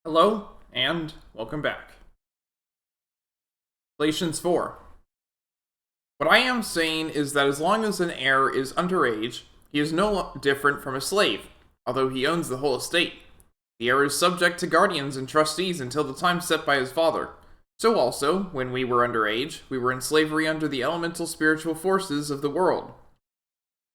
Hello, and welcome back. Galatians 4. What I am saying is that as long as an heir is underage, he is no different from a slave, although he owns the whole estate. The heir is subject to guardians and trustees until the time set by his father. So also, when we were underage, we were in slavery under the elemental spiritual forces of the world.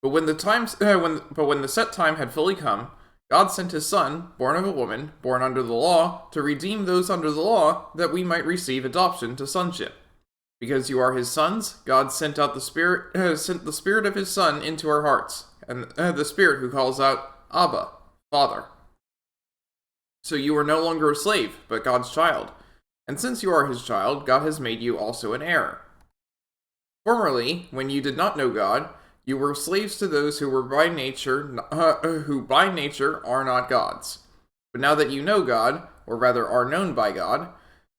But when the set time had fully come, God sent his Son, born of a woman, born under the law, to redeem those under the law, that we might receive adoption to sonship. Because you are his sons, God sent the Spirit of his Son into our hearts, and the Spirit who calls out, Abba, Father. So you are no longer a slave, but God's child. And since you are his child, God has made you also an heir. Formerly, when you did not know God, you were slaves to those who by nature are not gods. But now that you know God, or rather are known by God,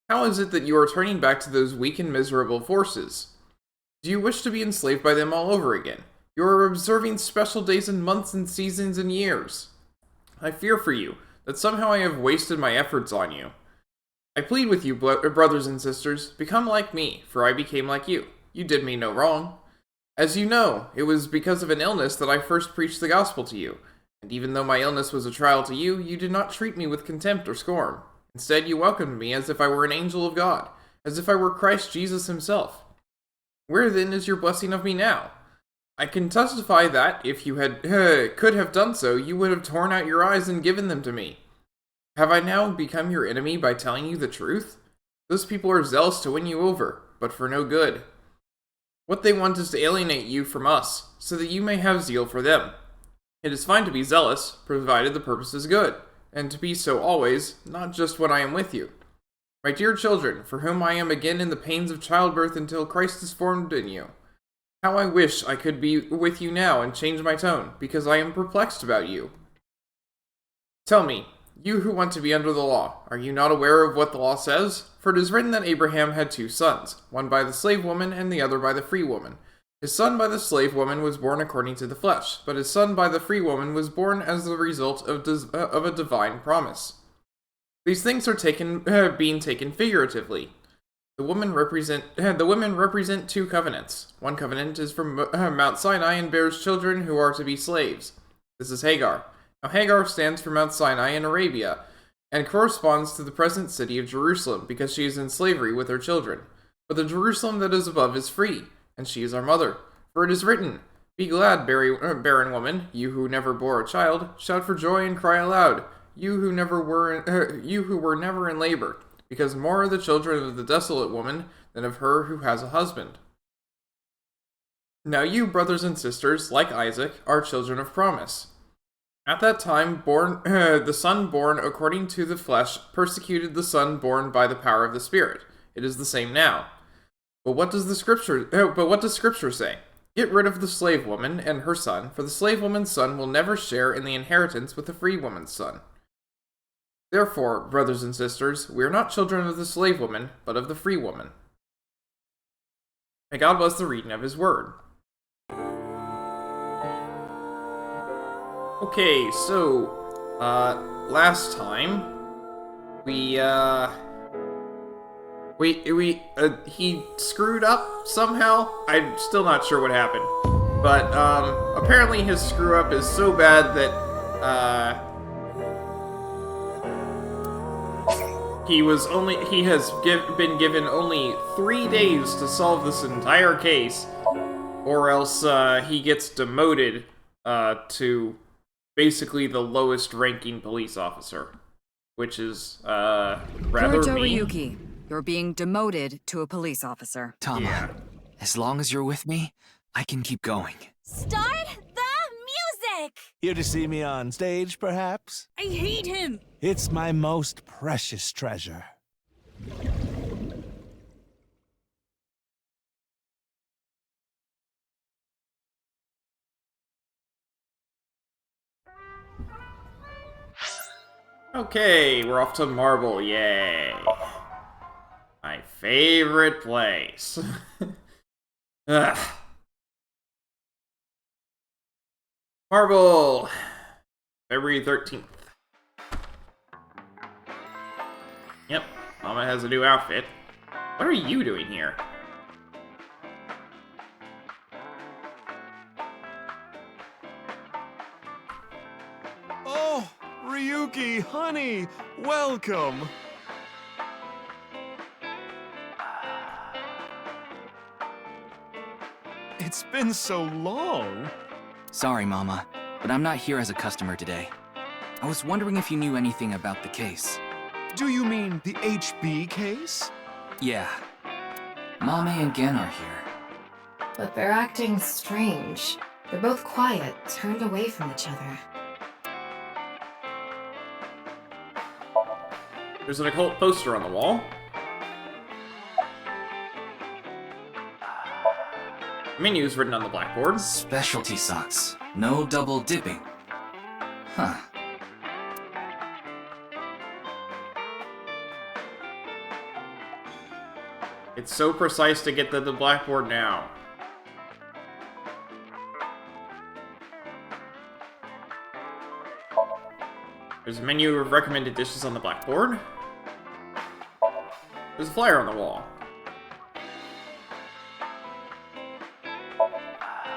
how is it that you are turning back to those weak and miserable forces? Do you wish to be enslaved by them all over again? You are observing special days and months and seasons and years. I fear for you that somehow I have wasted my efforts on you. I plead with you, brothers and sisters, become like me, for I became like you. You did me no wrong. As you know, it was because of an illness that I first preached the gospel to you, and even though my illness was a trial to you, you did not treat me with contempt or scorn. Instead, you welcomed me as if I were an angel of God, as if I were Christ Jesus himself. Where then is your blessing of me now? I can testify that, if you could have done so, you would have torn out your eyes and given them to me. Have I now become your enemy by telling you the truth? Those people are zealous to win you over, but for no good. What they want is to alienate you from us, so that you may have zeal for them. It is fine to be zealous, provided the purpose is good, and to be so always, not just when I am with you. My dear children, for whom I am again in the pains of childbirth until Christ is formed in you. How I wish I could be with you now and change my tone, because I am perplexed about you. Tell me, you who want to be under the law, are you not aware of what the law says? For it is written that Abraham had two sons, one by the slave woman and the other by the free woman. His son by the slave woman was born according to the flesh, but his son by the free woman was born as the result of a divine promise. These things are being taken figuratively. The women represent two covenants. One covenant is from Mount Sinai and bears children who are to be slaves. This is Hagar. Now Hagar stands for Mount Sinai in Arabia, and corresponds to the present city of Jerusalem, because she is in slavery with her children. But the Jerusalem that is above is free, and she is our mother. For it is written, Be glad, barren woman, you who never bore a child, shout for joy and cry aloud, you who were never in labor, because more are the children of the desolate woman than of her who has a husband. Now you, brothers and sisters, like Isaac, are children of promise. At that time, the son born according to the flesh persecuted the son born by the power of the Spirit. It is the same now. But what does Scripture say? Get rid of the slave woman and her son, for the slave woman's son will never share in the inheritance with the free woman's son. Therefore, brothers and sisters, we are not children of the slave woman, but of the free woman. May God bless the reading of his word. Okay, so, last time, he screwed up somehow. I'm still not sure what happened. But, apparently his screw up is so bad that, he has been given only 3 days to solve this entire case, or else, he gets demoted, to basically the lowest ranking police officer, which is, rather George mean. Ryuki, you're being demoted to a police officer. Tama, Yeah. as long as you're with me, I can keep going. Start the music! Here to see me on stage, perhaps? I hate him! It's my most precious treasure. Okay, we're off to Marble, yay. My favorite place. Ugh. Marble, February 13th. Yep, Mama has a new outfit. What are you doing here? Oh, Ryuki, honey, welcome. It's been so long. Sorry, Mama, but I'm not here as a customer today. I was wondering if you knew anything about the case. Do you mean the HB case? Yeah. Mame and Gen are here. But they're acting strange. They're both quiet, turned away from each other. There's an occult poster on the wall. Menus written on the blackboard. Specialty socks. No double dipping. Huh. It's so precise to get to the blackboard now. There's a menu of recommended dishes on the blackboard. There's a flyer on the wall.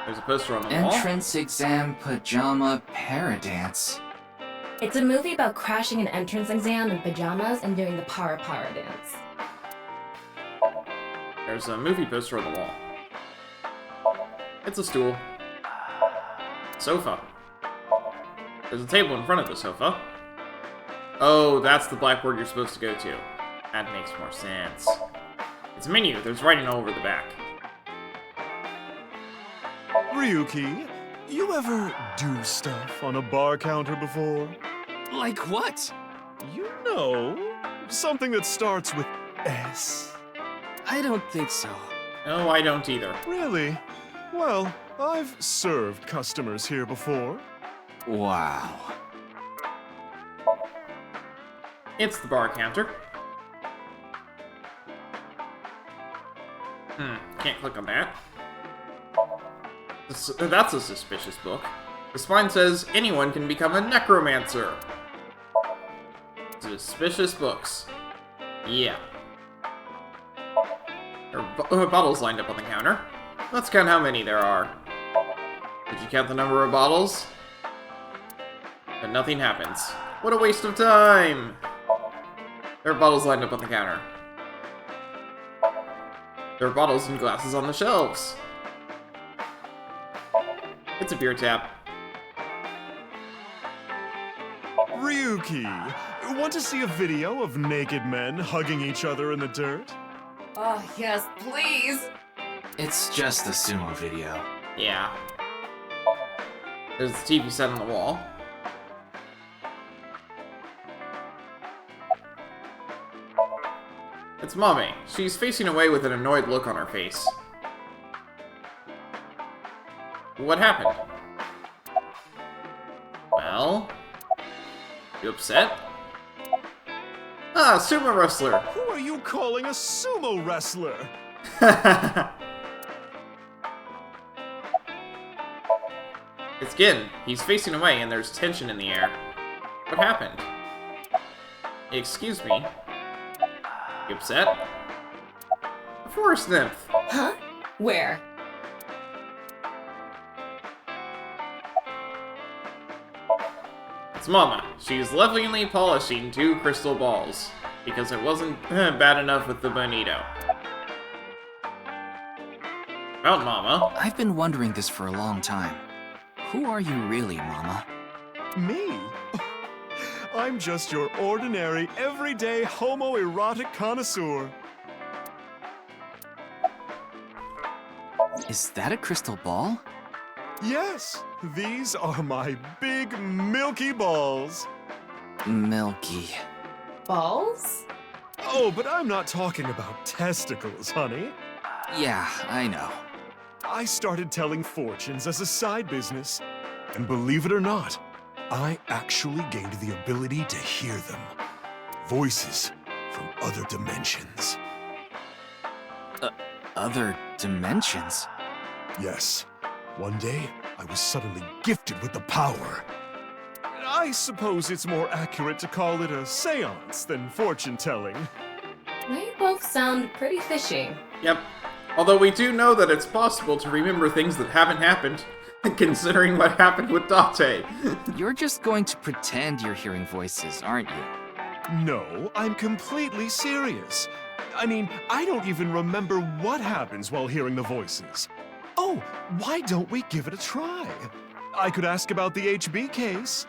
There's a poster on the wall. Entrance exam pajama paradance. It's a movie about crashing an entrance exam in pajamas and doing the para dance. There's a movie poster on the wall. It's a stool. Sofa. There's a table in front of the sofa. Oh, that's the blackboard you're supposed to go to. That makes more sense. It's a menu. There's writing all over the back. Ryuki, you ever do stuff on a bar counter before? Like what? You know, something that starts with S. I don't think so. No, I don't either. Really? Well, I've served customers here before. Wow. It's the bar counter. Can't click on that. That's a suspicious book. The spine says anyone can become a necromancer. Suspicious books. Yeah. There are bottles lined up on the counter. Let's count how many there are. Did you count the number of bottles? But nothing happens. What a waste of time! There are bottles lined up on the counter. There are bottles and glasses on the shelves. It's a beer tap. Ryuki, want to see a video of naked men hugging each other in the dirt? Oh, yes, please! It's just a sumo video. Yeah. There's the TV set on the wall. It's Mommy. She's facing away with an annoyed look on her face. What happened? Well? You upset? Ah, sumo wrestler! Who are you calling a sumo wrestler? It's Gin. He's facing away and there's tension in the air. What happened? Excuse me. You upset? A forest nymph. Huh? Where? It's Mama. She's lovingly polishing 2 crystal balls. Because it wasn't bad enough with the bonito. About Mama. I've been wondering this for a long time. Who are you really, Mama? Me? I'm just your ordinary, everyday homoerotic connoisseur. Is that a crystal ball? Yes, these are my big, milky balls. Milky. Balls? Oh, but I'm not talking about testicles, honey. Yeah, I know. I started telling fortunes as a side business. And believe it or not, I actually gained the ability to hear them. Voices from other dimensions. Other dimensions? Yes. One day, I was suddenly gifted with the power. I suppose it's more accurate to call it a seance than fortune-telling. They both sound pretty fishy. Yep. Although we do know that it's possible to remember things that haven't happened, considering what happened with Date. You're just going to pretend you're hearing voices, aren't you? No, I'm completely serious. I mean, I don't even remember what happens while hearing the voices. Oh, why don't we give it a try? I could ask about the HB case.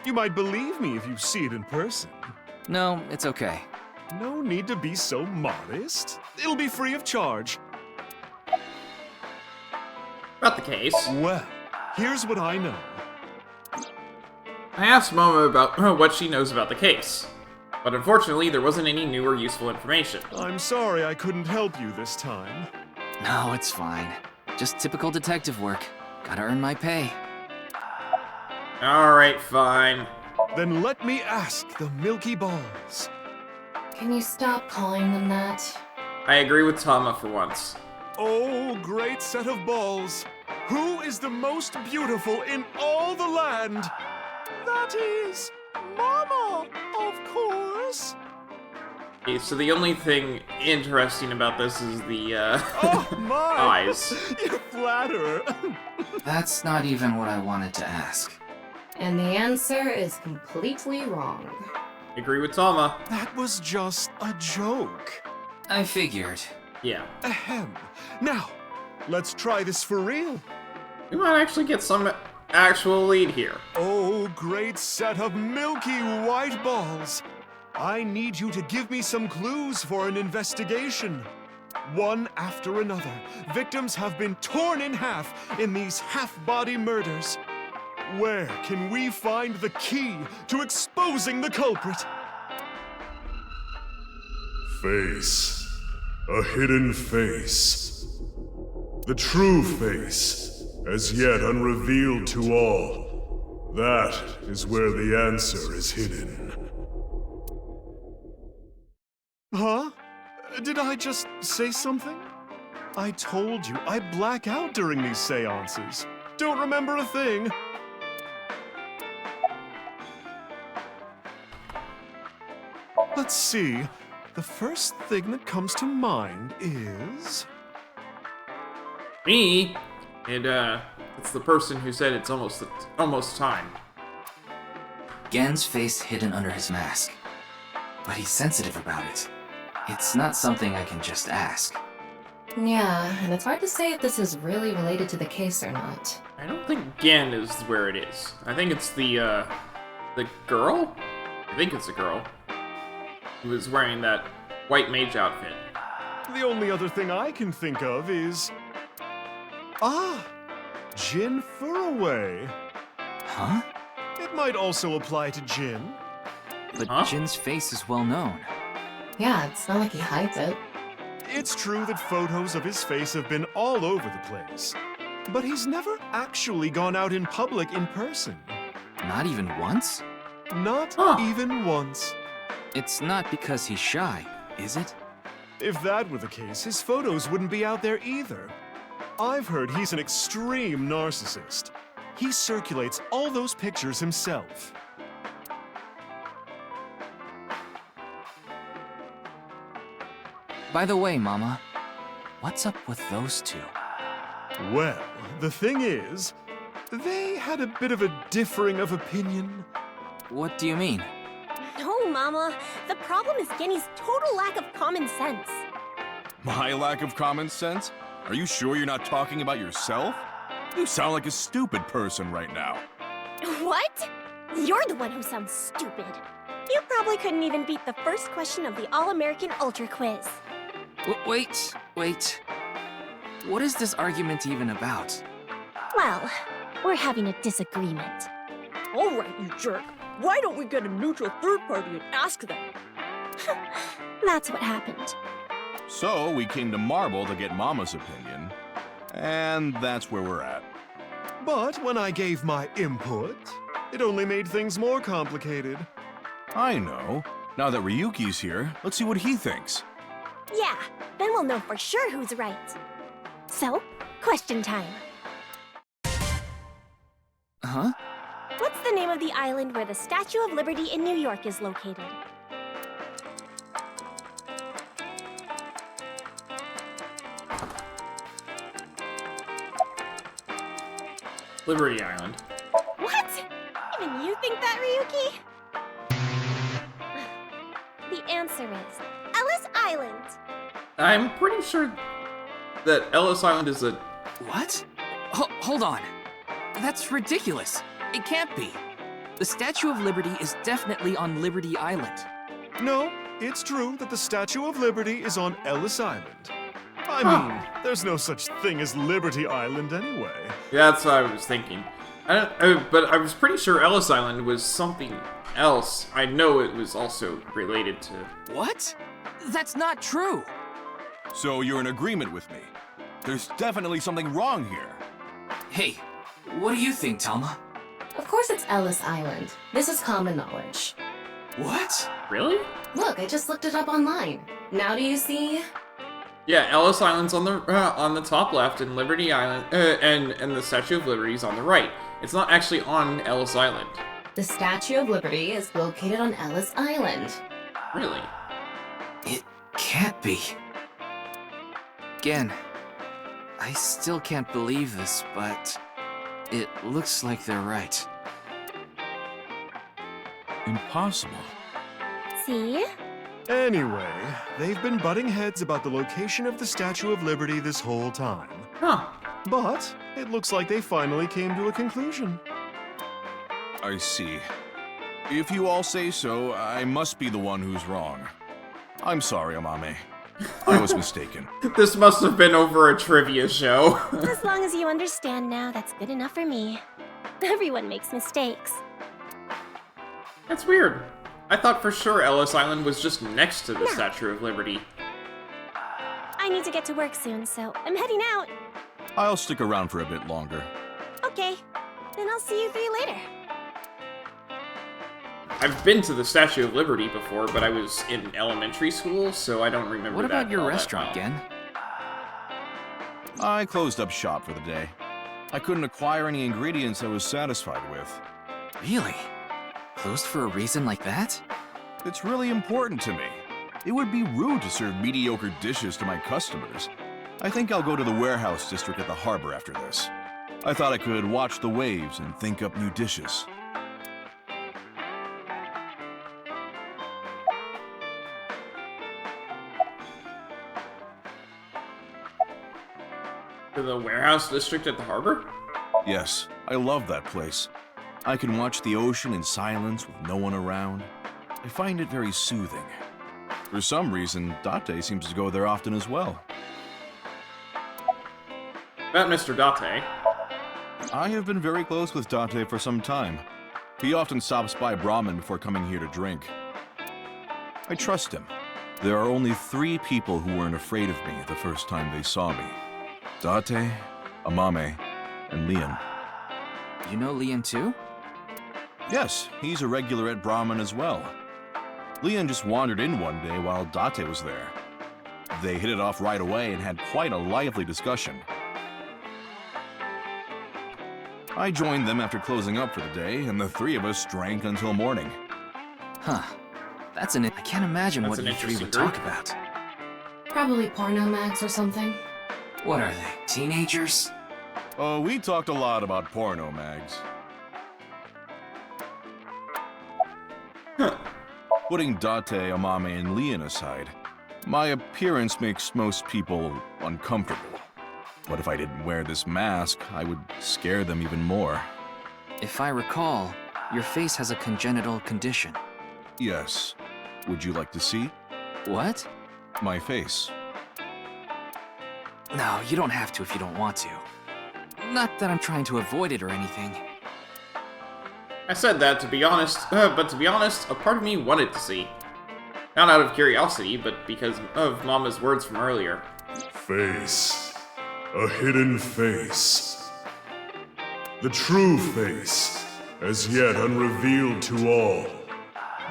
You might believe me if you see it in person. No, it's okay. No need to be so modest. It'll be free of charge. About the case. Well, here's what I know. I asked Mama about what she knows about the case, but unfortunately there wasn't any new or useful information. I'm sorry I couldn't help you this time. No, it's fine. Just typical detective work. Gotta earn my pay. Alright, fine. Then let me ask the Milky Balls. Can you stop calling them that? I agree with Tama for once. Oh, great set of balls. Who is the most beautiful in all the land? That is Mama, of course. Okay, so the only thing interesting about this is the, Oh my! eyes. You flatter. That's not even what I wanted to ask. And the answer is completely wrong. I agree with Tama. That was just a joke. I figured. Yeah. Ahem. Now, let's try this for real. We might actually get some actual lead here. Oh, great set of milky white balls. I need you to give me some clues for an investigation. One after another, victims have been torn in half in these half-body murders. Where can we find the key to exposing the culprit? Face. A hidden face. The true face, as yet unrevealed to all. That is where the answer is hidden. Huh? Did I just say something? I told you, I black out during these seances. Don't remember a thing. Let's see. The first thing that comes to mind is... Me? And, it's the person who said it's almost time. Gen's face hidden under his mask. But he's sensitive about it. It's not something I can just ask. Yeah, and it's hard to say if this is really related to the case or not. I don't think Gen is where it is. I think it's the girl? I think it's a girl. Who was wearing that white mage outfit. The only other thing I can think of is... Ah! Jin Furaway. Huh? It might also apply to Jin. But Huh? Jin's face is well known. Yeah, it's not like he hides it. It's true that photos of his face have been all over the place. But he's never actually gone out in public in person. Not even once? Not Huh. even once. It's not because he's shy, is it? If that were the case, his photos wouldn't be out there either. I've heard he's an extreme narcissist. He circulates all those pictures himself. By the way, Mama, what's up with those two? Well, the thing is, they had a bit of a differing of opinion. What do you mean? No, Mama. The problem is Genny's total lack of common sense. My lack of common sense? Are you sure you're not talking about yourself? You sound like a stupid person right now. What? You're the one who sounds stupid. You probably couldn't even beat the first question of the All-American Ultra Quiz. Wait. What is this argument even about? Well, we're having a disagreement. All right, you jerk. Why don't we get a neutral third party and ask them? That's what happened. So we came to Marble to get Mama's opinion, and that's where we're at. But when I gave my input, it only made things more complicated. I know. Now that Ryuki's here, let's see what he thinks. Yeah, then we'll know for sure who's right. So, question time. Huh? What's the name of the island where the Statue of Liberty in New York is located? Liberty Island. What? Even you think that, Ryuki? The answer is Ellis Island. I'm pretty sure that Ellis Island is a... What? Hold on. That's ridiculous. It can't be. The Statue of Liberty is definitely on Liberty Island. No, it's true that the Statue of Liberty is on Ellis Island. I mean, there's no such thing as Liberty Island anyway. Yeah, that's what I was thinking. But I was pretty sure Ellis Island was something else. I know it was also related to... What? That's not true. So you're in agreement with me. There's definitely something wrong here. Hey, what do you think, Talma? Of course it's Ellis Island. This is common knowledge. What? Really? Look, I just looked it up online. Now do you see? Yeah, Ellis Island's on the top left, and Liberty Island, and the Statue of Liberty's on the right. It's not actually on Ellis Island. The Statue of Liberty is located on Ellis Island. Really? It can't be. Again, I still can't believe this, but it looks like they're right. Impossible. See? Anyway, they've been butting heads about the location of the Statue of Liberty this whole time. Huh. But it looks like they finally came to a conclusion. I see. If you all say so, I must be the one who's wrong. I'm sorry, Amame. I was mistaken. This must have been over a trivia show. As long as you understand now, that's good enough for me. Everyone makes mistakes. That's weird. I thought for sure Ellis Island was just next to the Statue of Liberty. I need to get to work soon, so I'm heading out. I'll stick around for a bit longer. Okay, then I'll see you three later. I've been to the Statue of Liberty before, but I was in elementary school, so I don't remember What that about your all that restaurant, well. Gen? I closed up shop for the day. I couldn't acquire any ingredients I was satisfied with. Really? Closed for a reason like that? It's really important to me. It would be rude to serve mediocre dishes to my customers. I think I'll go to the warehouse district at the harbor after this. I thought I could watch the waves and think up new dishes. To the warehouse district at the harbor? Yes, I love that place. I can watch the ocean in silence with no one around. I find it very soothing. For some reason, Date seems to go there often as well. About Mr. Date. I have been very close with Date for some time. He often stops by Brahmin before coming here to drink. I trust him. There are only 3 people who weren't afraid of me the first time they saw me. Date, Amame, and Leon. You know Leon too? Yes, he's a regular at Brahmin as well. Leon just wandered in one day while Date was there. They hit it off right away and had quite a lively discussion. I joined them after closing up for the day, and the 3 of us drank until morning. Huh. That's I can't imagine That's what an you 3 interesting would talk group. about. Probably porno mags or something. What are they, teenagers? Oh, we talked a lot about porno mags. Putting Date, Amame, and Leon aside, my appearance makes most people uncomfortable. But if I didn't wear this mask, I would scare them even more. If I recall, your face has a congenital condition. Yes. Would you like to see? What? My face. No, you don't have to if you don't want to. Not that I'm trying to avoid it or anything. I said that to be honest, but to be honest, a part of me wanted to see. Not out of curiosity, but because of Mama's words from earlier. Face. A hidden face. The true face, as yet unrevealed to all.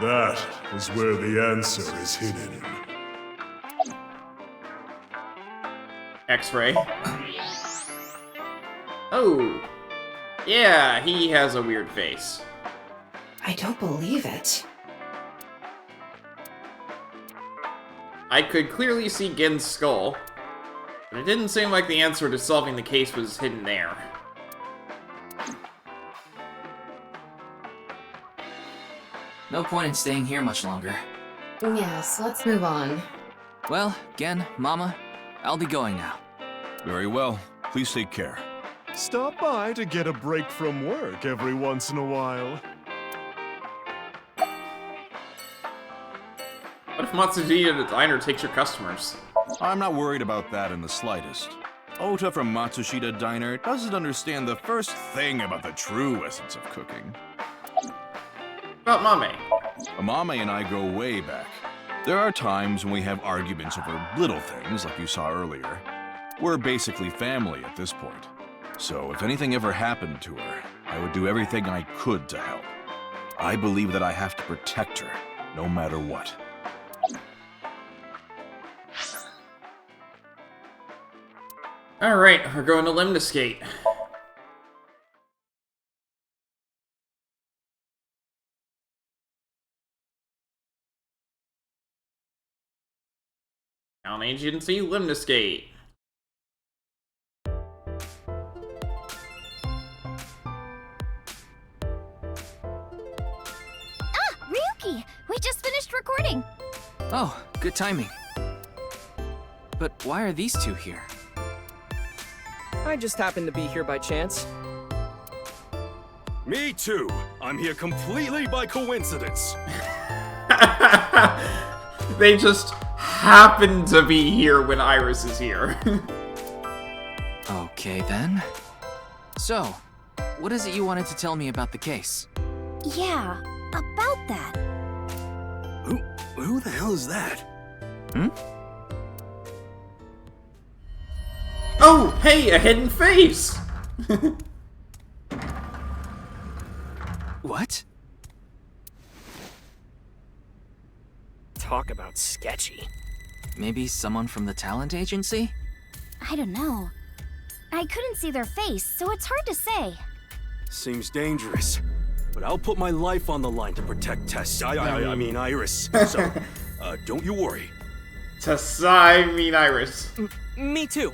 That is where the answer is hidden. X-ray. Oh. Yeah, he has a weird face. I don't believe it. I could clearly see Gen's skull, but it didn't seem like the answer to solving the case was hidden there. No point in staying here much longer. Yes, let's move on. Well, Gen, Mama, I'll be going now. Very well. Please take care. Stop by to get a break from work every once in a while. What if Matsushita the diner takes your customers? I'm not worried about that in the slightest. Ota from Matsushita Diner doesn't understand the first thing about the true essence of cooking. About Mame. Amame and I go way back. There are times when we have arguments over little things, like you saw earlier. We're basically family at this point. So if anything ever happened to her, I would do everything I could to help. I believe that I have to protect her, no matter what. Alright, we're going to Lemniscate. Town Agency, Lemniscate. Ryuki, we just finished recording. Oh, good timing. But why are these two here? I just happened to be here by chance. Me too. I'm here completely by coincidence. They just happen to be here when Iris is here. Okay, then. So, what is it you wanted to tell me about the case? Yeah, about that. Who the hell is that? Hmm? Oh, hey, a hidden face! What? Talk about sketchy. Maybe someone from the talent agency? I don't know. I couldn't see their face, so it's hard to say. Seems dangerous. But I'll put my life on the line to protect Tess. I mean Iris. So, don't you worry. I mean Iris. Me too.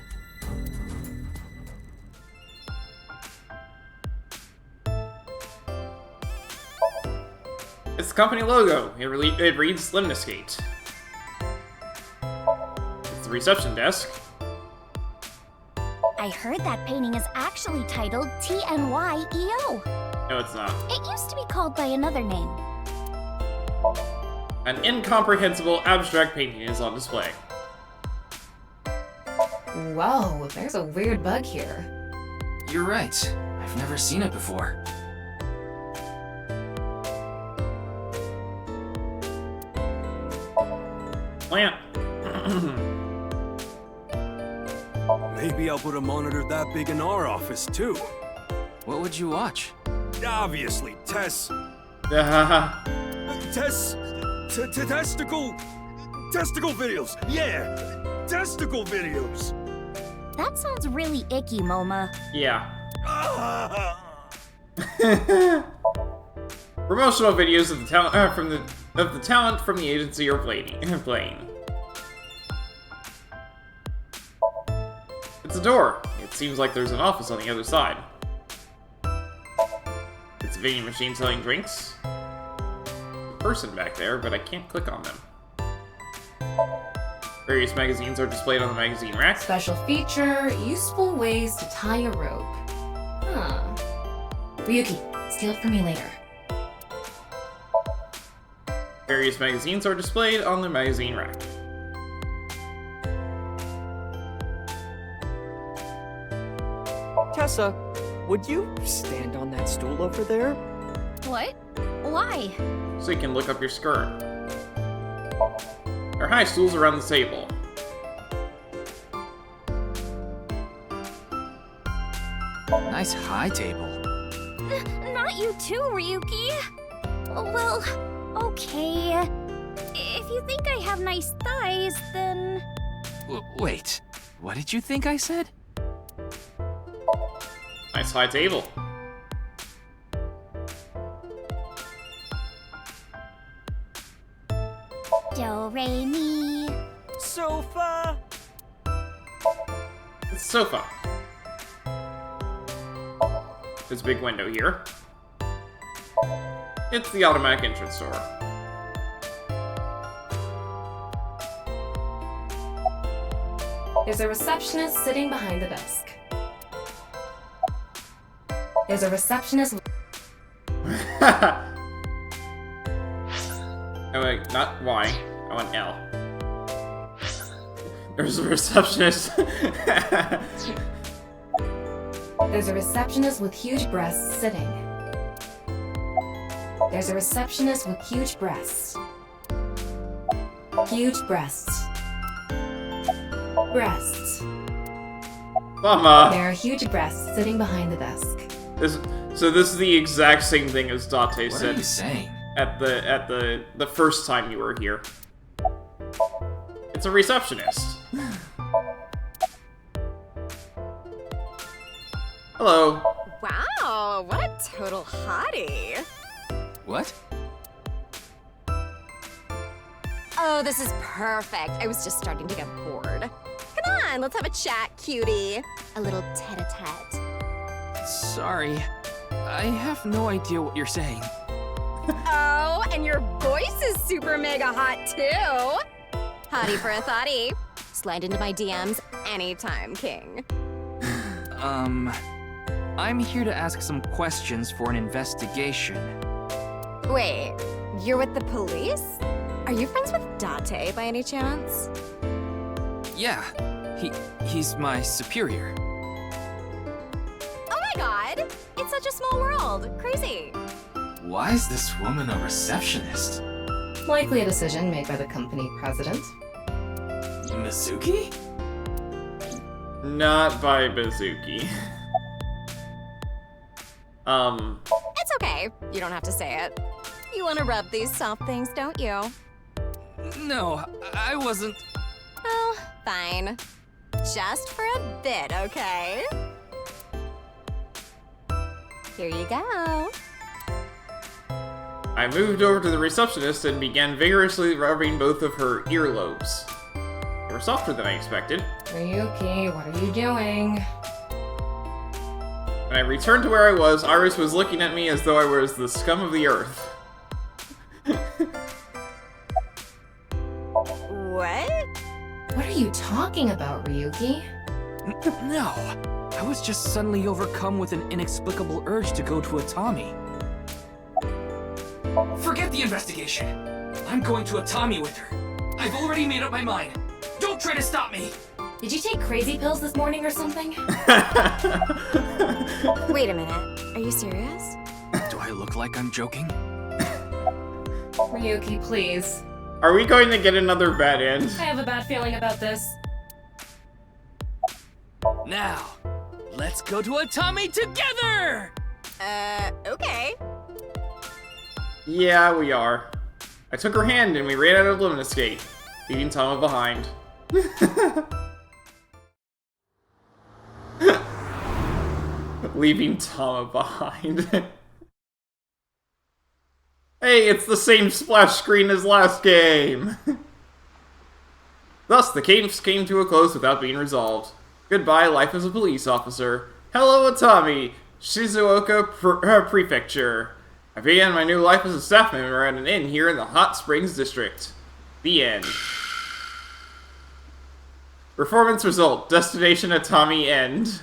It's the company logo. It reads Lemniscate. It's the reception desk. I heard that painting is actually titled TNYEO. No, it's not. It used to be called by another name. An incomprehensible abstract painting is on display. Whoa, there's a weird bug here. You're right. I've never seen it before. Plant. Maybe I'll put a monitor that big in our office too. What would you watch? Obviously, Tess. Haha. Testicle videos. Yeah, testicle videos. That sounds really icky, Moma. Yeah. Promotional videos of the talent of the talent from the agency are playing. It's a door. It seems like there's an office on the other side. It's a vending machine selling drinks. A person back there, but I can't click on them. Various magazines are displayed on the magazine rack. Special feature, useful ways to tie a rope. Huh. Ryuki, steal it for me later. Various magazines are displayed on the magazine rack. Tessa, would you stand on that stool over there? What? Why? So you can look up your skirt. There are high stools around the table. Nice high table. Not you too, Ryuki. Well, okay. If you think I have nice thighs, then... Wait, what did you think I said? Nice high table. Do, re, mi. Sofa. It's a sofa. There's a big window here. It's the automatic entrance door. There's a receptionist sitting behind the desk. There's a receptionist. Oh wait, not Y. I want L. There's a receptionist. There's a receptionist with huge breasts sitting. There's a receptionist with huge breasts. Huge breasts. Breasts. Mama. There are huge breasts sitting behind the desk. So this is the exact same thing as Date What are said you saying? at the first time you were here. It's a receptionist. Hello. Wow, what a total hottie. What? Oh, this is perfect. I was just starting to get bored. Come on, let's have a chat, cutie. A little tete-a-tete. Sorry. I have no idea what you're saying. Oh, and your voice is super mega hot, too. Hottie for a thottie. Slide into my DMs anytime, king. I'm here to ask some questions for an investigation. Wait, you're with the police? Are you friends with Date by any chance? Yeah, he's my superior. Oh my god! It's such a small world. Crazy. Why is this woman a receptionist? Likely a decision made by the company president. Mizuki? Not by Bazuki. It's okay. You don't have to say it. You want to rub these soft things, don't you? No, I wasn't. Oh, fine. Just for a bit, okay? Here you go. I moved over to the receptionist and began vigorously rubbing both of her earlobes. They were softer than I expected. Ryuki, what are you doing? When I returned to where I was, Iris was looking at me as though I was the scum of the earth. What? What are you talking about, Ryuki? No, I was just suddenly overcome with an inexplicable urge to go to Atami. Forget the investigation. I'm going to Atami with her. I've already made up my mind. Don't try to stop me. Did you take crazy pills this morning or something? Wait a minute. Are you serious? Do I look like I'm joking? Ryuki, please. Are we going to get another bad end? I have a bad feeling about this. Now, let's go to Atami together! Okay. Yeah, we are. I took her hand and we ran out of Luminous Gate, leaving Tama behind. Leaving Tama behind. Hey, it's the same splash screen as last game! Thus, the case came to a close without being resolved. Goodbye, life as a police officer. Hello, Atami, Shizuoka Prefecture. I began my new life as a staff member at an inn here in the Hot Springs District. The end. Performance result, Destination Atami end.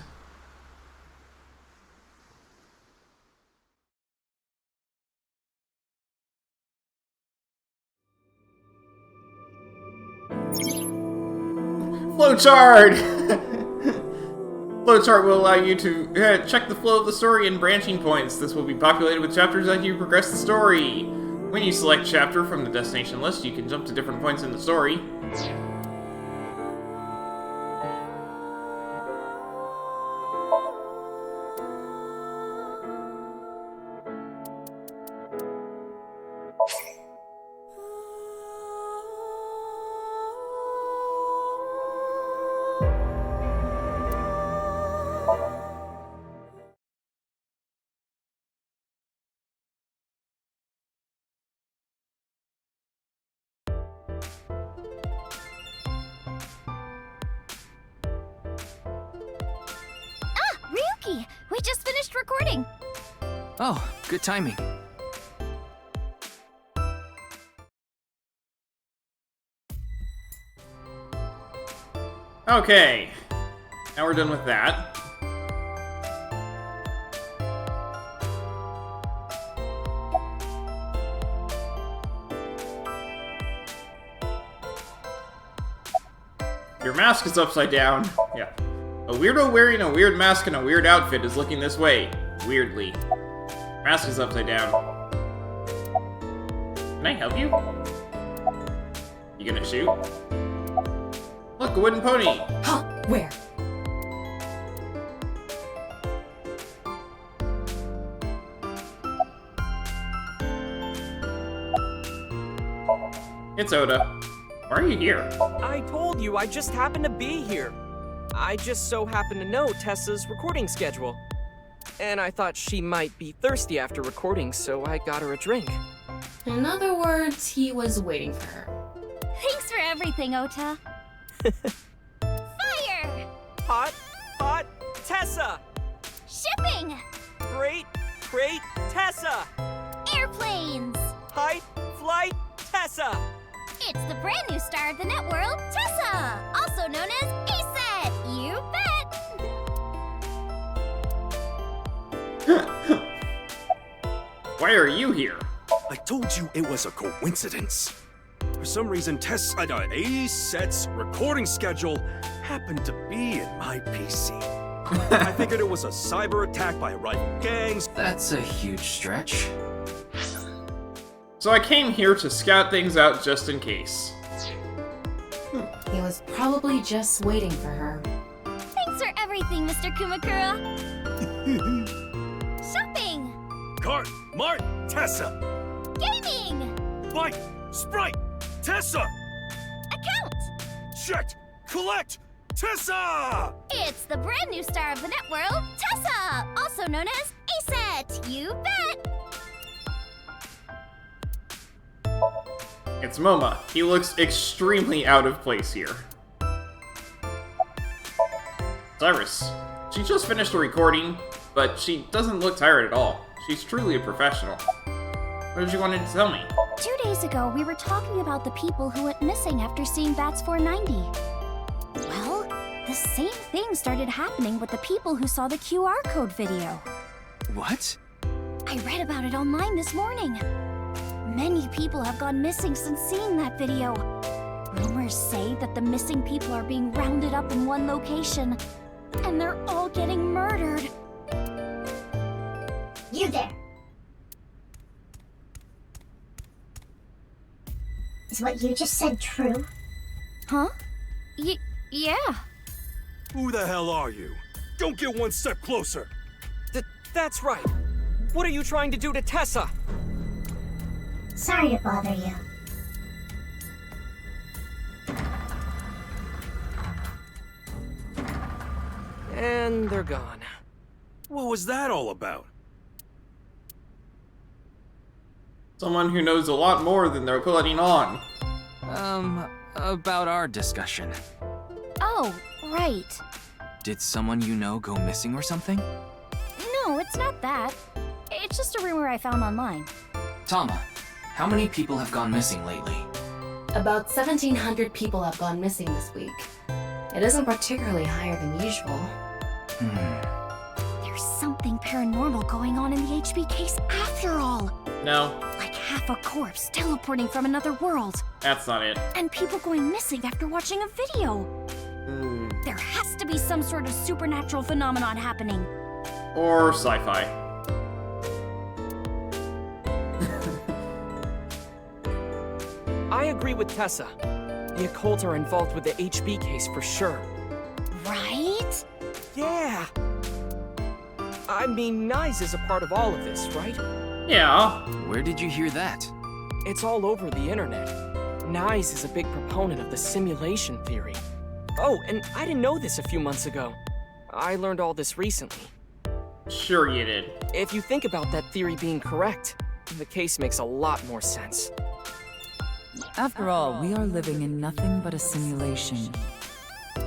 Flowchart! Flowchart will allow you to check the flow of the story and branching points. This will be populated with chapters as you progress the story. When you select chapter from the destination list, you can jump to different points in the story. Hey, we just finished recording. Oh, good timing. Okay, now we're done with that. Your mask is upside down. Yeah. A weirdo wearing a weird mask and a weird outfit is looking this way. Weirdly. Mask is upside down. Can I help you? You gonna shoot? Look, a wooden pony! Huh? Where? It's Oda. Why are you here? I told you, I just happened to be here. I just so happen to know Tessa's recording schedule. And I thought she might be thirsty after recording, so I got her a drink. In other words, he was waiting for her. Thanks for everything, Ota. Fire! Hot, Tessa! Shipping! Great, Tessa! Airplanes! Height, flight, Tessa! It's the brand new star of the net world, Tessa! Also known as ESET! You bet! Why are you here? I told you it was a coincidence. For some reason, ESET's recording schedule happened to be in my PC. I figured it was a cyber attack by rival gangs. That's a huge stretch. So I came here to scout things out just in case. He was probably just waiting for her. Thanks for everything, Mr. Kumakura. Shopping! Cart, Mart, Tessa! Gaming! Bike, Sprite, Tessa! Account! Check, collect, Tessa! It's the brand new star of the net world, Tessa! Also known as ESET! You bet! It's Moma. He looks extremely out of place here. Cyrus. She just finished a recording, but she doesn't look tired at all. She's truly a professional. What did you want to tell me? 2 days ago, we were talking about the people who went missing after seeing Bats 490. Well, the same thing started happening with the people who saw the QR code video. What? I read about it online this morning. Many people have gone missing since seeing that video. Rumors say that the missing people are being rounded up in one location, and they're all getting murdered. You there. Is what you just said true? Huh? Yeah. Who the hell are you? Don't get one step closer! That's right. What are you trying to do to Tessa? Sorry to bother you. And they're gone. What was that all about? Someone who knows a lot more than they're letting on. About our discussion. Oh, right. Did someone you know go missing or something? No, it's not that. It's just a rumor I found online. Tama, how many people have gone missing lately? About 1,700 people have gone missing this week. It isn't particularly higher than usual. There's something paranormal going on in the HB case after all. No, Like half a corpse teleporting from another world. that's not it. And people going missing after watching a video. There has to be some sort of supernatural phenomenon happening. Or sci-fi. I agree with Tessa. The occult are involved with the HB case for sure. Right? Yeah! I mean, Nyes is a part of all of this, right? Yeah. Where did you hear that? It's all over the internet. Nyes is a big proponent of the simulation theory. Oh, and I didn't know this a few months ago. I learned all this recently. Sure you did. If you think about that theory being correct, the case makes a lot more sense. After all, we are living in nothing but a simulation.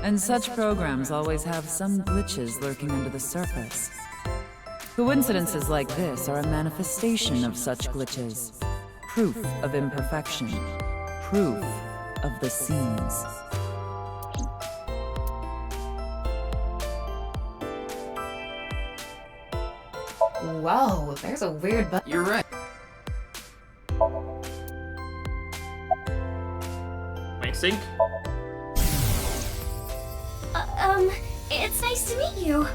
And such programs always have some glitches lurking under the surface. Coincidences like this are a manifestation of such glitches. Proof of imperfection. Proof of the seams. Whoa, there's a weird button. You're right. My sync? It's nice to meet you.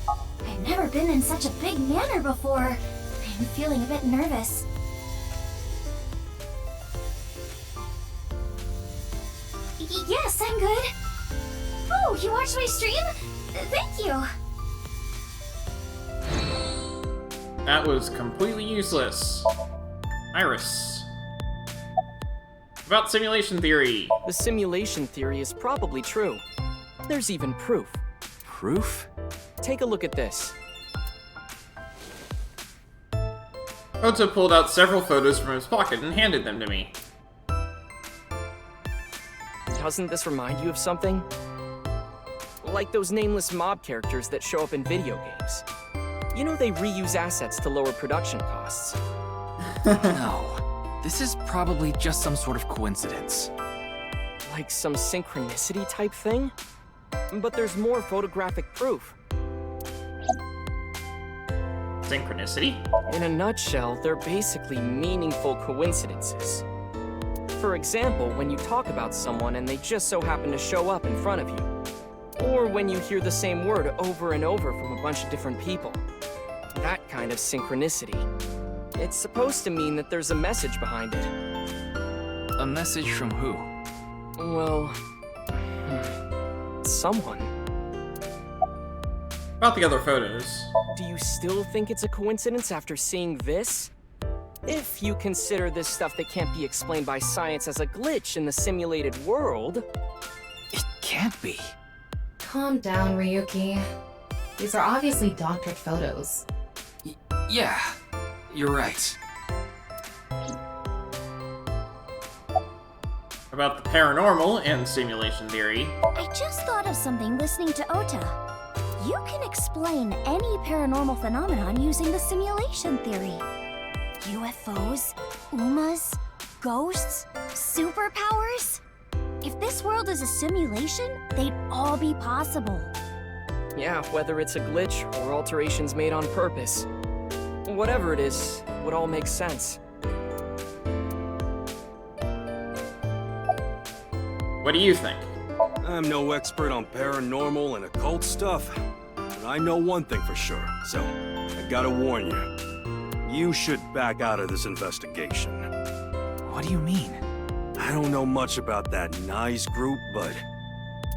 I've never been in such a big manor before. I'm feeling a bit nervous. Yes, I'm good. Oh, you watched my stream? Thank you. That was completely useless. Iris. About simulation theory. The simulation theory is probably true. There's even proof. Proof? Take a look at this. Ota pulled out several photos from his pocket and handed them to me. Doesn't this remind you of something? Like those nameless mob characters that show up in video games. You know they reuse assets to lower production costs. No. This is probably just some sort of coincidence. Like some synchronicity type thing? But there's more photographic proof. Synchronicity? In a nutshell, they're basically meaningful coincidences. For example, when you talk about someone and they just so happen to show up in front of you. Or when you hear the same word over and over from a bunch of different people. That kind of synchronicity. It's supposed to mean that there's a message behind it. A message from who? Well, someone. About the other photos. Do you still think it's a coincidence after seeing this? If you consider this stuff that can't be explained by science as a glitch in the simulated world... It can't be. Calm down, Ryuki. These are obviously doctored photos. Yeah, you're right. About the paranormal and simulation theory. I just thought of something listening to Ota. You can explain any paranormal phenomenon using the simulation theory. UFOs, UMAs, ghosts, superpowers. If this world is a simulation, they'd all be possible. Yeah, whether it's a glitch or alterations made on purpose. Whatever it is, would all make sense. What do you think? I'm no expert on paranormal and occult stuff, but I know one thing for sure, so I gotta warn you. You should back out of this investigation. What do you mean? I don't know much about that NICE group, but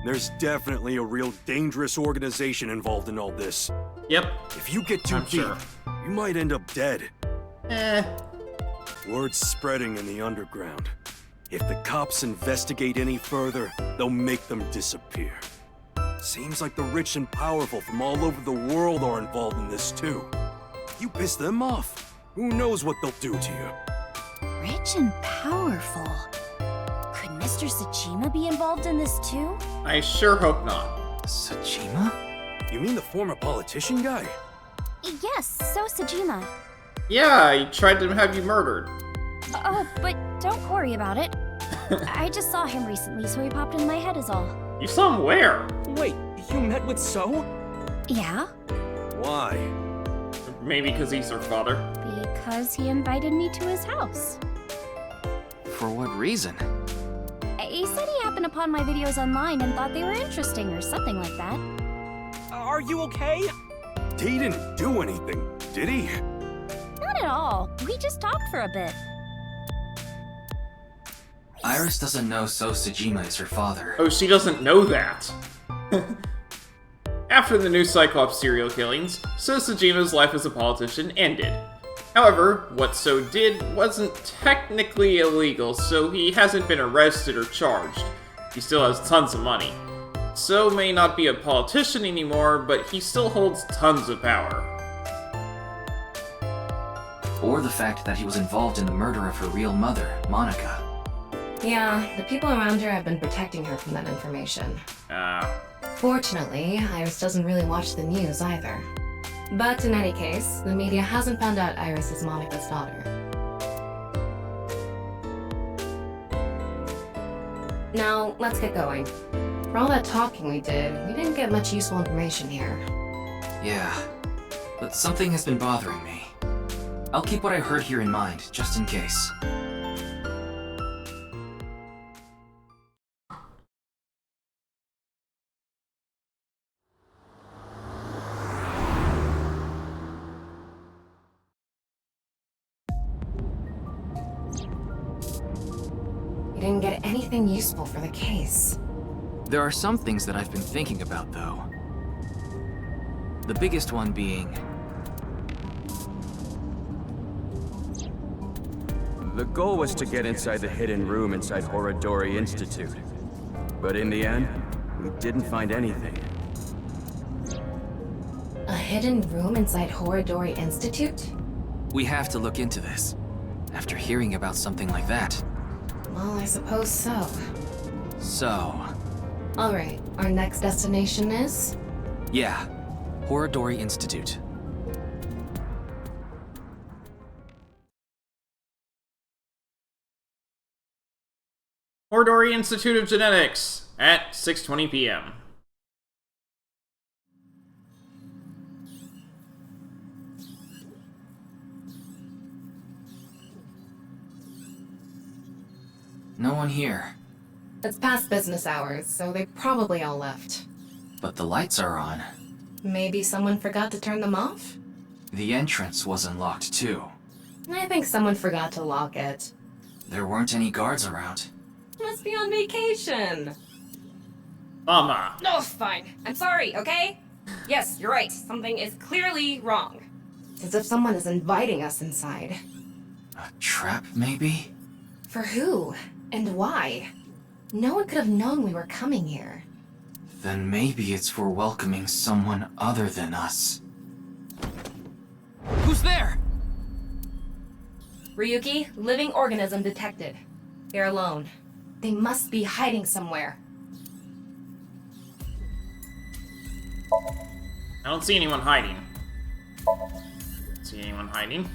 there's definitely a real dangerous organization involved in all this. Yep. If you get too I'm deep, sure. you might end up dead. Eh. Word's spreading in the underground. If the cops investigate any further, they'll make them disappear. Seems like the rich and powerful from all over the world are involved in this too. You piss them off, who knows what they'll do to you. Rich and powerful. Could Mr. Sajima be involved in this too? I sure hope not. Sajima? You mean the former politician guy? Yes, so Sajima. Yeah, he tried to have you murdered. Oh, but don't worry about it. I just saw him recently, so he popped in my head is all. You saw him where? Wait, you met with So? Yeah? Why? Maybe because he's her father. Because he invited me to his house. For what reason? He said he happened upon my videos online and thought they were interesting or something like that. Are you okay? He didn't do anything, did he? Not at all. We just talked for a bit. Iris doesn't know So Sajima is her father. Oh, she doesn't know that. After the new Cyclops serial killings, So Sajima's life as a politician ended. However, what So did wasn't technically illegal, so he hasn't been arrested or charged. He still has tons of money. So may not be a politician anymore, but he still holds tons of power. Or the fact that he was involved in the murder of her real mother, Monica. Yeah, the people around her have been protecting her from that information. Fortunately, Iris doesn't really watch the news either. But in any case, the media hasn't found out Iris is Monica's daughter. Now, let's get going. For all that talking we didn't get much useful information here. Yeah, but something has been bothering me. I'll keep what I heard here in mind, just in case. We didn't get anything useful for the case. There are some things that I've been thinking about, though. The biggest one being... The goal was to get inside the hidden room inside Horadori Institute. But in the end, we didn't find anything. A hidden room inside Horadori Institute? We have to look into this. After hearing about something like that. Well, I suppose so. So... Alright, our next destination is? Yeah, Horadori Institute. Horadori Institute of Genetics at 6:20 p.m. No one here. It's past business hours, so they probably all left. But the lights are on. Maybe someone forgot to turn them off? The entrance was unlocked, too. I think someone forgot to lock it. There weren't any guards around. Must be on vacation. Mama. No, fine. I'm sorry, okay? Yes, you're right. Something is clearly wrong. It's as if someone is inviting us inside. A trap, maybe? For who? And why? No one could have known we were coming here. Then maybe it's for welcoming someone other than us. Who's there? Ryuki, living organism detected. They're alone. They must be hiding somewhere. I don't see anyone hiding. See anyone hiding?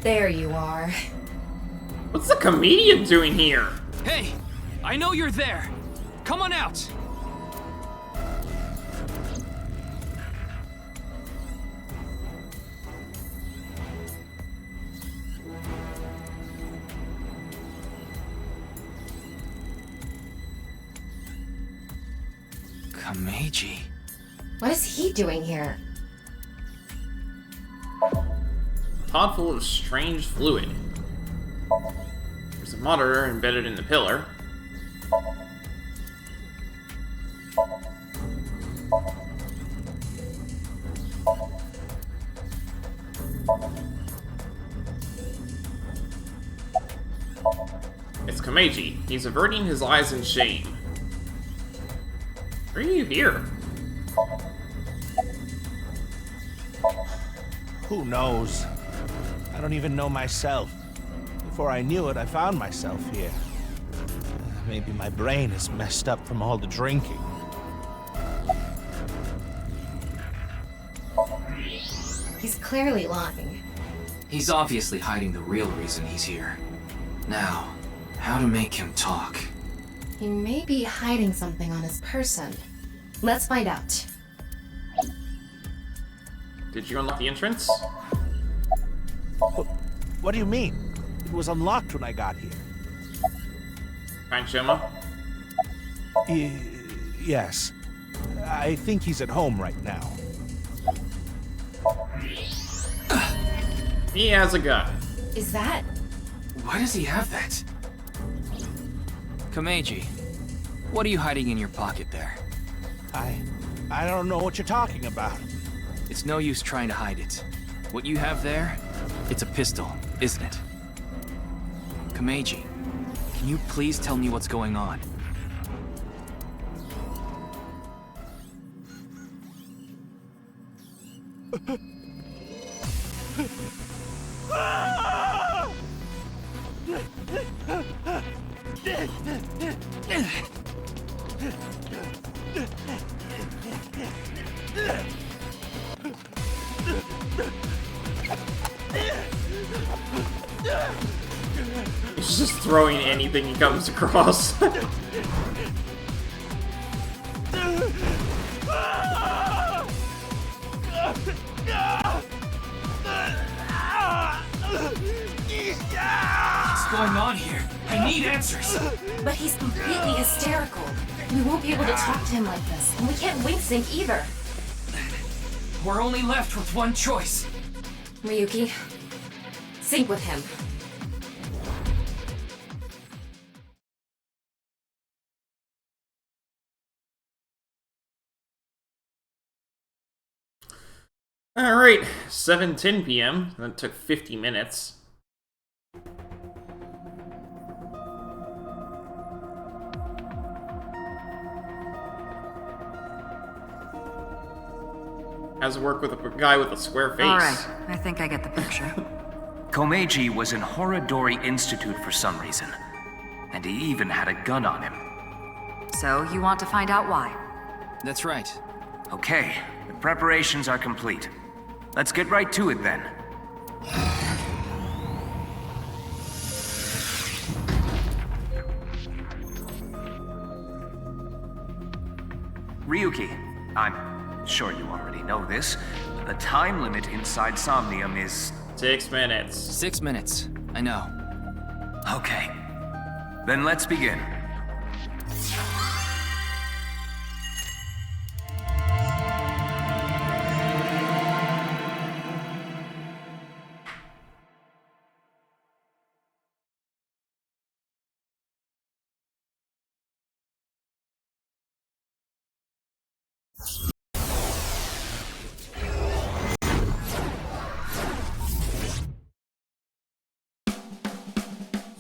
There you are. What's the comedian doing here? Hey, I know you're there. Come on out. Kameji. What is he doing here? Pod full of strange fluid. There's a monitor embedded in the pillar. It's Kameji. He's averting his eyes in shame. Why are you here? Who knows? I don't even know myself. Before I knew it, I found myself here. Maybe my brain is messed up from all the drinking. He's clearly lying. He's obviously hiding the real reason he's here. Now, how to make him talk? He may be hiding something on his person. Let's find out. Did you unlock the entrance? What do you mean? It was unlocked when I got here. Find Shoma? Yes. I think he's at home right now. He has a gun. Is that... Why does he have that? Komeiji, what are you hiding in your pocket there? I don't know what you're talking about. It's no use trying to hide it. What you have there, it's a pistol, isn't it? Komeiji, can you please tell me what's going on? He's just throwing anything he comes across. What's going on here? I need answers. But he's completely hysterical. We won't be able to talk to him like this, and we can't wing sync either. We're only left with one choice. Ryuki, sync with him. Alright, 7:10 p.m. That took 50 minutes. Has to work with a guy with a square face. Alright, I think I get the picture. Komeiji was in Horodori Institute for some reason. And he even had a gun on him. So, you want to find out why? That's right. Okay, the preparations are complete. Let's get right to it then. Ryuki, I'm sure you already know this. The time limit inside Somnium is... 6 minutes. 6 minutes. I know. Okay. Then let's begin.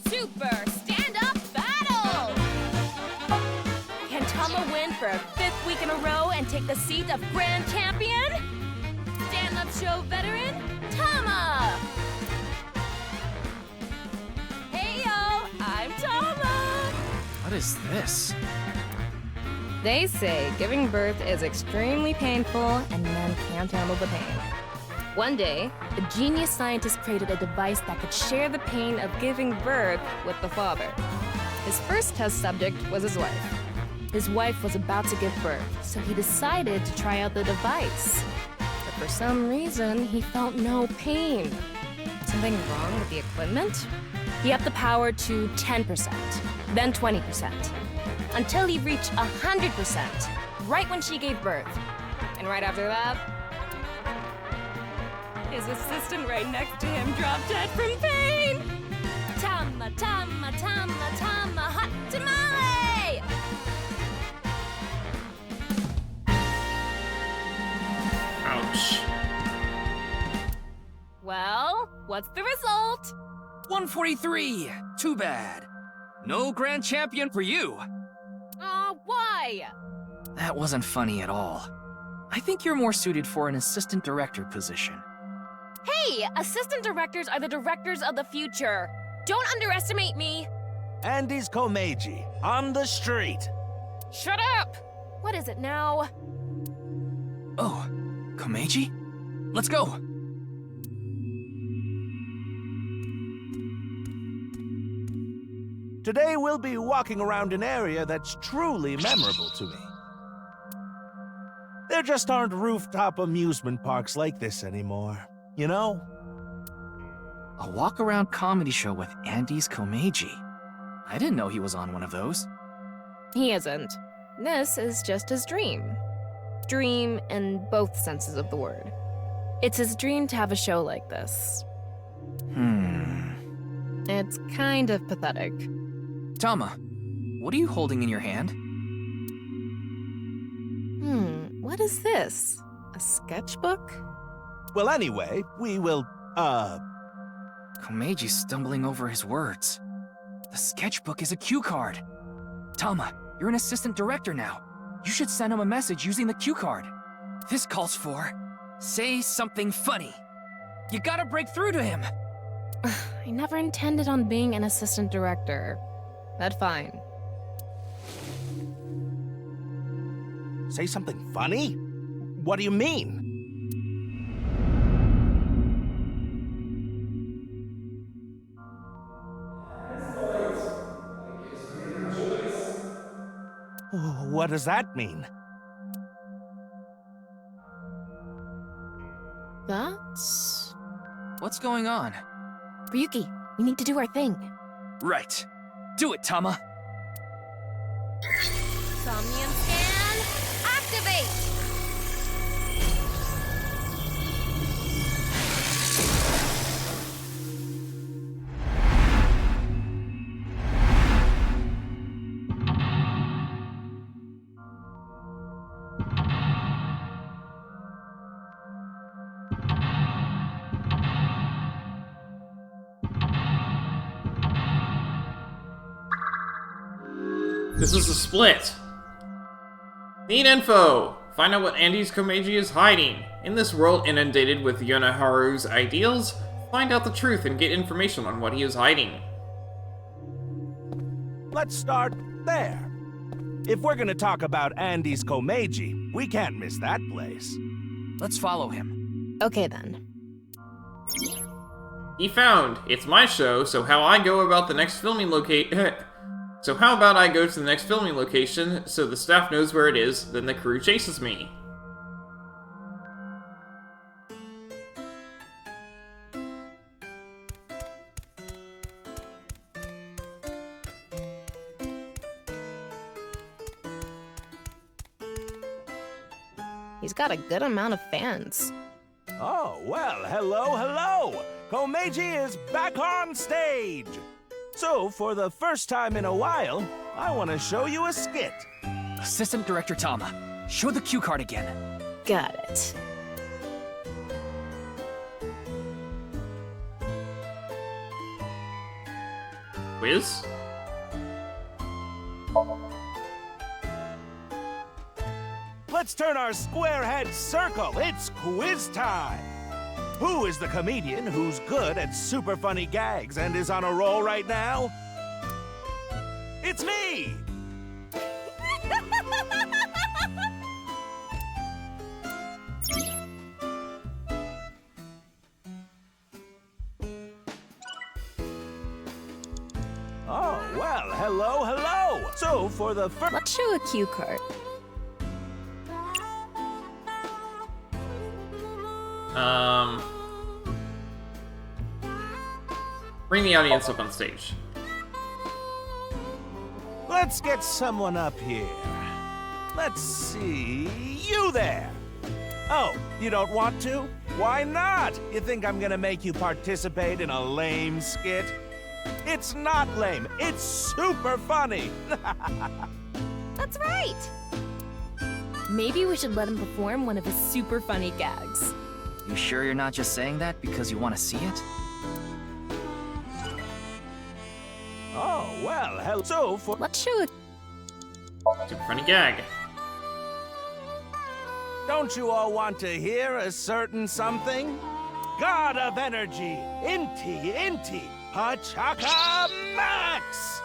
Super stand-up battle! Can Tama win for a 5th week in a row and take the seat of Grand Champion? Stand-up show veteran, Tama! Heyo, I'm Tama! What is this? They say giving birth is extremely painful and men can't handle the pain. One day, a genius scientist created a device that could share the pain of giving birth with the father. His first test subject was his wife. His wife was about to give birth, so he decided to try out the device. But for some reason, he felt no pain. Something wrong with the equipment? He upped the power to 10%, then 20%, until he reached 100%, right when she gave birth. And right after that, his assistant right next to him dropped dead from pain! Tama, Tama, Tama, Tama, hot tamale! Ouch. Well, what's the result? 143! Too bad. No grand champion for you. Why? That wasn't funny at all. I think you're more suited for an assistant director position. Hey, assistant directors are the directors of the future. Don't underestimate me. And he's Komeiji, on the street. Shut up! What is it now? Oh, Komeiji? Let's go! Today we'll be walking around an area that's truly memorable to me. There just aren't rooftop amusement parks like this anymore, you know? A walk-around comedy show with Andy's Komeiji. I didn't know he was on one of those. He isn't. This is just his dream. Dream in both senses of the word. It's his dream to have a show like this. It's kind of pathetic. Tama, what are you holding in your hand? What is this? A sketchbook? Well, anyway, we will, Komeji's stumbling over his words. The sketchbook is a cue card. Tama, you're an assistant director now. You should send him a message using the cue card. This calls for, say something funny. You gotta break through to him. I never intended on being an assistant director. But fine. Say something funny? What do you mean? What does that mean? That's... What's going on? Ryuki, we need to do our thing. Right. Do it, Tama. Somnium scan, activate! This is a split. Need info! Find out what Andy's Komeiji is hiding. In this world inundated with Yonaharu's ideals, find out the truth and get information on what he is hiding. Let's start there. If we're gonna talk about Andy's Komeiji, we can't miss that place. Let's follow him. Okay then. He found. It's my show, so how I go about the next filming So how about I go to the next filming location so the staff knows where it is, then the crew chases me. He's got a good amount of fans. Oh, well, hello! Komeiji is back on stage! So, for the first time in a while, I want to show you a skit. Assistant Director Tama, show the cue card again. Got it. Quiz? Let's turn our square head circle. It's quiz time. Who is the comedian who's good at super funny gags and is on a roll right now? It's me! Oh, well, hello! So, for the first... Let's show a cue card. Bring the audience up on stage. Let's get someone up here. Let's see... You there! Oh, you don't want to? Why not? You think I'm gonna make you participate in a lame skit? It's not lame, it's super funny! That's right! Maybe we should let him perform one of his super funny gags. You sure you're not just saying that because you want to see it? Oh, well, so for... Let's show it. Super funny gag. Don't you all want to hear a certain something? God of energy, Inti, Pachaka Max!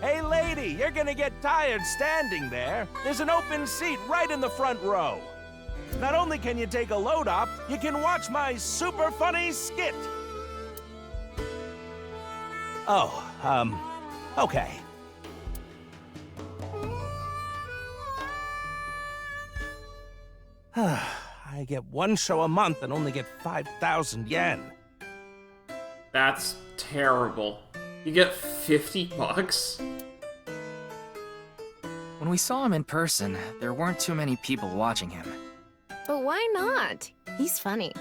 Hey lady, you're gonna get tired standing there. There's an open seat right in the front row. Not only can you take a load up, you can watch my super funny skit. Oh, okay. I get one show a month and only get 5,000 yen. That's terrible. You get $50? When we saw him in person, there weren't too many people watching him. But why not? He's funny.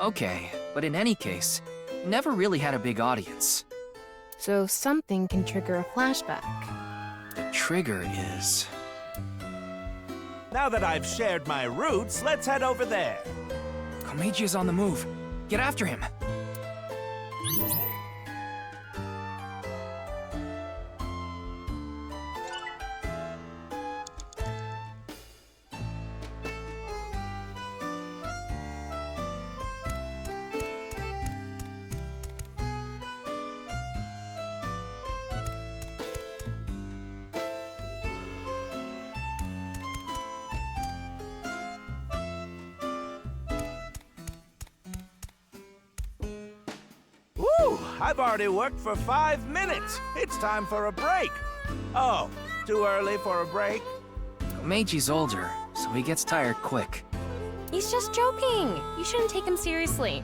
Okay, but in any case, he never really had a big audience. So something can trigger a flashback. The trigger is... Now that I've shared my roots, let's head over there. Komeiji is on the move. Get after him. I've already worked for 5 minutes. It's time for a break. Oh, too early for a break? Komeiji's older, so he gets tired quick. He's just joking. You shouldn't take him seriously.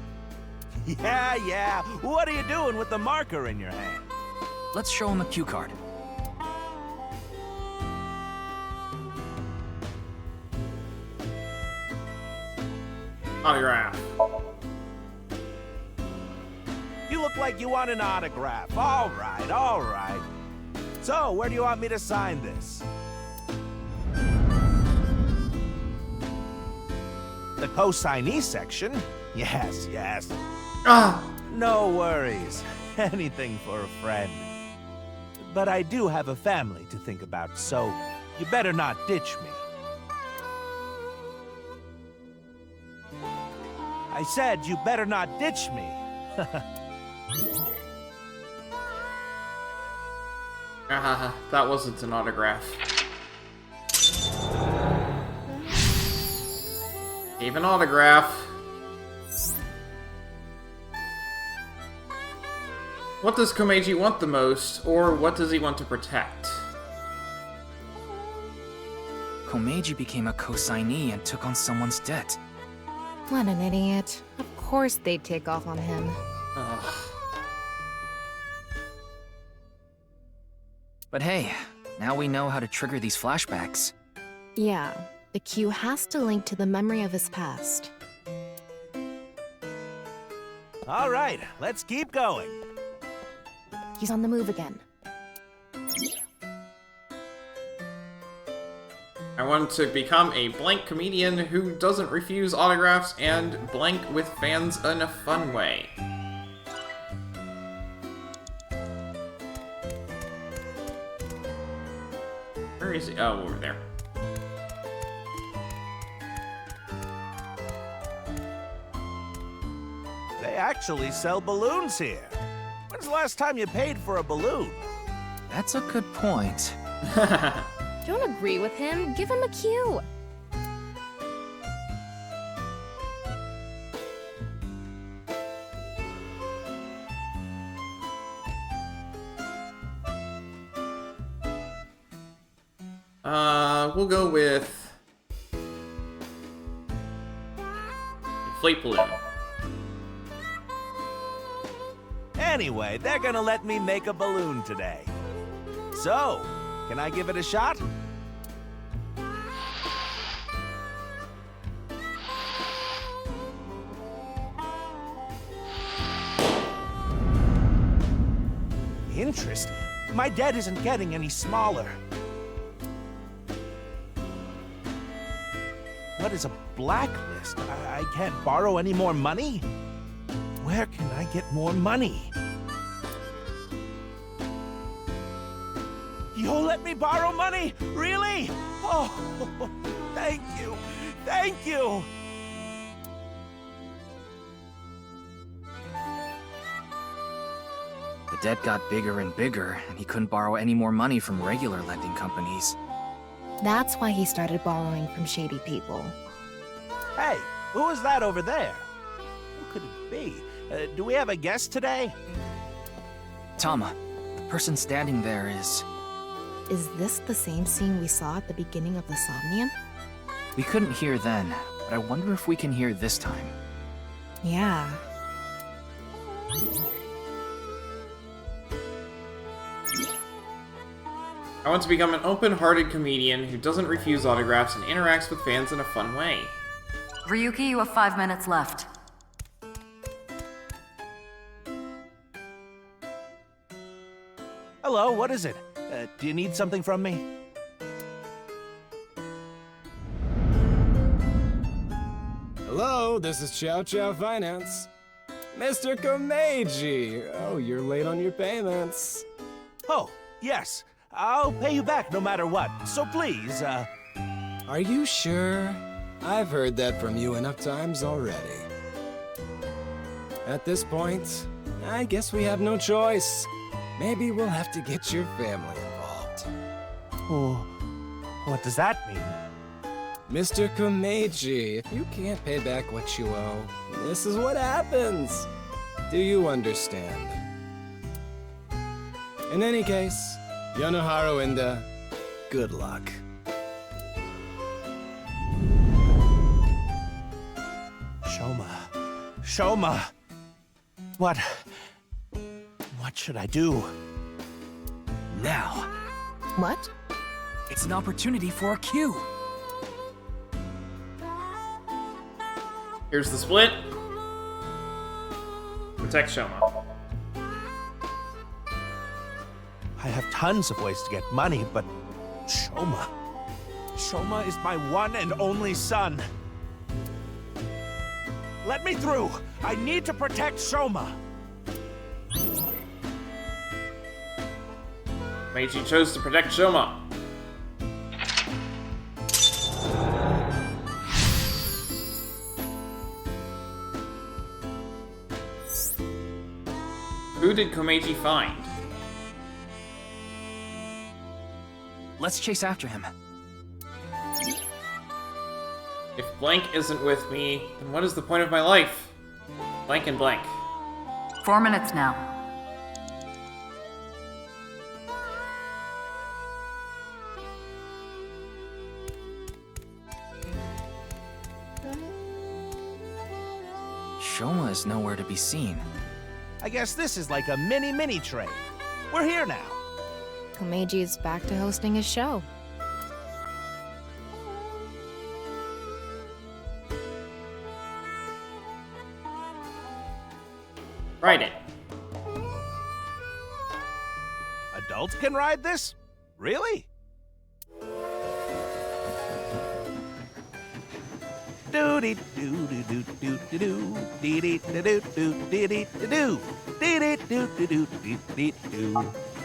Yeah. What are you doing with the marker in your hand? Let's show him a cue card. Autograph. You look like you want an autograph. All right. So, where do you want me to sign this? The co-signee section? Yes. No worries. Anything for a friend. But I do have a family to think about, so you better not ditch me. I said you better not ditch me. That wasn't an autograph. Gave an autograph. What does Komeiji want the most, or what does he want to protect? Komeiji became a co-signee and took on someone's debt. What an idiot. Of course they'd take off on him. Ugh. But hey, now we know how to trigger these flashbacks. Yeah, the cue has to link to the memory of his past. All right, let's keep going. He's on the move again. I want to become a blank comedian who doesn't refuse autographs and blank with fans in a fun way. Where is he? Oh, over there. They actually sell balloons here. When's the last time you paid for a balloon? That's a good point. Don't agree with him. Give him a cue. We'll go with inflate balloon. Anyway, they're gonna let me make a balloon today. So, can I give it a shot? Interest? My debt isn't getting any smaller. What is a blacklist? I can't borrow any more money? Where can I get more money? You'll let me borrow money? Really? Oh, thank you. Thank you. The debt got bigger and bigger, and he couldn't borrow any more money from regular lending companies. That's why he started borrowing from shady people. Hey, who is that over there? Who could it be? Do we have a guest today? Tama, the person standing there is... Is this the same scene we saw at the beginning of the Somnium? We couldn't hear then, but I wonder if we can hear this time. Yeah. I want to become an open-hearted comedian who doesn't refuse autographs and interacts with fans in a fun way. Ryuki, you have 5 minutes left. Hello, what is it? Do you need something from me? Hello, this is Chow Chow Finance. Mr. Komeiji! Oh, you're late on your payments. Oh, yes. I'll pay you back no matter what, so please, Are you sure? I've heard that from you enough times already. At this point, I guess we have no choice. Maybe we'll have to get your family involved. Oh, what does that mean? Mr. Komeiji, if you can't pay back what you owe, this is what happens. Do you understand? In any case, Yonohara Inda, good luck. Shoma. What should I do? Now. What? It's an opportunity for a cue. Here's the split. Protect Shoma. I have tons of ways to get money, but Shoma is my one and only son. Let me through! I need to protect Shoma! Meiji chose to protect Shoma. Who did Komeiji find? Let's chase after him. If blank isn't with me, then what is the point of my life? Blank and blank. 4 minutes now. Shoma is nowhere to be seen. I guess this is like a mini train. We're here now. Komeiji is back to hosting his show. Ride it. Adults can ride this? Really?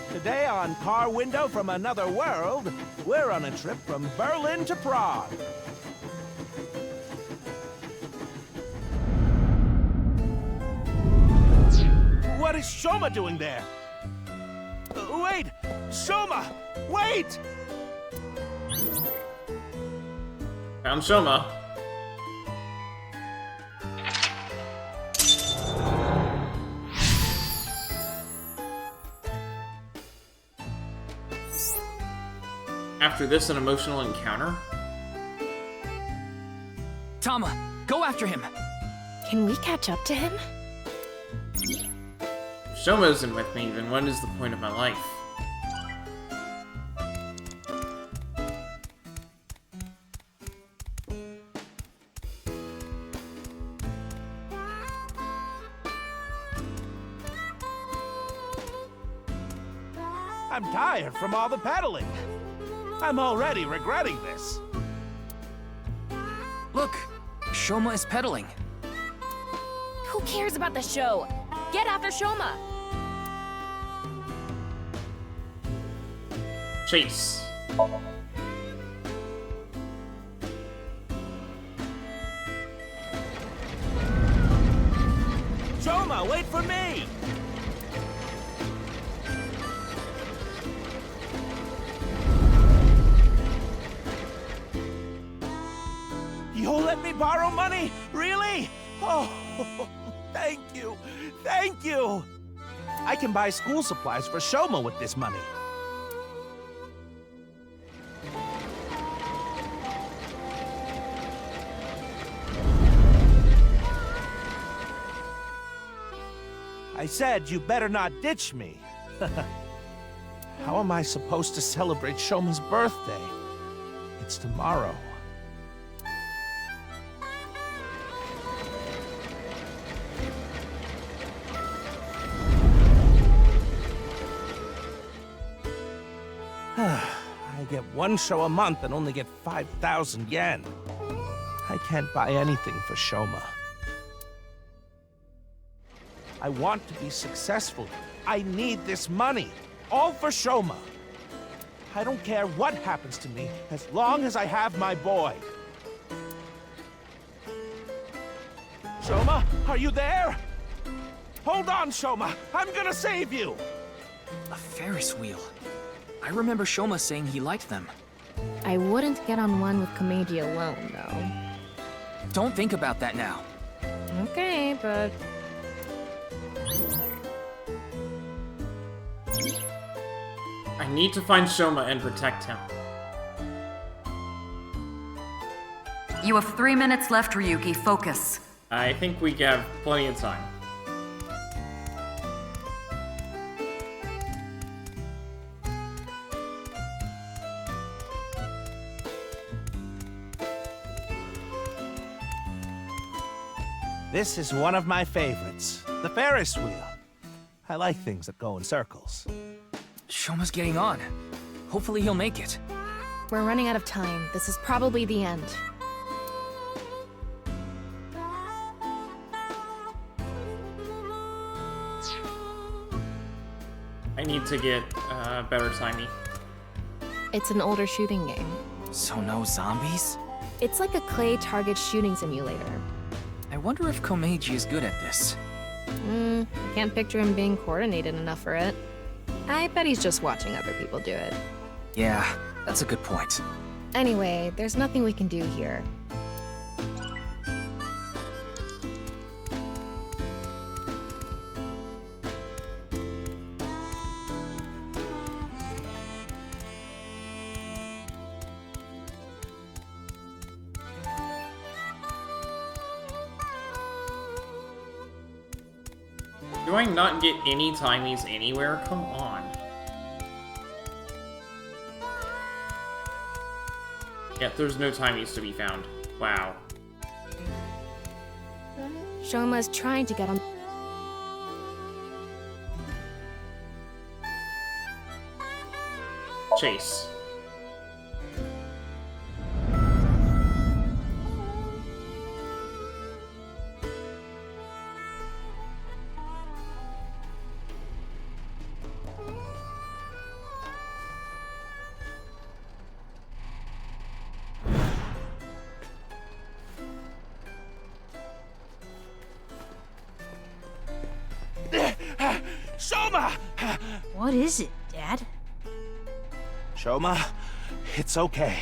Today on Car Window from Another World, we're on a trip from Berlin to Prague. What is Shoma doing there? Wait! Shoma! Wait! Found Shoma. After this, an emotional encounter? Tama, go after him! Can we catch up to him? If Shoma isn't with me, then what is the point of my life? I'm tired from all the pedaling. I'm already regretting this. Look, Shoma is pedaling. Who cares about the show? Get after Shoma! Chase. Shoma, wait for me! You'll let me borrow money? Really? Oh, thank you. Thank you. I can buy school supplies for Shoma with this money. I said you better not ditch me. How am I supposed to celebrate Shoma's birthday? It's tomorrow. I get one show a month and only get 5,000 yen. I can't buy anything for Shoma. I want to be successful. I need this money. All for Shoma. I don't care what happens to me as long as I have my boy. Shoma, are you there? Hold on, Shoma. I'm gonna save you. A Ferris wheel. I remember Shoma saying he liked them. I wouldn't get on one with Komeiji alone, though. Don't think about that now. Okay, but... I need to find Shoma and protect him. You have 3 minutes left, Ryuki. Focus. I think we have plenty of time. This is one of my favorites. The Ferris wheel. I like things that go in circles. Shoma's getting on. Hopefully he'll make it. We're running out of time. This is probably the end. I need to get better timing. It's an older shooting game. So no zombies? It's like a clay target shooting simulator. I wonder if Komeiji is good at this. I can't picture him being coordinated enough for it. I bet he's just watching other people do it. Yeah, that's a good point. Anyway, there's nothing we can do here. Do I not get any timies anywhere? Come on. Yeah, there's no timies to be found. Wow. Shoma's trying to get on... Chase. Shoma! What is it, Dad? Shoma, it's okay.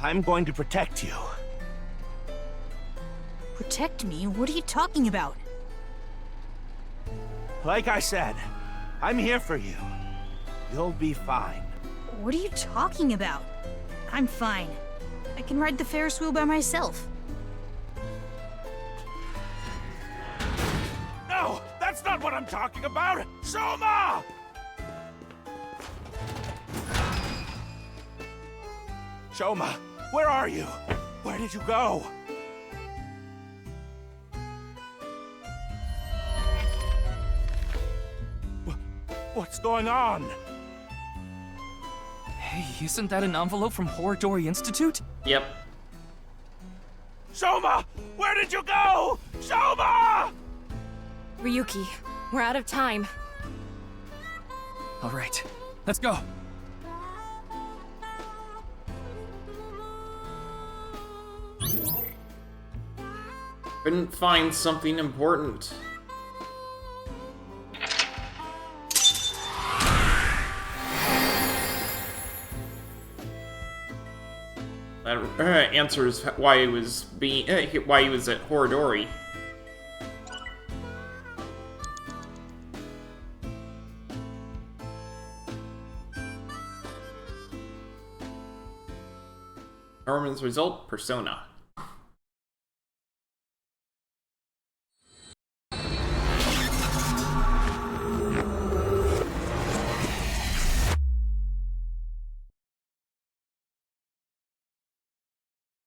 I'm going to protect you. Protect me? What are you talking about? Like I said, I'm here for you. You'll be fine. What are you talking about? I'm fine. I can ride the Ferris wheel by myself. No, that's not what I'm talking about! Shoma! Shoma, where are you? Where did you go? What's going on? Hey, isn't that an envelope from Horodori Institute? Yep. Shoma! Where did you go? Shoma! Ryuki, we're out of time. All right, let's go. Couldn't find something important. That answers why he was why he was at Horodori. Norman's result: Persona.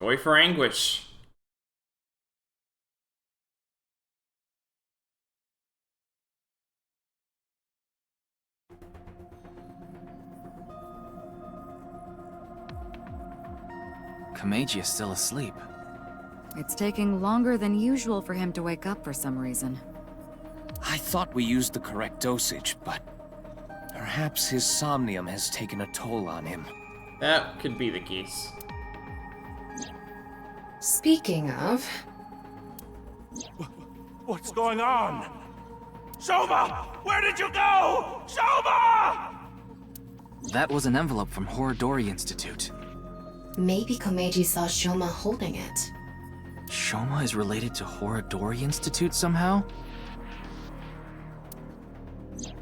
Joy for anguish. Komeiji is still asleep. It's taking longer than usual for him to wake up for some reason. I thought we used the correct dosage, but perhaps his somnium has taken a toll on him. That could be the case. Speaking of... What's going on? Soma! Where did you go? Soma! That was an envelope from Horodori Institute. Maybe Komeiji saw Shoma holding it. Shoma is related to Horodori Institute somehow?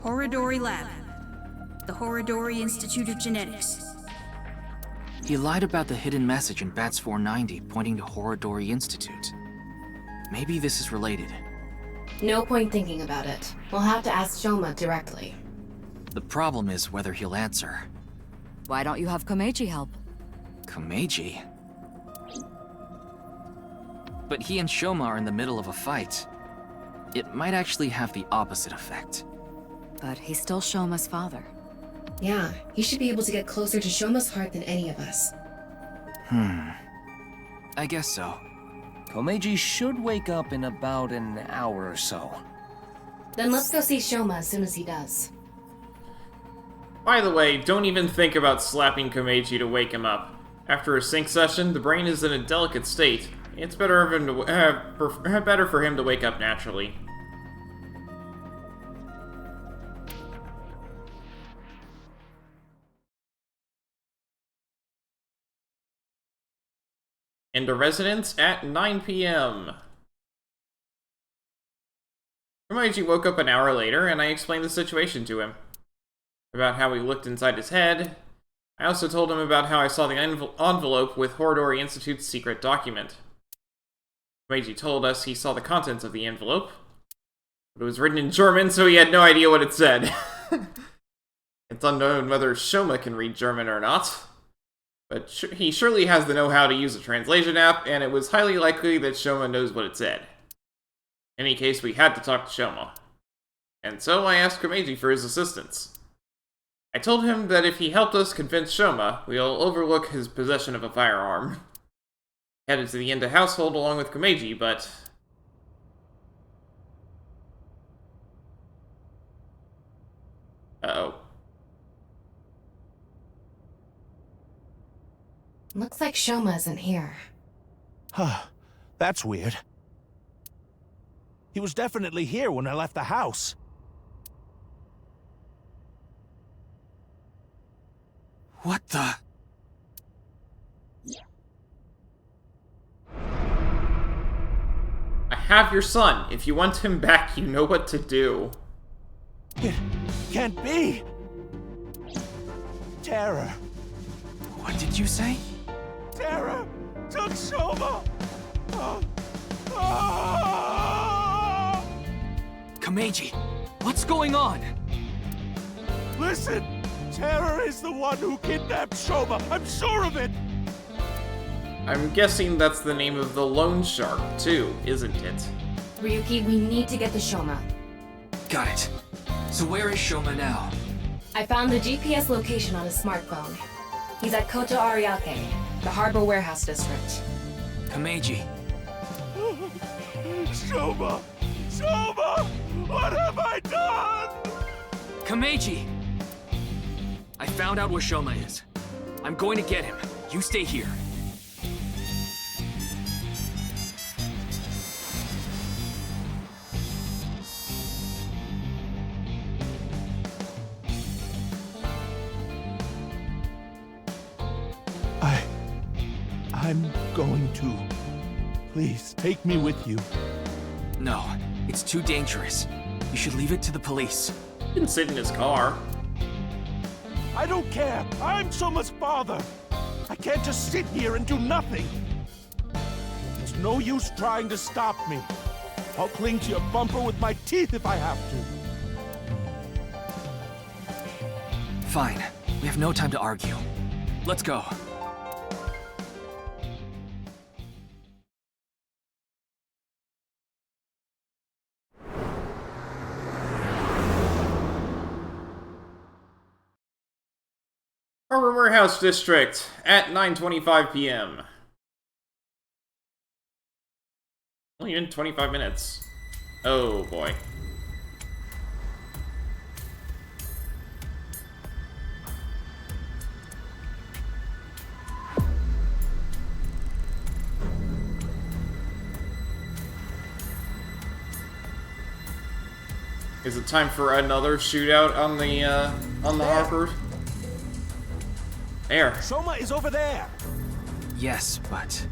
Horodori Lab. The Horodori Institute of Genetics. He lied about the hidden message in Bats 490 pointing to Horodori Institute. Maybe this is related. No point thinking about it. We'll have to ask Shoma directly. The problem is whether he'll answer. Why don't you have Komeiji help? Komeiji? But he and Shoma are in the middle of a fight. It might actually have the opposite effect. But he's still Shoma's father. Yeah, he should be able to get closer to Shoma's heart than any of us. I guess so. Komeiji should wake up in about an hour or so. Then let's go see Shoma as soon as he does. By the way, don't even think about slapping Komeiji to wake him up. After a sync session, the brain is in a delicate state. It's better for him to wake up naturally. Into residence at 9 p.m. Komeiji woke up an hour later, and I explained the situation to him. About how he looked inside his head. I also told him about how I saw the envelope with Horodori Institute's secret document. Komeiji told us he saw the contents of the envelope, but it was written in German, so he had no idea what it said. It's unknown whether Shoma can read German or not, but he surely has the know-how to use a translation app, and it was highly likely that Shoma knows what it said. In any case, we had to talk to Shoma, and so I asked Komeiji for his assistance. I told him that if he helped us convince Shoma, we'll overlook his possession of a firearm. Headed to the Enda household along with Komeiji, but... Uh-oh. Looks like Shoma isn't here. Huh. That's weird. He was definitely here when I left the house. What the? I have your son. If you want him back, you know what to do. It can't be! Terror. What did you say? Terror took Shoma! Komeiji, what's going on? Listen! Terror is the one who kidnapped Shoma! I'm sure of it! I'm guessing that's the name of the loan shark, too, isn't it? Ryuki, we need to get to Shoma. Got it. So where is Shoma now? I found the GPS location on his smartphone. He's at Koto Ariake, the harbor warehouse district. Komeiji. Shoma! Shoma! What have I done? Komeiji! I found out where Shoma is. I'm going to get him. You stay here. I'm going to. Please, take me with you. No, it's too dangerous. You should leave it to the police. He didn't sit in his car. I don't care. I'm Shoma's father. I can't just sit here and do nothing. There's no use trying to stop me. I'll cling to your bumper with my teeth if I have to. Fine. We have no time to argue. Let's go. Harbor Warehouse District at 9:25 p.m. Only in 25 minutes. Oh boy. Is it time for another shootout on the harbor? There. Soma is over there. Yes, but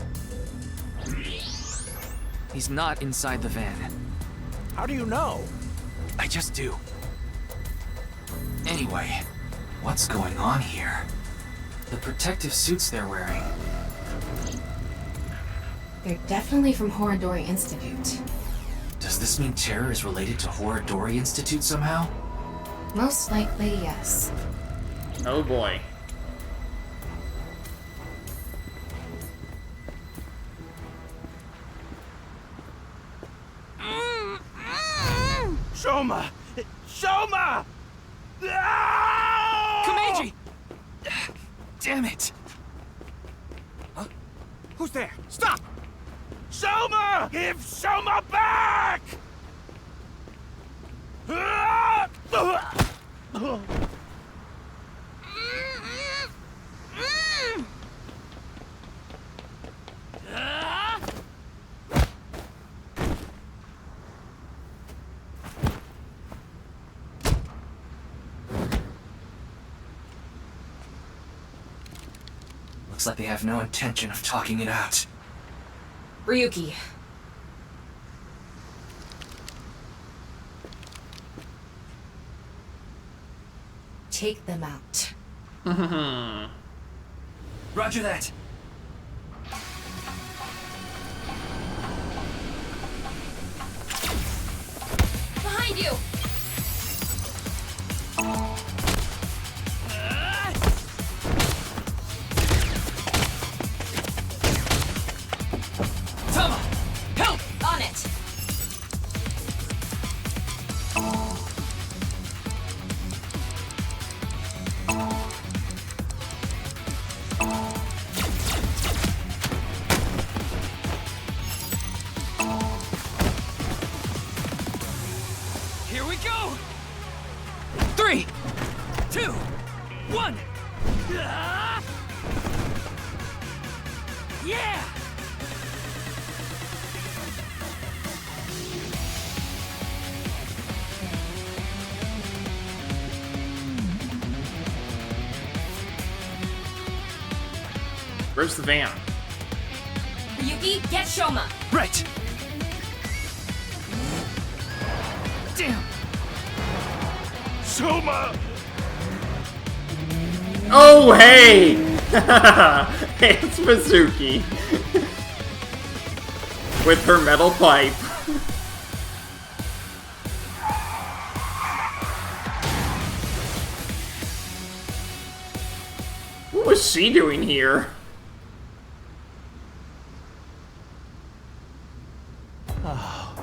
he's not inside the van. How do you know? I just do. Anyway, what's going on here? The protective suits they're wearing. They're definitely from Horadori Institute. Does this mean terror is related to Horadori Institute somehow? Most likely, yes. Oh boy. Soma! Soma! Komeiji! Damn it! Huh? Who's there? Stop! Soma! Give Soma back! Looks like they have no intention of talking it out. Ryuki. Take them out. Roger that. Behind you! Tama! Help! On it! Here we go! 3, 2, 1! Yeah! Where's the van? Ryuki, get Shoma! Right! Damn! Soma! Oh, hey! Hey, it's Mizuki. With her metal pipe. What was she doing here? Oh,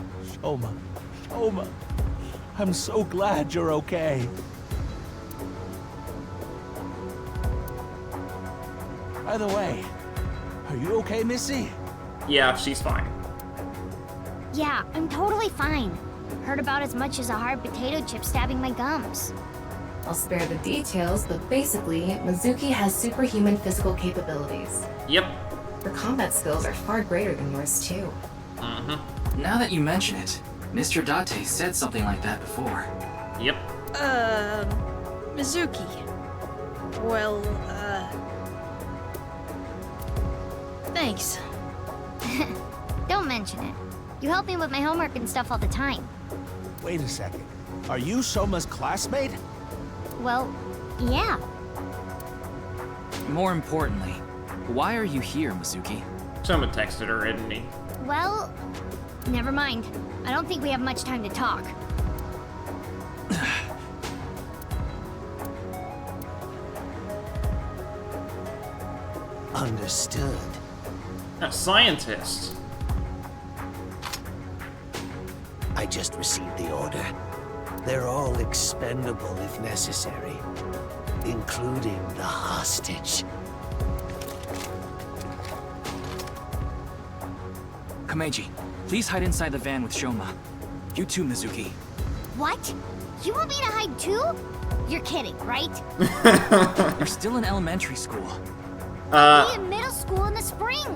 Soma. Soma. I'm so glad you're okay. By the way, are you okay, Missy? Yeah, she's fine. Yeah, I'm totally fine. Hurt about as much as a hard potato chip stabbing my gums. I'll spare the details, but basically, Mizuki has superhuman physical capabilities. Yep. Her combat skills are far greater than yours, too. Now that you mention it, Mr. Date said something like that before. Yep. Mizuki. Well, thanks. Don't mention it. You help me with my homework and stuff all the time. Wait a second. Are you Soma's classmate? Well, yeah. More importantly, why are you here, Mizuki? Someone texted her, didn't he? Well, never mind. I don't think we have much time to talk. Understood. A scientist. I just received the order. They're all expendable if necessary. including the hostage. Komeiji, please hide inside the van with Shoma. You too, Mizuki. What? You want me to hide too? You're kidding, right? You're still in elementary school. I'll be in middle school in the spring.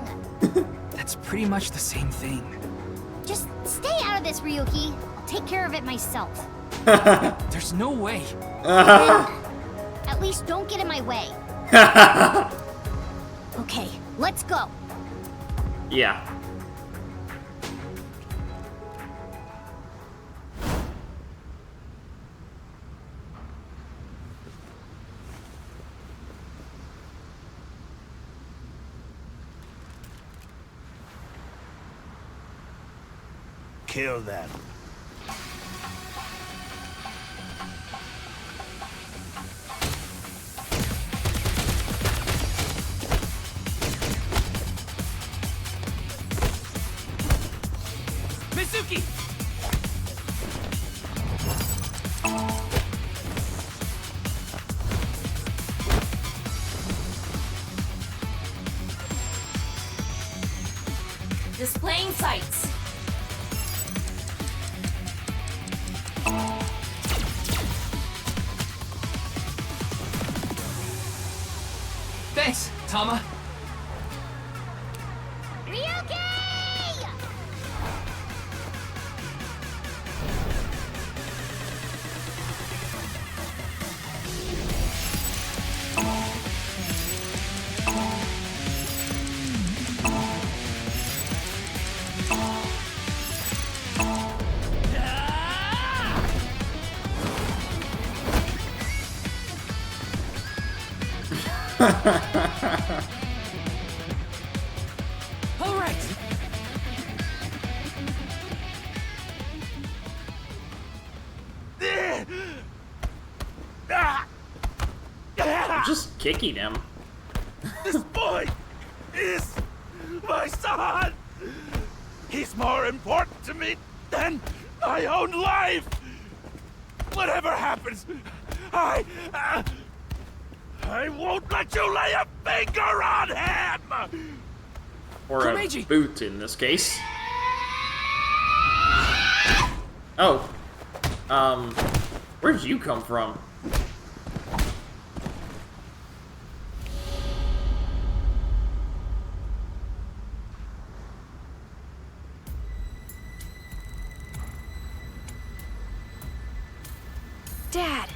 That's pretty much the same thing. Just stay out of this, Ryuki. I'll take care of it myself. There's no way. At least don't get in my way. Okay, let's go. Yeah. Kill them. Mizuki! Displaying sights. Thanks, Tama. Ryuki! All right. I'm just kicking him. This boy is my son. He's more important to me than my own life. Whatever happens, I won't let you lay a finger on him. Or Komeiji. a boot in this case. Oh. Where did you come from? Dad!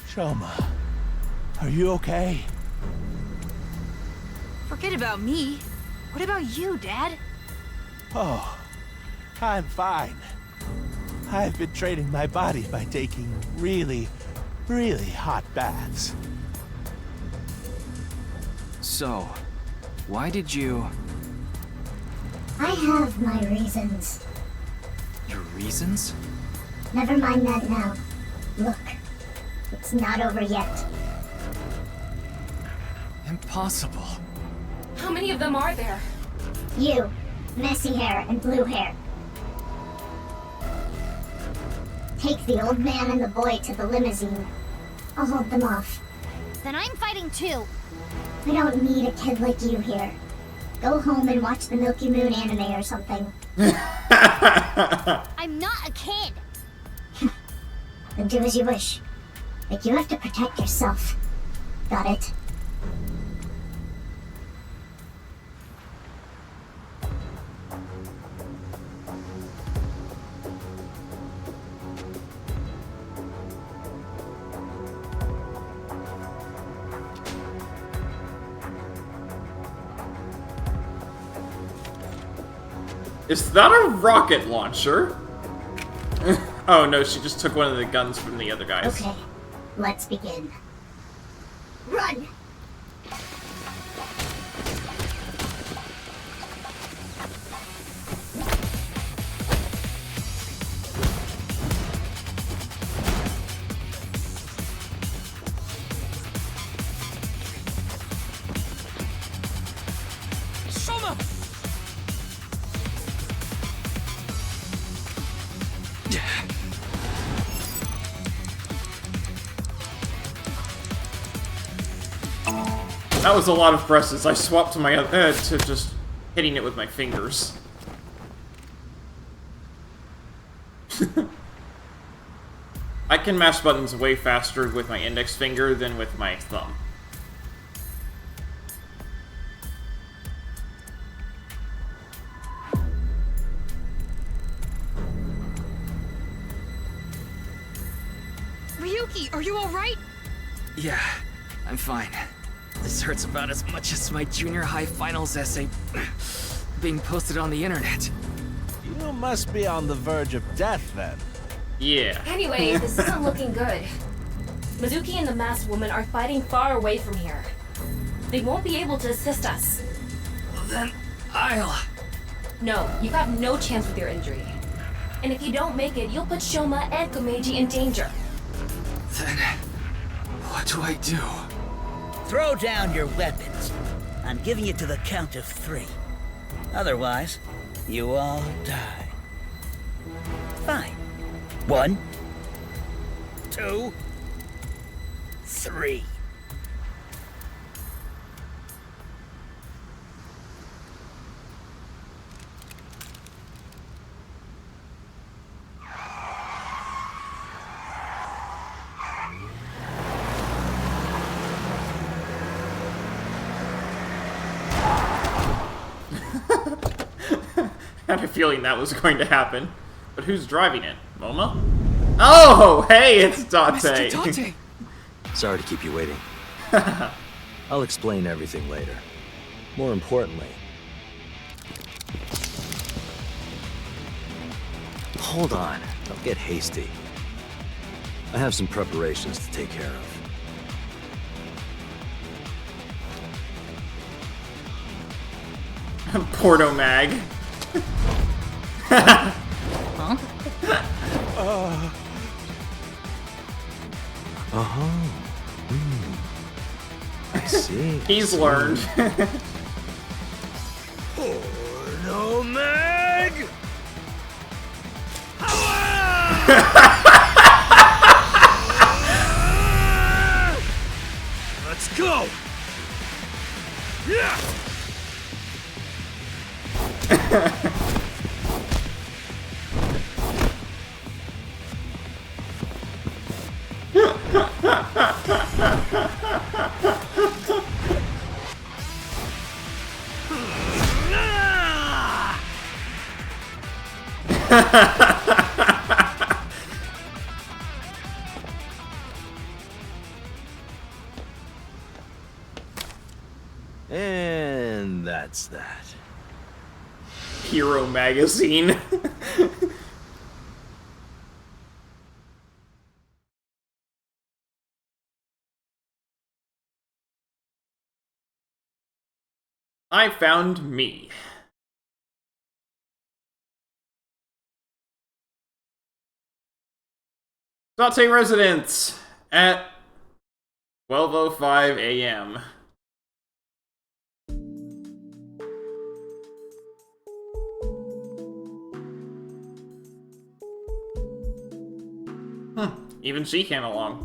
Shoma, are you okay? Forget about me. What about you, Dad? Oh, I'm fine. I've been training my body by taking really, really hot baths. So, why did you... I have my reasons. Your reasons? Never mind that now. Look, it's not over yet. Impossible. How many of them are there? You, messy hair and blue hair. Take the old man and the boy to the limousine. I'll hold them off. Then I'm fighting too. We don't need a kid like you here. Go home and watch the Milky Moon anime or something. I'm not a kid. Then do as you wish. Like you have to protect yourself. Got it? Is that a rocket launcher? Oh no, she just took one of the guns from the other guys. Okay, let's begin. Run! Shoma! That was a lot of presses. I swapped to my to just hitting it with my fingers. I can mash buttons way faster with my index finger than with my thumb. Ryuki, are you alright? Yeah, I'm fine. This hurts about as much as my junior high finals essay being posted on the internet. You must be on the verge of death, then. Yeah. Anyway, this isn't looking good. Mizuki and the masked woman are fighting far away from here. They won't be able to assist us. Well, then, I'll... No, you have no chance with your injury. And if you don't make it, you'll put Shoma and Komeiji in danger. Then, what do I do? Throw down your weapons. I'm giving you to the count of 3. Otherwise, you all die. Fine. 1, 2, 3. I had a feeling that was going to happen. But who's driving it? Moma? Oh, hey, it's Date! Mr. Date! Sorry to keep you waiting. I'll explain everything later. More importantly... Hold on, don't get hasty. I have some preparations to take care of. Porto Mag. Huh? I see. He's learned. Porno Mag! Let's go! Yeah! And that's that. Hero Magazine. I found me. Date residence at 12:05 a.m. Even she came along.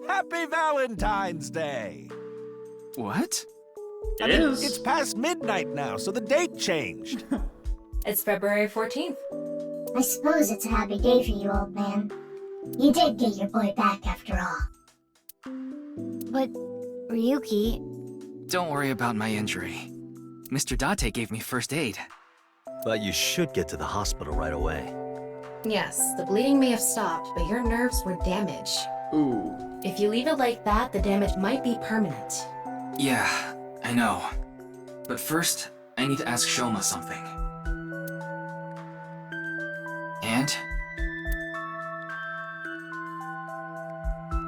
Happy Valentine's Day! What? It is. It's past midnight now, so the date changed. It's February 14th. I suppose it's a happy day for you, old man. You did get your boy back after all. But, Ryuki... Don't worry about my injury. Mr. Date gave me first aid. But you should get to the hospital right away. Yes, the bleeding may have stopped, but your nerves were damaged. Ooh. If you leave it like that, the damage might be permanent. Yeah, I know. But first, I need to ask Shoma something. And?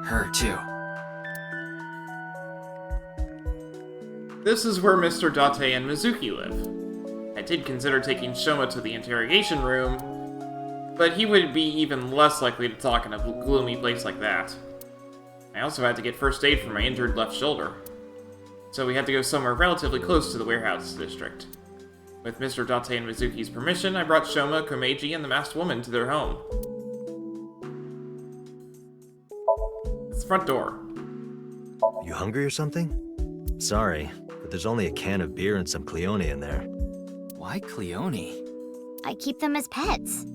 Her, too. This is where Mr. Date and Mizuki live. I did consider taking Shoma to the interrogation room, but he would be even less likely to talk in a gloomy place like that. I also had to get first aid for my injured left shoulder, so we had to go somewhere relatively close to the warehouse district. With Mr. Date and Mizuki's permission, I brought Shoma, Komeiji, and the masked woman to their home. Front door. You hungry or something? Sorry, but there's only a can of beer and some Cleone in there. Why Cleone? I keep them as pets.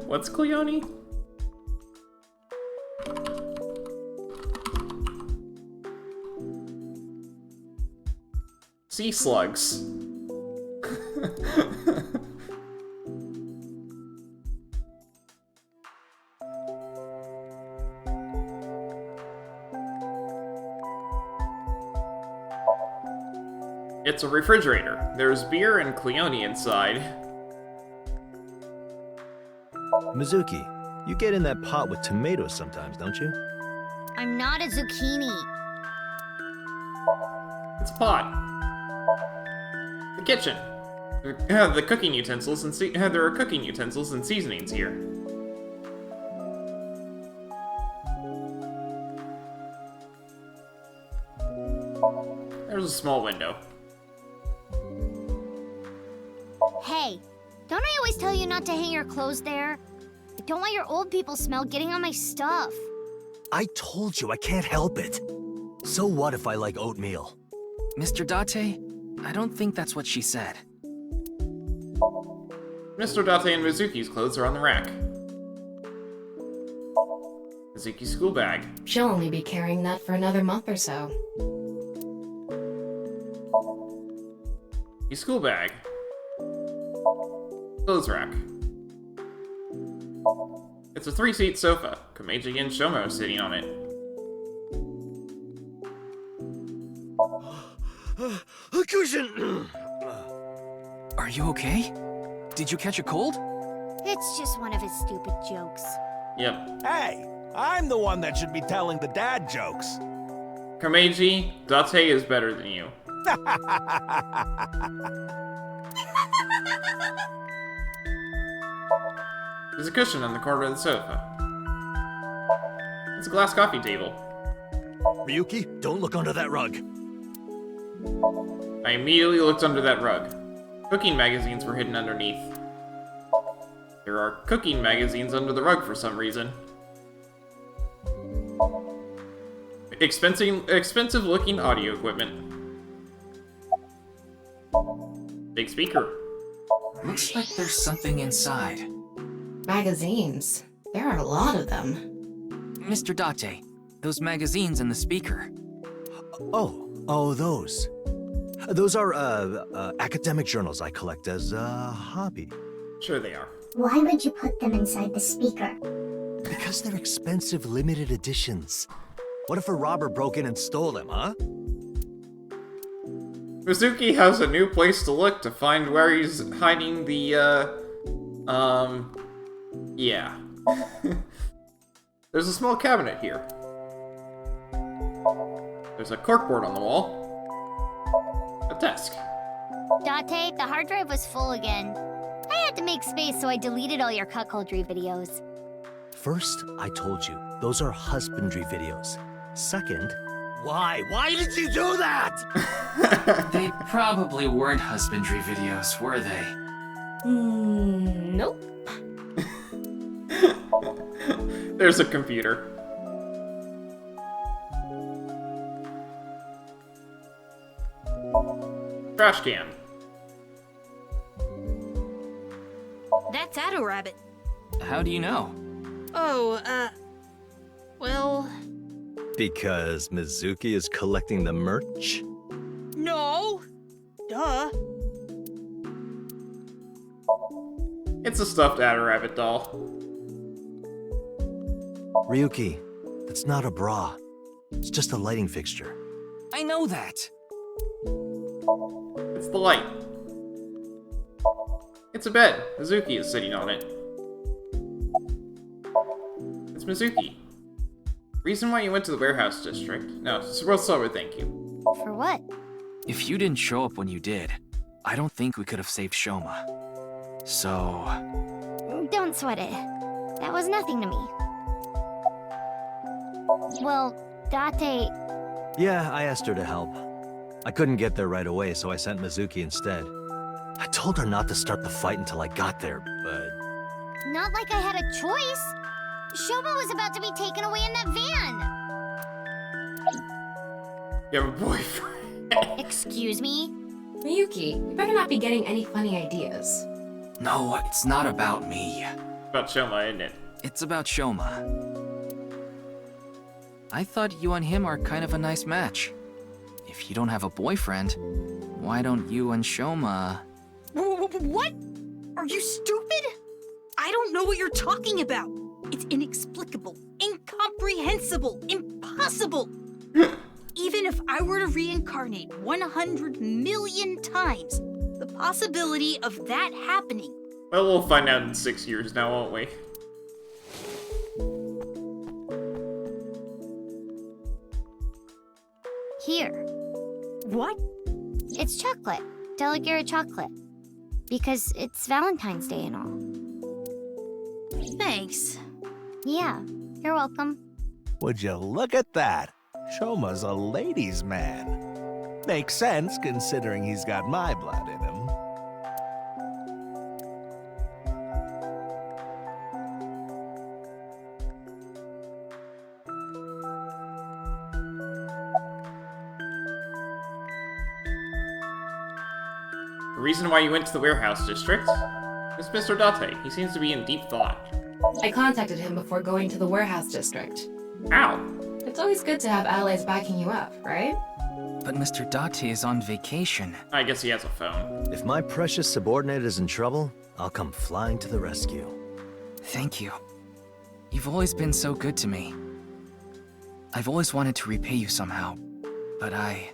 What's Cleone? Sea slugs. It's a refrigerator. There's beer and Cleone inside. Mizuki, you get in that pot with tomatoes sometimes, don't you? I'm not a zucchini. It's a pot. The kitchen. The cooking utensils and there are cooking utensils and seasonings here. There's a small window. Hey, don't I always tell you not to hang your clothes there? I don't want your old people smell getting on my stuff. I told you I can't help it. So what if I like oatmeal? Mr. Date, I don't think that's what she said. Mr. Date and Mizuki's clothes are on the rack. Mizuki's school bag. She'll only be carrying that for another month or so. His school bag. Clothes rack. It's a 3-seat sofa. Komeiji and Shoma are sitting on it. A cushion! Are you okay? Did you catch a cold? It's just one of his stupid jokes. Yep. Hey, I'm the one that should be telling the dad jokes. Komeiji, Date is better than you. There's a cushion on the corner of the sofa. It's a glass coffee table. Ryuki, don't look under that rug. I immediately looked under that rug. Cooking magazines were hidden underneath. There are cooking magazines under the rug for some reason. Expensive looking audio equipment. Big speaker. Looks like there's something inside. Magazines. There are a lot of them. Mr. Date, those magazines and the speaker. Oh, those. Those are, academic journals I collect as a hobby. Sure they are. Why would you put them inside the speaker? Because they're expensive limited editions. What if a robber broke in and stole them, huh? Mizuki has a new place to look to find where he's hiding the, yeah. There's a small cabinet here. There's a corkboard on the wall. A desk. Date, the hard drive was full again. I had to make space, so I deleted all your cuckoldry videos. First, I told you, those are husbandry videos. Second, why? Why did you do that? They probably weren't husbandry videos, were they? Nope. There's a computer. Trash can. That's Addo Rabbit. How do you know? Oh, well... Because Mizuki is collecting the merch? No! Duh. It's a stuffed Adder Rabbit doll. Ryuki, that's not a bra. It's just a lighting fixture. I know that. It's the light. It's a bed. Mizuki is sitting on it. It's Mizuki. Reason why you went to the warehouse district. No, we'll start with thank you. For what? If you didn't show up when you did, I don't think we could have saved Shoma. So... Don't sweat it. That was nothing to me. Well, Date... Yeah, I asked her to help. I couldn't get there right away, so I sent Mizuki instead. I told her not to start the fight until I got there, but... Not like I had a choice. Shoma was about to be taken away in that van. You have a boyfriend. Excuse me? Miyuki, you better not be getting any funny ideas. No, it's not about me. About Shoma, isn't it? It's about Shoma. I thought you and him are kind of a nice match. If you don't have a boyfriend, why don't you and Shoma... What? Are you stupid? I don't know what you're talking about. It's inexplicable, incomprehensible, impossible. Even if I were to reincarnate 100 million times, the possibility of that happening... Well, we'll find out in 6 years now, won't we? Here. What? It's chocolate. Delicate chocolate. Because it's Valentine's Day and all. Thanks. Yeah, you're welcome. Would you look at that? Shoma's a ladies' man. Makes sense considering he's got my blood in him. The reason why you went to the warehouse district? It's Mr. Date. He seems to be in deep thought. I contacted him before going to the warehouse district. Ow! It's always good to have allies backing you up, right? But Mr. Date is on vacation. I guess he has a phone. If my precious subordinate is in trouble, I'll come flying to the rescue. Thank you. You've always been so good to me. I've always wanted to repay you somehow, but I...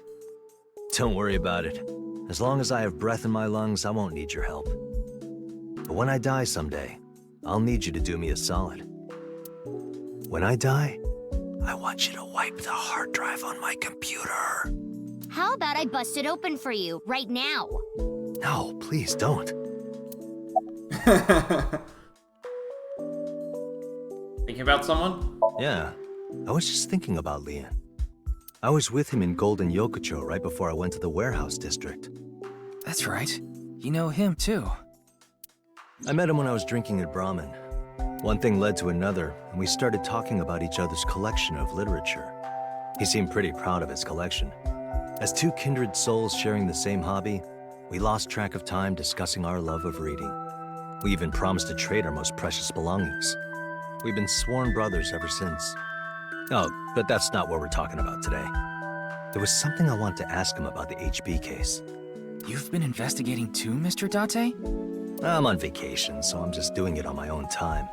Don't worry about it. As long as I have breath in my lungs, I won't need your help. But when I die someday, I'll need you to do me a solid. When I die, I want you to wipe the hard drive on my computer. How about I bust it open for you, right now? No, please don't. Thinking about someone? Yeah, I was just thinking about Lian. I was with him in Golden Yokocho right before I went to the warehouse district. That's right. You know him, too. I met him when I was drinking at Brahmin. One thing led to another, and we started talking about each other's collection of literature. He seemed pretty proud of his collection. As two kindred souls sharing the same hobby, we lost track of time discussing our love of reading. We even promised to trade our most precious belongings. We've been sworn brothers ever since. Oh, but that's not what we're talking about today. There was something I wanted to ask him about the HB case. You've been investigating too, Mr. Date? I'm on vacation, so I'm just doing it on my own time.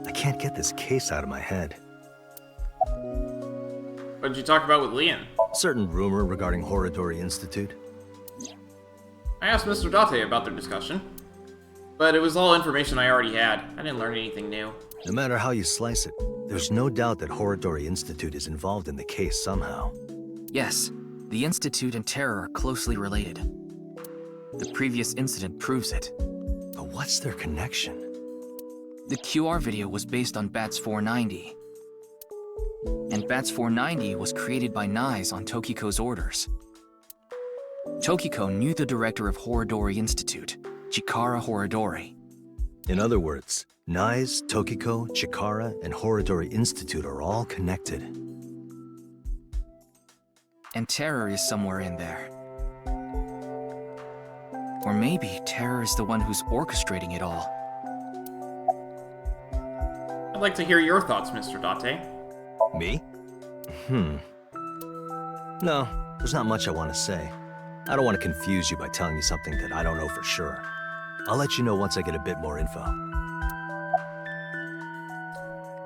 I can't get this case out of my head. What did you talk about with Lian? Certain rumor regarding Horodori Institute. I asked Mr. Date about their discussion, but it was all information I already had. I didn't learn anything new. No matter how you slice it, there's no doubt that Horodori Institute is involved in the case somehow. Yes, the Institute and Terror are closely related. The previous incident proves it. But what's their connection? The QR video was based on Bats 490. And Bats 490 was created by Nyes on Tokiko's orders. Tokiko knew the director of Horodori Institute, Chikara Horodori. In other words, Nyes, Tokiko, Chikara, and Horodori Institute are all connected. And Terror is somewhere in there. Or maybe Terror is the one who's orchestrating it all. I'd like to hear your thoughts, Mr. Date. Me? No, there's not much I want to say. I don't want to confuse you by telling you something that I don't know for sure. I'll let you know once I get a bit more info.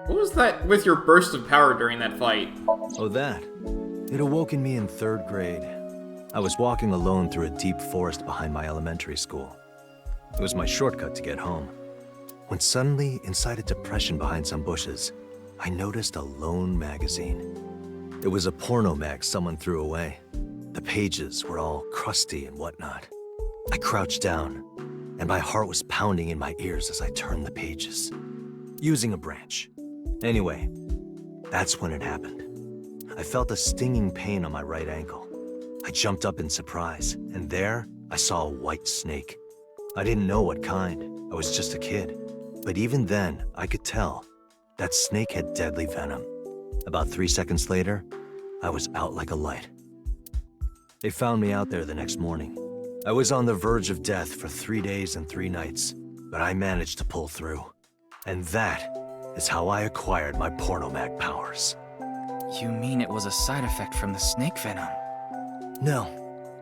What was that with your burst of power during that fight? Oh, that? It awoke in me in 3rd grade. I was walking alone through a deep forest behind my elementary school. It was my shortcut to get home. When suddenly, inside a depression behind some bushes, I noticed a lone magazine. It was a porno mag someone threw away. The pages were all crusty and whatnot. I crouched down, and my heart was pounding in my ears as I turned the pages, using a branch. Anyway, that's when it happened. I felt a stinging pain on my right ankle. I jumped up in surprise, and there I saw a white snake. I didn't know what kind. I was just a kid. But even then, I could tell that snake had deadly venom. About 3 seconds later, I was out like a light. They found me out there the next morning. I was on the verge of death for 3 days and 3 nights, but I managed to pull through. And that is how I acquired my pornomag powers. You mean it was a side effect from the snake venom? No,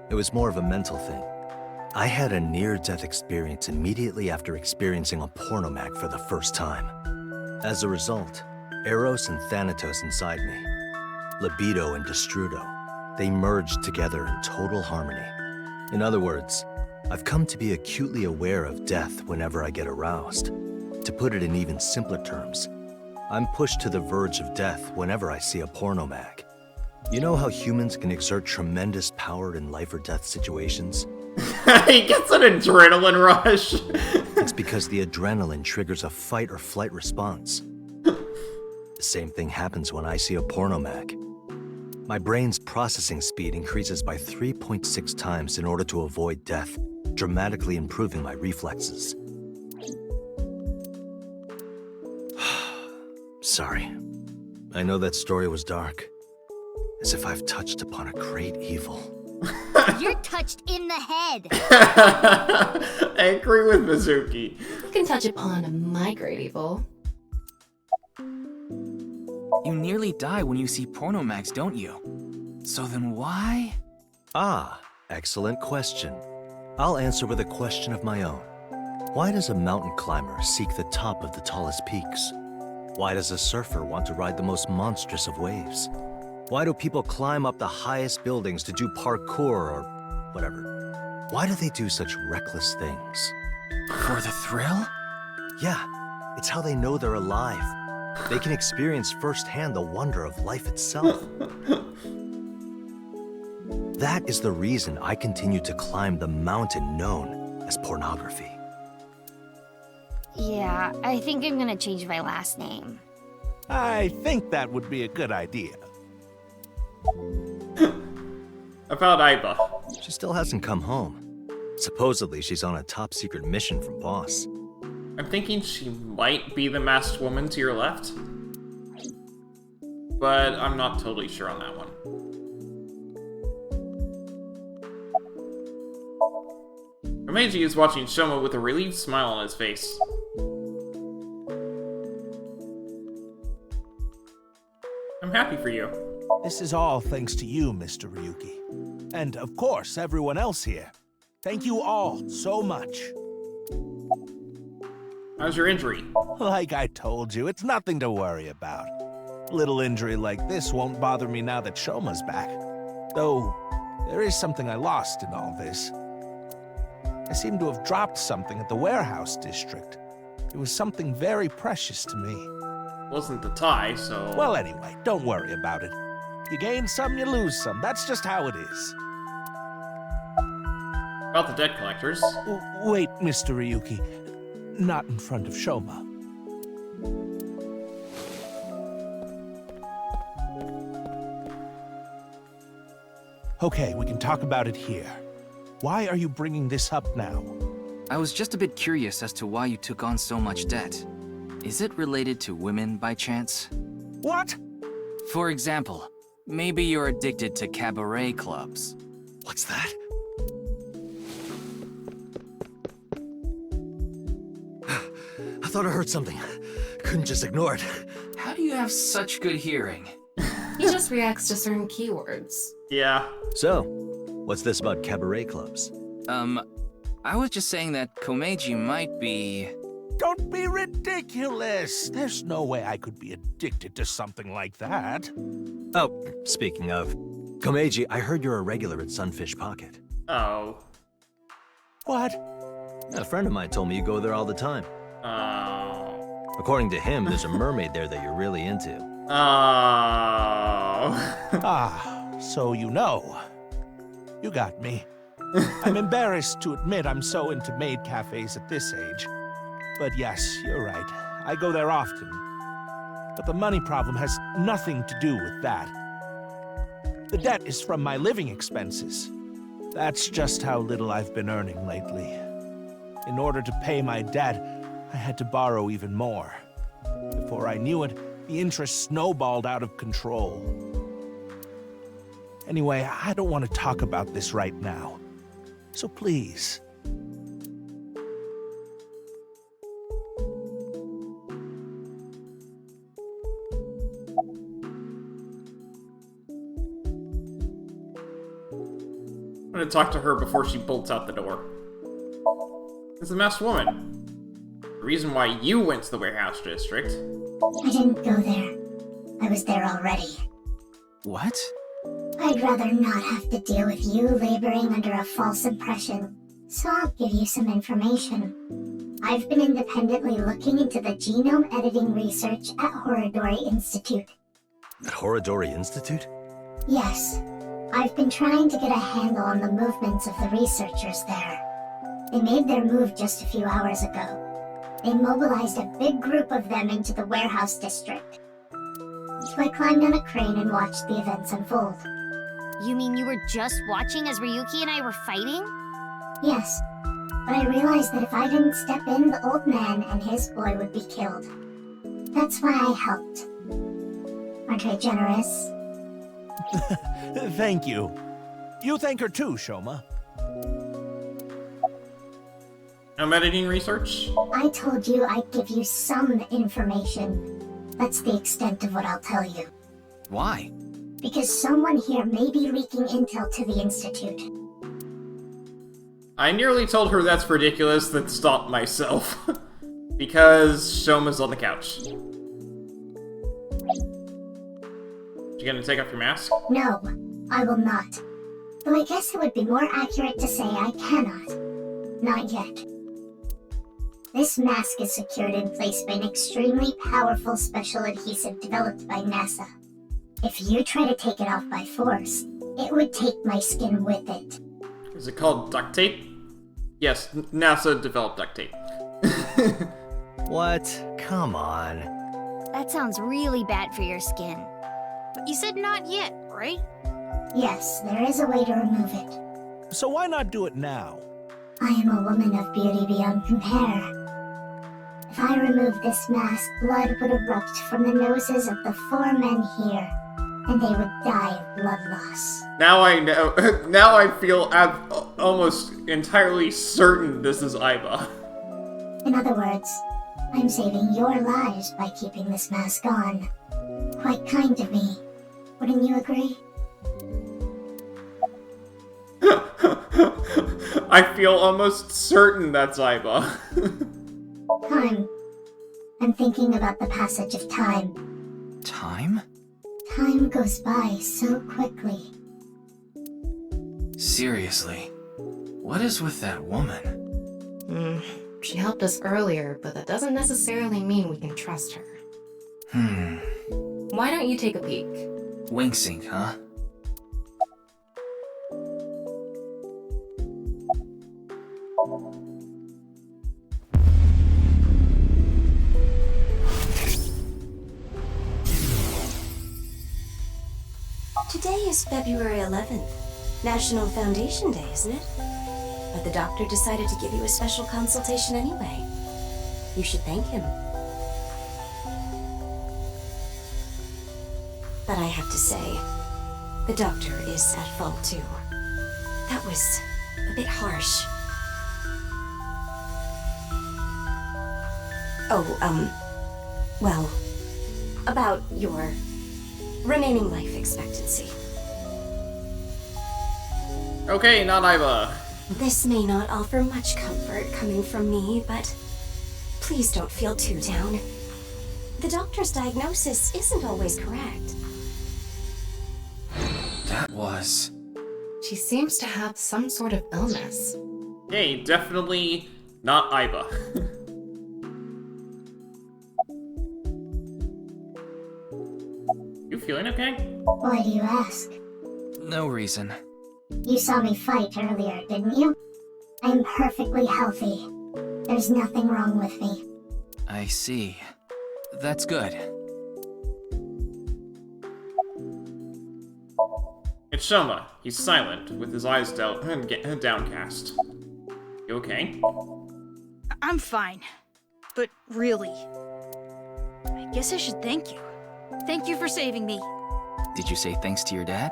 it was more of a mental thing. I had a near-death experience immediately after experiencing a pornomag for the first time. As a result, Eros and Thanatos inside me, libido and destrudo, they merged together in total harmony. In other words, I've come to be acutely aware of death whenever I get aroused. To put it in even simpler terms, I'm pushed to the verge of death whenever I see a pornomag. You know how humans can exert tremendous power in life or death situations? He gets an adrenaline rush. It's because the adrenaline triggers a fight or flight response. The same thing happens when I see a pornomag. My brain's processing speed increases by 3.6 times in order to avoid death, dramatically improving my reflexes. Sorry. I know that story was dark. As if I've touched upon a great evil. You're touched in the head. I agree with Mizuki. You can touch upon my great evil. You nearly die when you see pornomags, don't you? So then why? Ah, excellent question. I'll answer with a question of my own. Why does a mountain climber seek the top of the tallest peaks? Why does a surfer want to ride the most monstrous of waves? Why do people climb up the highest buildings to do parkour or whatever? Why do they do such reckless things? For the thrill? Yeah, it's how they know they're alive. They can experience firsthand the wonder of life itself. That is the reason I continue to climb the mountain known as pornography. Yeah, I think I'm gonna change my last name. I think that would be a good idea. About Aiba. She still hasn't come home. Supposedly, she's on a top-secret mission from Boss. I'm thinking she might be the masked woman to your left. But I'm not totally sure on that one. Komeiji is watching Shoma with a relieved smile on his face. I'm happy for you. This is all thanks to you, Mr. Ryuki. And, of course, everyone else here. Thank you all so much. How's your injury? Like I told you, it's nothing to worry about. A little injury like this won't bother me now that Shoma's back. Though, there is something I lost in all this. I seem to have dropped something at the warehouse district. It was something very precious to me. Wasn't the tie, so... Well, anyway, don't worry about it. You gain some, you lose some. That's just how it is. About the debt collectors. Wait, Mr. Ryuki. Not in front of Shoma. Okay, we can talk about it here. Why are you bringing this up now? I was just a bit curious as to why you took on so much debt. Is it related to women by chance? What? For example, maybe you're addicted to cabaret clubs. What's that? I thought I heard something. Couldn't just ignore it. How do you have such good hearing? He just reacts to certain keywords. Yeah. So, what's this about cabaret clubs? I was just saying that Komeiji might be... Don't be ridiculous! There's no way I could be addicted to something like that. Oh, speaking of, Komeiji, I heard you're a regular at Sunfish Pocket. Oh. What? A friend of mine told me you go there all the time. Oh. According to him, there's a mermaid there that you're really into. Oh. Ah, so you know. You got me. I'm embarrassed to admit I'm so into maid cafes at this age. But yes, you're right. I go there often. But the money problem has nothing to do with that. The debt is from my living expenses. That's just how little I've been earning lately. In order to pay my debt, I had to borrow even more. Before I knew it, the interest snowballed out of control. Anyway, I don't want to talk about this right now. So please. I'm gonna talk to her before she bolts out the door. It's the masked woman. The reason why you went to the warehouse district. I didn't go there. I was there already. What? I'd rather not have to deal with you laboring under a false impression, so I'll give you some information. I've been independently looking into the genome editing research at Horodori Institute. At Horodori Institute? Yes. I've been trying to get a handle on the movements of the researchers there. They made their move just a few hours ago. They mobilized a big group of them into the warehouse district. So I climbed on a crane and watched the events unfold. You mean you were just watching as Ryuki and I were fighting? Yes, but I realized that if I didn't step in, the old man and his boy would be killed. That's why I helped. Aren't I generous? Thank you. You thank her too, Shoma. No editing research? I told you I'd give you some information. That's the extent of what I'll tell you. Why? Because someone here may be leaking intel to the Institute. I nearly told her that's ridiculous, then stopped myself. Because Shoma's on the couch. You gonna take off your mask? No, I will not. Though I guess it would be more accurate to say I cannot. Not yet. This mask is secured in place by an extremely powerful special adhesive developed by NASA. If you try to take it off by force, it would take my skin with it. Is it called duct tape? Yes, NASA developed duct tape. What? Come on. That sounds really bad for your skin. But you said not yet, right? Yes, there is a way to remove it. So why not do it now? I am a woman of beauty beyond compare. If I removed this mask, blood would erupt from the noses of the 4 men here, and they would die of blood loss. Now I know. Now I feel almost entirely certain this is Aiba. In other words, I'm saving your lives by keeping this mask on. Quite kind of me. Wouldn't you agree? I feel almost certain that's Aiba. Time. I'm thinking about the passage of time. Time? Time goes by so quickly. Seriously, what is with that woman? She helped us earlier, but that doesn't necessarily mean we can trust her. Why don't you take a peek? Wink sync, huh? Today is February 11th, National Foundation Day, isn't it? But the doctor decided to give you a special consultation anyway. You should thank him. But I have to say, the doctor is at fault too. That was a bit harsh. Well, about your remaining life expectancy. Okay, not Aiba. This may not offer much comfort coming from me, but please don't feel too down. The doctor's diagnosis isn't always correct. That was... She seems to have some sort of illness. Hey, definitely not Aiba. You feeling okay? Why do you ask? No reason. You saw me fight earlier, didn't you? I'm perfectly healthy. There's nothing wrong with me. I see. That's good. It's Shoma. He's silent, with his eyes downcast. You okay? I'm fine. but really, I guess I should thank you. Thank you for saving me. Did you say thanks to your dad?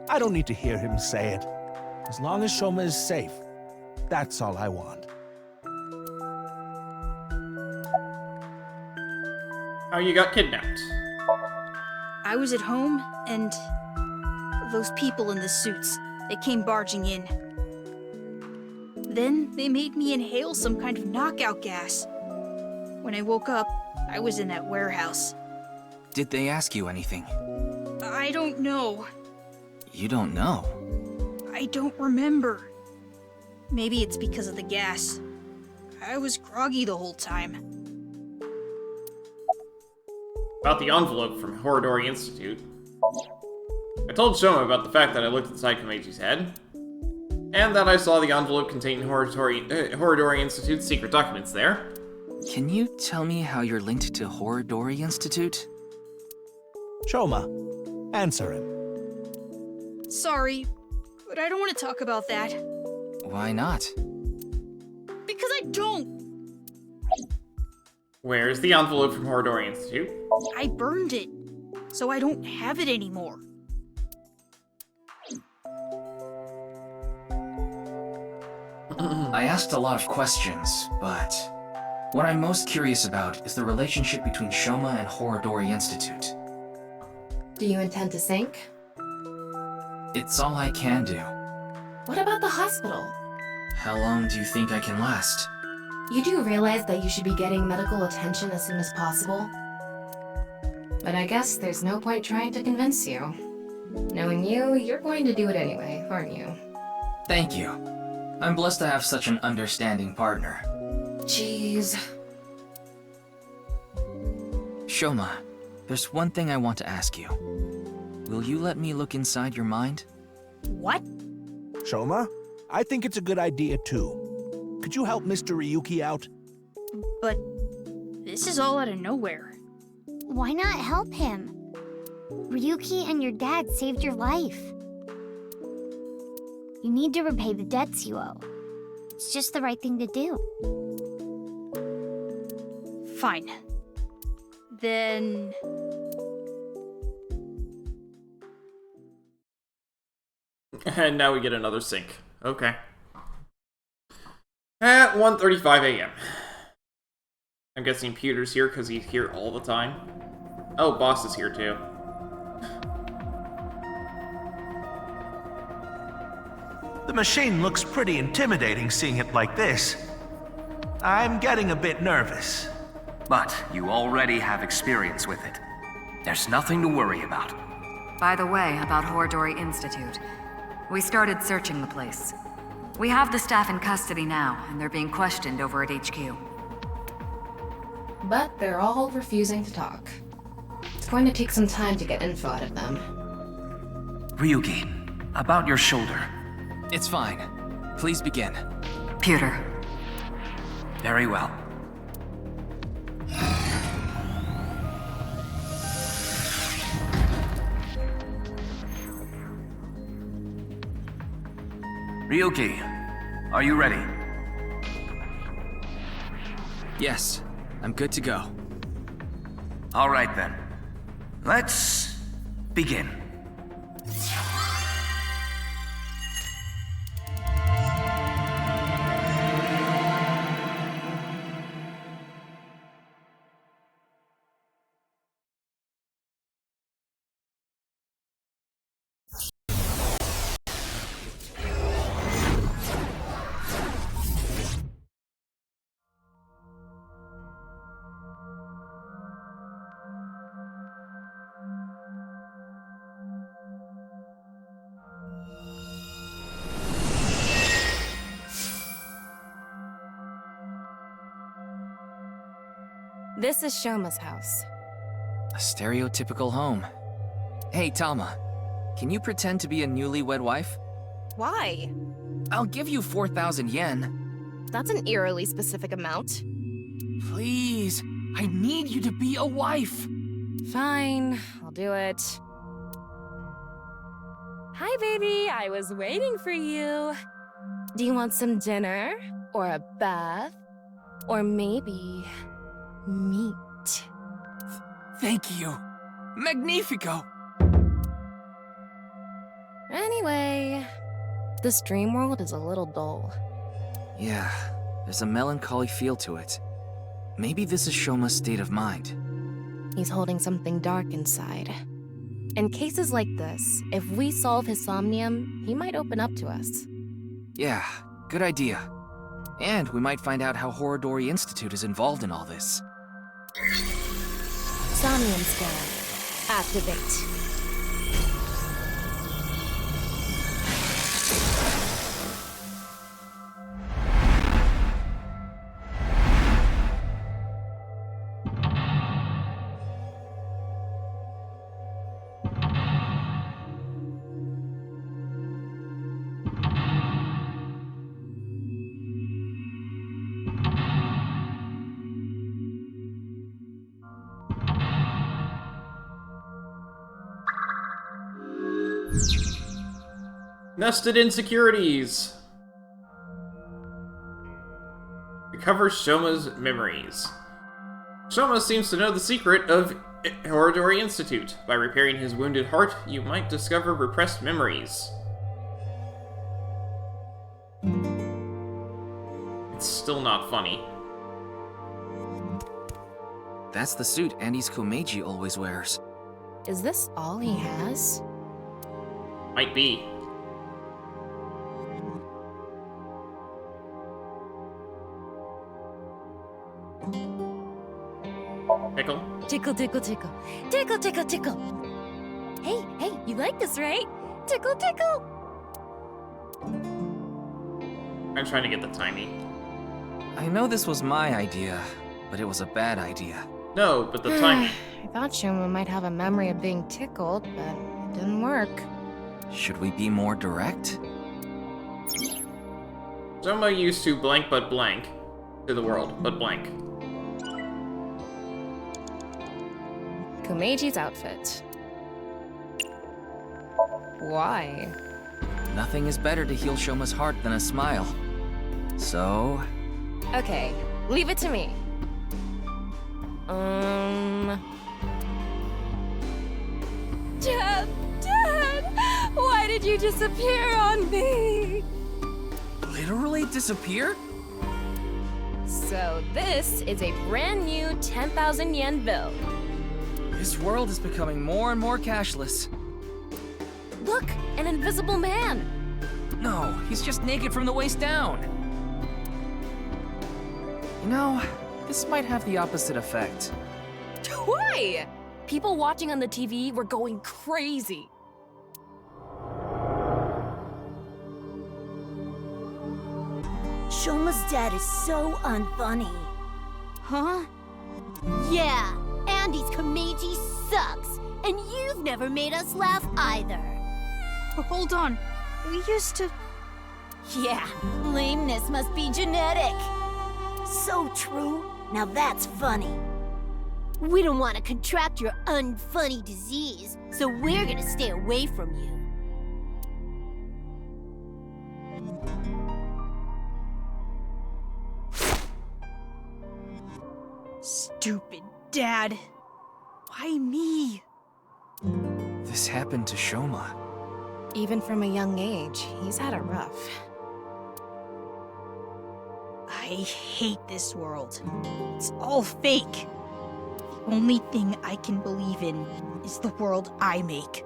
I don't need to hear him say it. As long as Shoma is safe, that's all I want. How you got kidnapped? I was at home, and those people in the suits, they came barging in. Then they made me inhale some kind of knockout gas. When I woke up, I was in that warehouse. Did they ask you anything? I don't know. You don't know? I don't remember. Maybe it's because of the gas. I was groggy the whole time. About the envelope from Horadori Institute. I told Shoma about the fact that I looked inside Komeji's head, and that I saw the envelope containing Horadori Institute's secret documents there. Can you tell me how you're linked to Horadori Institute? Shoma, answer him. Sorry, but I don't want to talk about that. Why not? Because I don't! Where's the envelope from Horadori Institute? I burned it, so I don't have it anymore. I asked a lot of questions, but what I'm most curious about is the relationship between Shoma and Horadori Institute. Do you intend to sink? It's all I can do. What about the hospital? How long do you think I can last? You do realize that you should be getting medical attention as soon as possible? But I guess there's no point trying to convince you. Knowing you, you're going to do it anyway, aren't you? Thank you. I'm blessed to have such an understanding partner. Jeez. Shoma, there's one thing I want to ask you. Will you let me look inside your mind? What? Shoma, I think it's a good idea too. Could you help Mr. Ryuki out? But this is all out of nowhere. Why not help him? Ryuki and your dad saved your life. You need to repay the debts you owe. It's just the right thing to do. Fine. Then... And now we get another sync. Okay. At 1:35 a.m. I'm guessing Peter's here because he's here all the time. Oh, Boss is here too. The machine looks pretty intimidating seeing it like this. I'm getting a bit nervous. But you already have experience with it. There's nothing to worry about. By the way, about Horadori Institute. We started searching the place. We have the staff in custody now, and they're being questioned over at HQ. But they're all refusing to talk. It's going to take some time to get info out of them. Ryuki, about your shoulder. It's fine. Please begin. Pewter. Very well. Ryuki, are you ready? Yes, I'm good to go. All right then. Let's begin. This is Shoma's house. A stereotypical home. Hey, Tama. Can you pretend to be a newlywed wife? Why? I'll give you 4,000 yen. That's an eerily specific amount. Please, I need you to be a wife. Fine, I'll do it. Hi, baby, I was waiting for you. Do you want some dinner? Or a bath? Or maybe... meat. Thank you. Magnifico! Anyway, this dream world is a little dull. Yeah, there's a melancholy feel to it. Maybe this is Shoma's state of mind. He's holding something dark inside. In cases like this, if we solve his Somnium, he might open up to us. Yeah, good idea. And we might find out how Horodori Institute is involved in all this. Somnium scan. Activate. Nested insecurities. Recovers Shoma's memories. Shoma seems to know the secret of Horodori Institute. By repairing his wounded heart, you might discover repressed memories. It's still not funny. That's the suit Andy's Komeiji always wears. Is this all he has? Might be. Tickle? Tickle, tickle, tickle. Tickle, tickle, tickle. Hey, hey, you like this, right? Tickle, tickle. I'm trying to get the timing. I know this was my idea, but it was a bad idea. No, but the timing. I thought Shoma might have a memory of being tickled, but it didn't work. Should we be more direct? Shoma used to blank but blank to the world, but blank. Komeiji's outfit. Why? Nothing is better to heal Shoma's heart than a smile. So... Okay, leave it to me. Dad! Dad! Why did you disappear on me? Literally disappear? So this is a brand new 10,000 yen bill. This world is becoming more and more cashless. Look, an invisible man. No, he's just naked from the waist down. You know, this might have the opposite effect. Why? People watching on the TV were going crazy. Shoma's dad is so unfunny. Huh? Yeah, Andy's Komeiji sucks, and you've never made us laugh either. Hold on, we used to... Yeah, lameness must be genetic. So true. Now that's funny. We don't want to contract your unfunny disease, so we're gonna stay away from you. Stupid dad. Why me? This happened to Shoma. Even from a young age, he's had it rough. I hate this world. It's all fake. The only thing I can believe in is the world I make.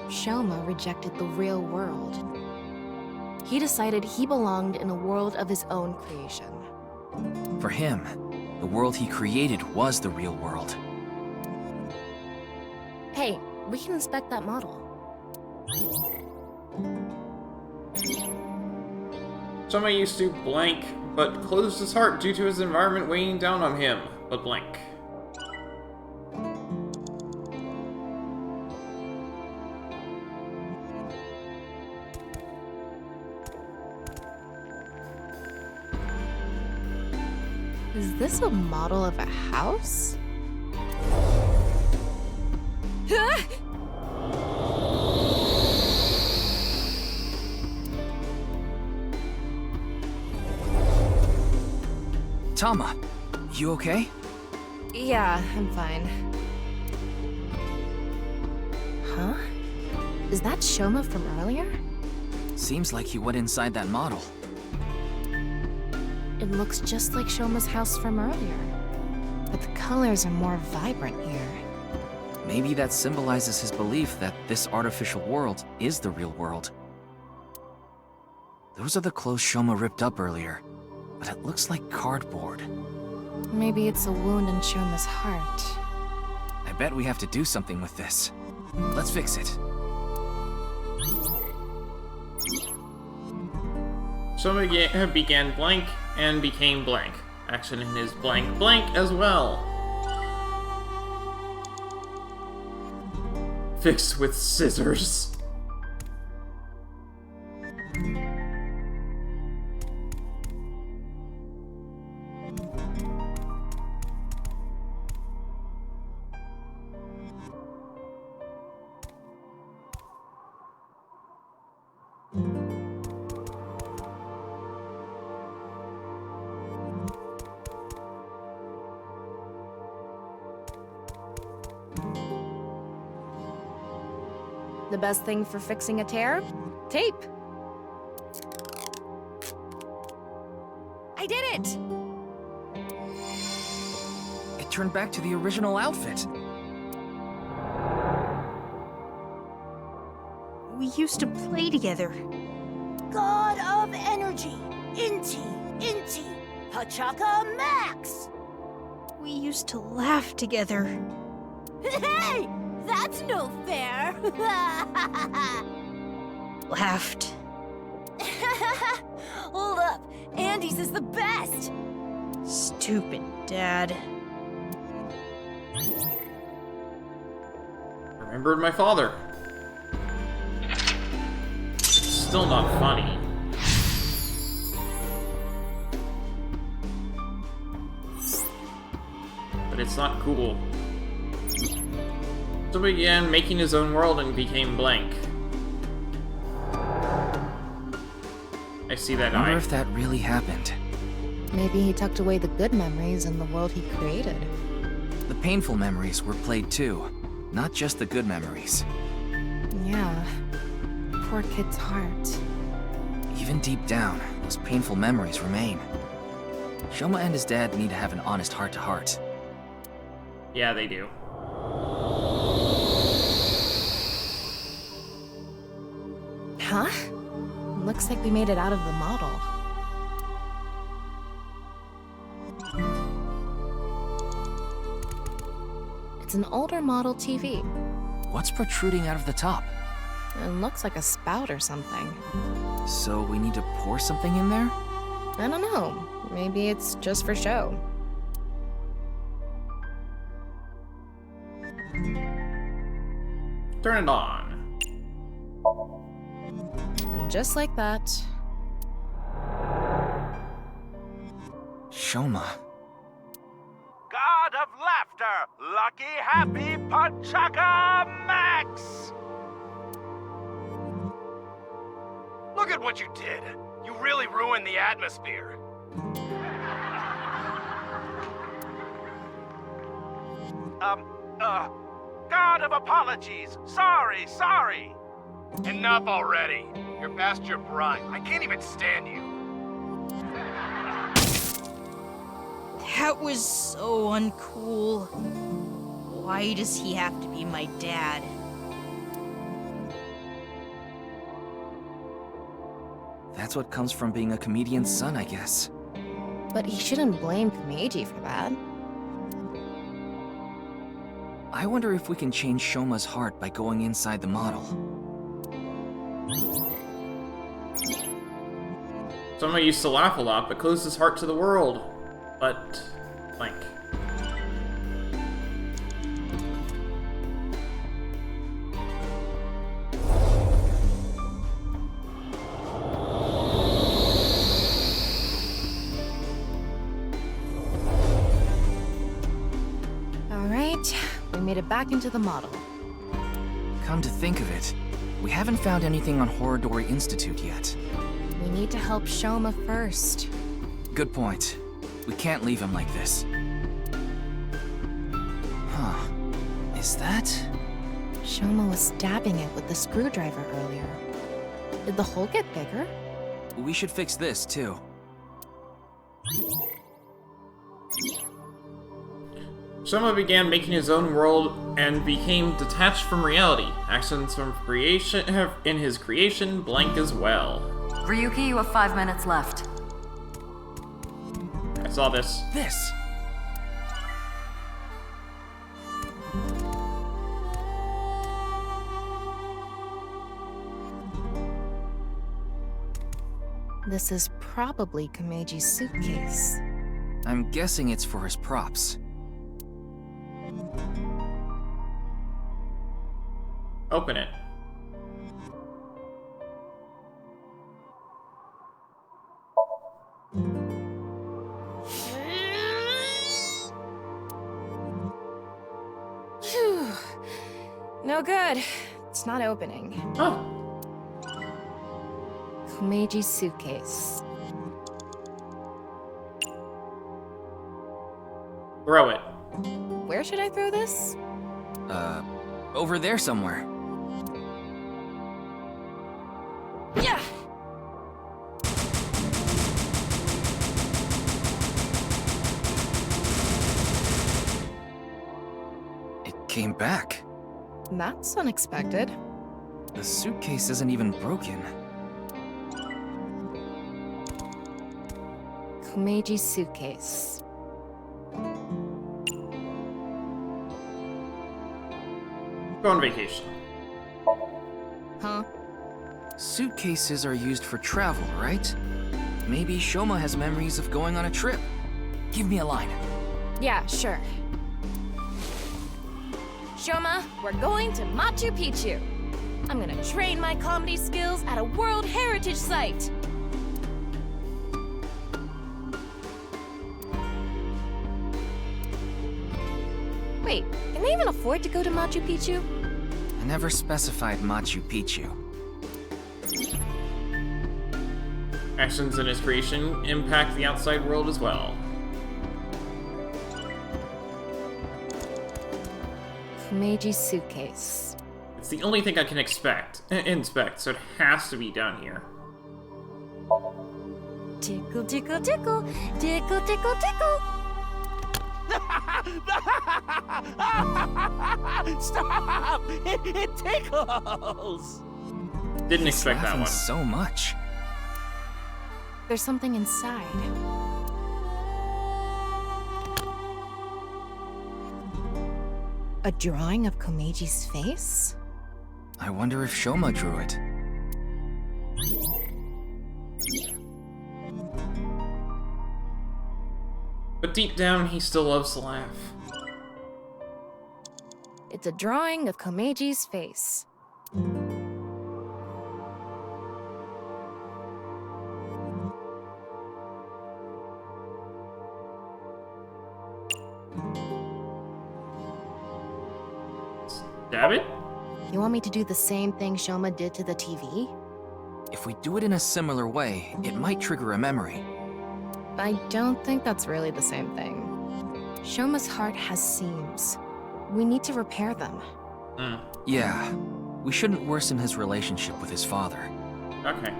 Shoma rejected the real world. He decided he belonged in a world of his own creation. For him, the world he created was the real world. Hey, we can inspect that model. Shoma used to blank, but closed his heart due to his environment weighing down on him, but blank. Is this a model of a house? Tama, you okay? Yeah, I'm fine. Huh? Is that Shoma from earlier? Seems like he went inside that model. It looks just like Shoma's house from earlier. But the colors are more vibrant here. Maybe that symbolizes his belief that this artificial world is the real world. Those are the clothes Shoma ripped up earlier, but it looks like cardboard. Maybe it's a wound in Shoma's heart. I bet we have to do something with this. Let's fix it. Shoma began blank and became blank. Action in his blank blank as well. Fixed with scissors. The best thing for fixing a tear? Tape. I did it! It turned back to the original outfit. We used to play together. God of Energy, Inti, Pachaka Max! We used to laugh together. Hey! That's no fair! Laughed. Hold up, Andy's is the best! Stupid Dad. Remembered my father. Still not funny. But it's not cool. So began making his own world and became blank. I see that I wonder eye. if that really happened. Maybe he tucked away the good memories in the world he created. The painful memories were played too, not just the good memories. Yeah. Poor kid's heart. Even deep down, those painful memories remain. Shoma and his dad need to have an honest heart-to-heart. Yeah, they do. Huh? Looks like we made it out of the model. It's an older model TV. What's protruding out of the top? It looks like a spout or something. So we need to pour something in there? I don't know. Maybe it's just for show. Turn it on. And just like that... Shoma. God of laughter, lucky, happy Pachaka Max! Look at what you did. You really ruined the atmosphere. God of apologies. Sorry. Enough already. You're past your prime. I can't even stand you. That was so uncool. Why does he have to be my dad? That's what comes from being a comedian's son, I guess. But he shouldn't blame Komeiji for that. I wonder if we can change Shoma's heart by going inside the model. Someone used to laugh a lot, but closed his heart to the world. But... blank. Alright, we made it back into the model. Come to think of it, we haven't found anything on Horodori Institute yet. We need to help Shoma first. Good point. We can't leave him like this. Huh. Is that... Shoma was stabbing it with the screwdriver earlier. Did the hole get bigger? We should fix this, too. Shoma began making his own world and became detached from reality. Actions from creation in his creation blank as well. Ryuki, you have 5 minutes left. I saw this. This! This is probably Komeji's suitcase. I'm guessing it's for his props. Open it. Phew. No good. It's not opening. Oh. Komeji's suitcase. Throw it. Where should I throw this? Over there somewhere. Yeah! It came back. That's unexpected. The suitcase isn't even broken. Komeji's suitcase. Go on vacation. Huh? Suitcases are used for travel, right? Maybe Shoma has memories of going on a trip. Give me a line. Yeah, sure. Shoma, we're going to Machu Picchu. I'm gonna train my comedy skills at a World Heritage Site. Wait, can they even afford to go to Machu Picchu? I never specified Machu Picchu. Actions in his creation impact the outside world as well. Komeji's suitcase. It's the only thing I can inspect, so it has to be down here. Tickle, tickle, tickle, tickle, tickle, tickle. Stop! It tickles! Didn't expect that one. So much. There's something inside. A drawing of Komeji's face? I wonder if Shoma drew it. But deep down, he still loves to laugh. It's a drawing of Komeji's face. Stab it? You want me to do the same thing Shoma did to the TV? If we do it in a similar way, it might trigger a memory. I don't think that's really the same thing. Shoma's heart has seams. We need to repair them. Yeah, we shouldn't worsen his relationship with his father. Okay.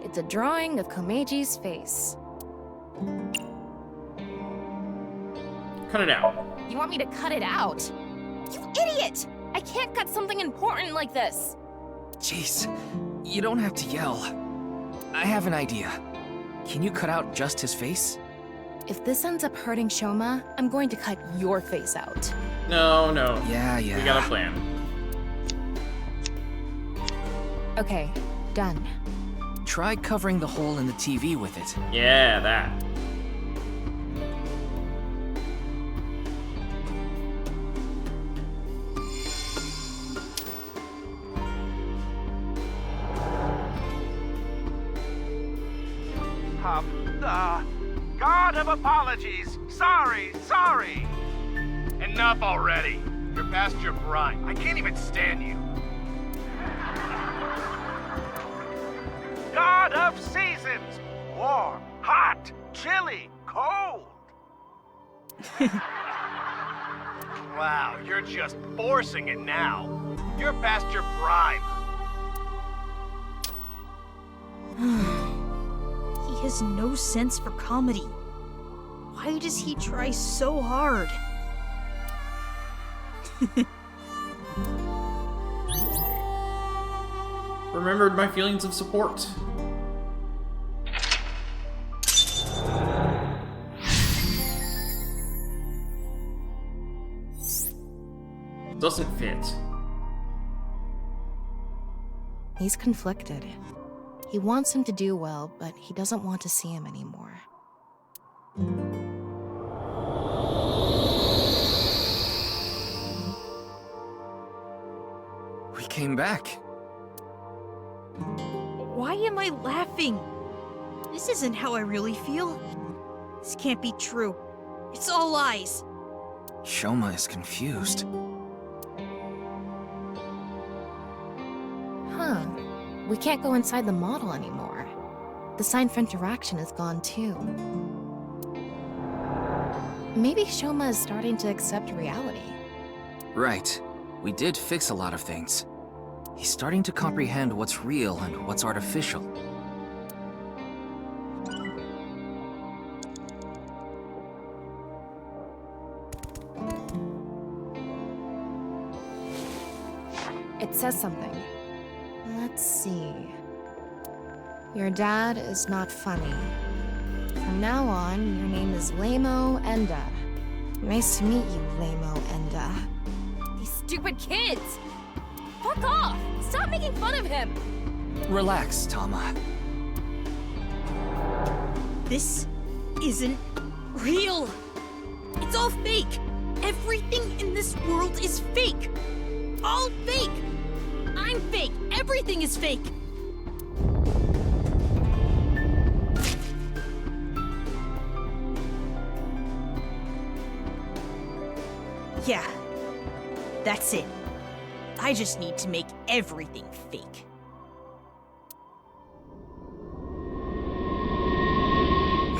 It's a drawing of Komeji's face. Cut it out. You want me to cut it out? You idiot! I can't cut something important like this! Jeez, you don't have to yell. I have an idea. Can you cut out just his face? If this ends up hurting Shoma, I'm going to cut your face out. No, no. Yeah. We got a plan. Okay, done. Try covering the hole in the TV with it. Yeah, that. God of apologies. Sorry. Enough already. You're past your prime. I can't even stand you. God of seasons. Warm, hot. Wow, you're just forcing it now. You're past your prime. He has no sense for comedy. Why does he try so hard? Remembered my feelings of support. Doesn't fit. He's conflicted. He wants him to do well, but he doesn't want to see him anymore. We came back. Why am I laughing? This isn't how I really feel. This can't be true. It's all lies. Shoma is confused. Huh. We can't go inside the model anymore. The sign for interaction is gone too. Maybe Shoma is starting to accept reality. Right. We did fix a lot of things. He's starting to comprehend what's real and what's artificial. It says something. Let's see. Your dad is not funny. From now on, your name is Lamo Enda. Nice to meet you, Lamo Enda. These stupid kids! Fuck off! Stop making fun of him! Relax, Tama. This isn't real. It's all fake. Everything in this world is fake. All fake. I'm fake. Everything is fake. Yeah, that's it. I just need to make everything fake.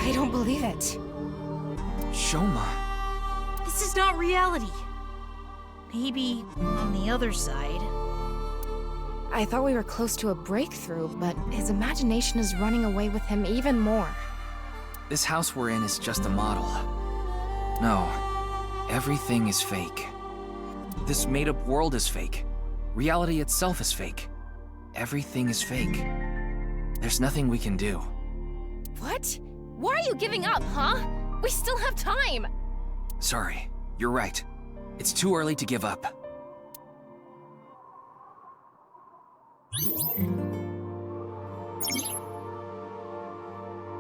I don't believe it. Shoma. This is not reality. Maybe on the other side. I thought we were close to a breakthrough, but his imagination is running away with him even more. This house we're in is just a model. No, everything is fake. This made-up world is fake. Reality itself is fake. Everything is fake. There's nothing we can do. What? Why are you giving up, huh? We still have time! Sorry, you're right. It's too early to give up.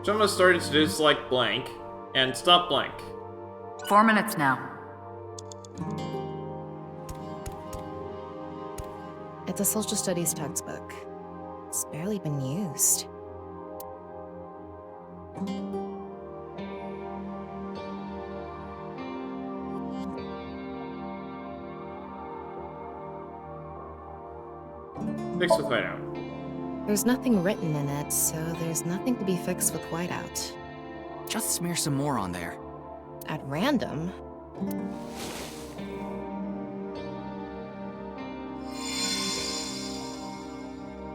Shoma started to dislike blank and stop blank. 4 minutes now. It's a social studies textbook. It's barely been used. Fixed with whiteout. There's nothing written in it, so there's nothing to be fixed with whiteout. Just smear some more on there. At random?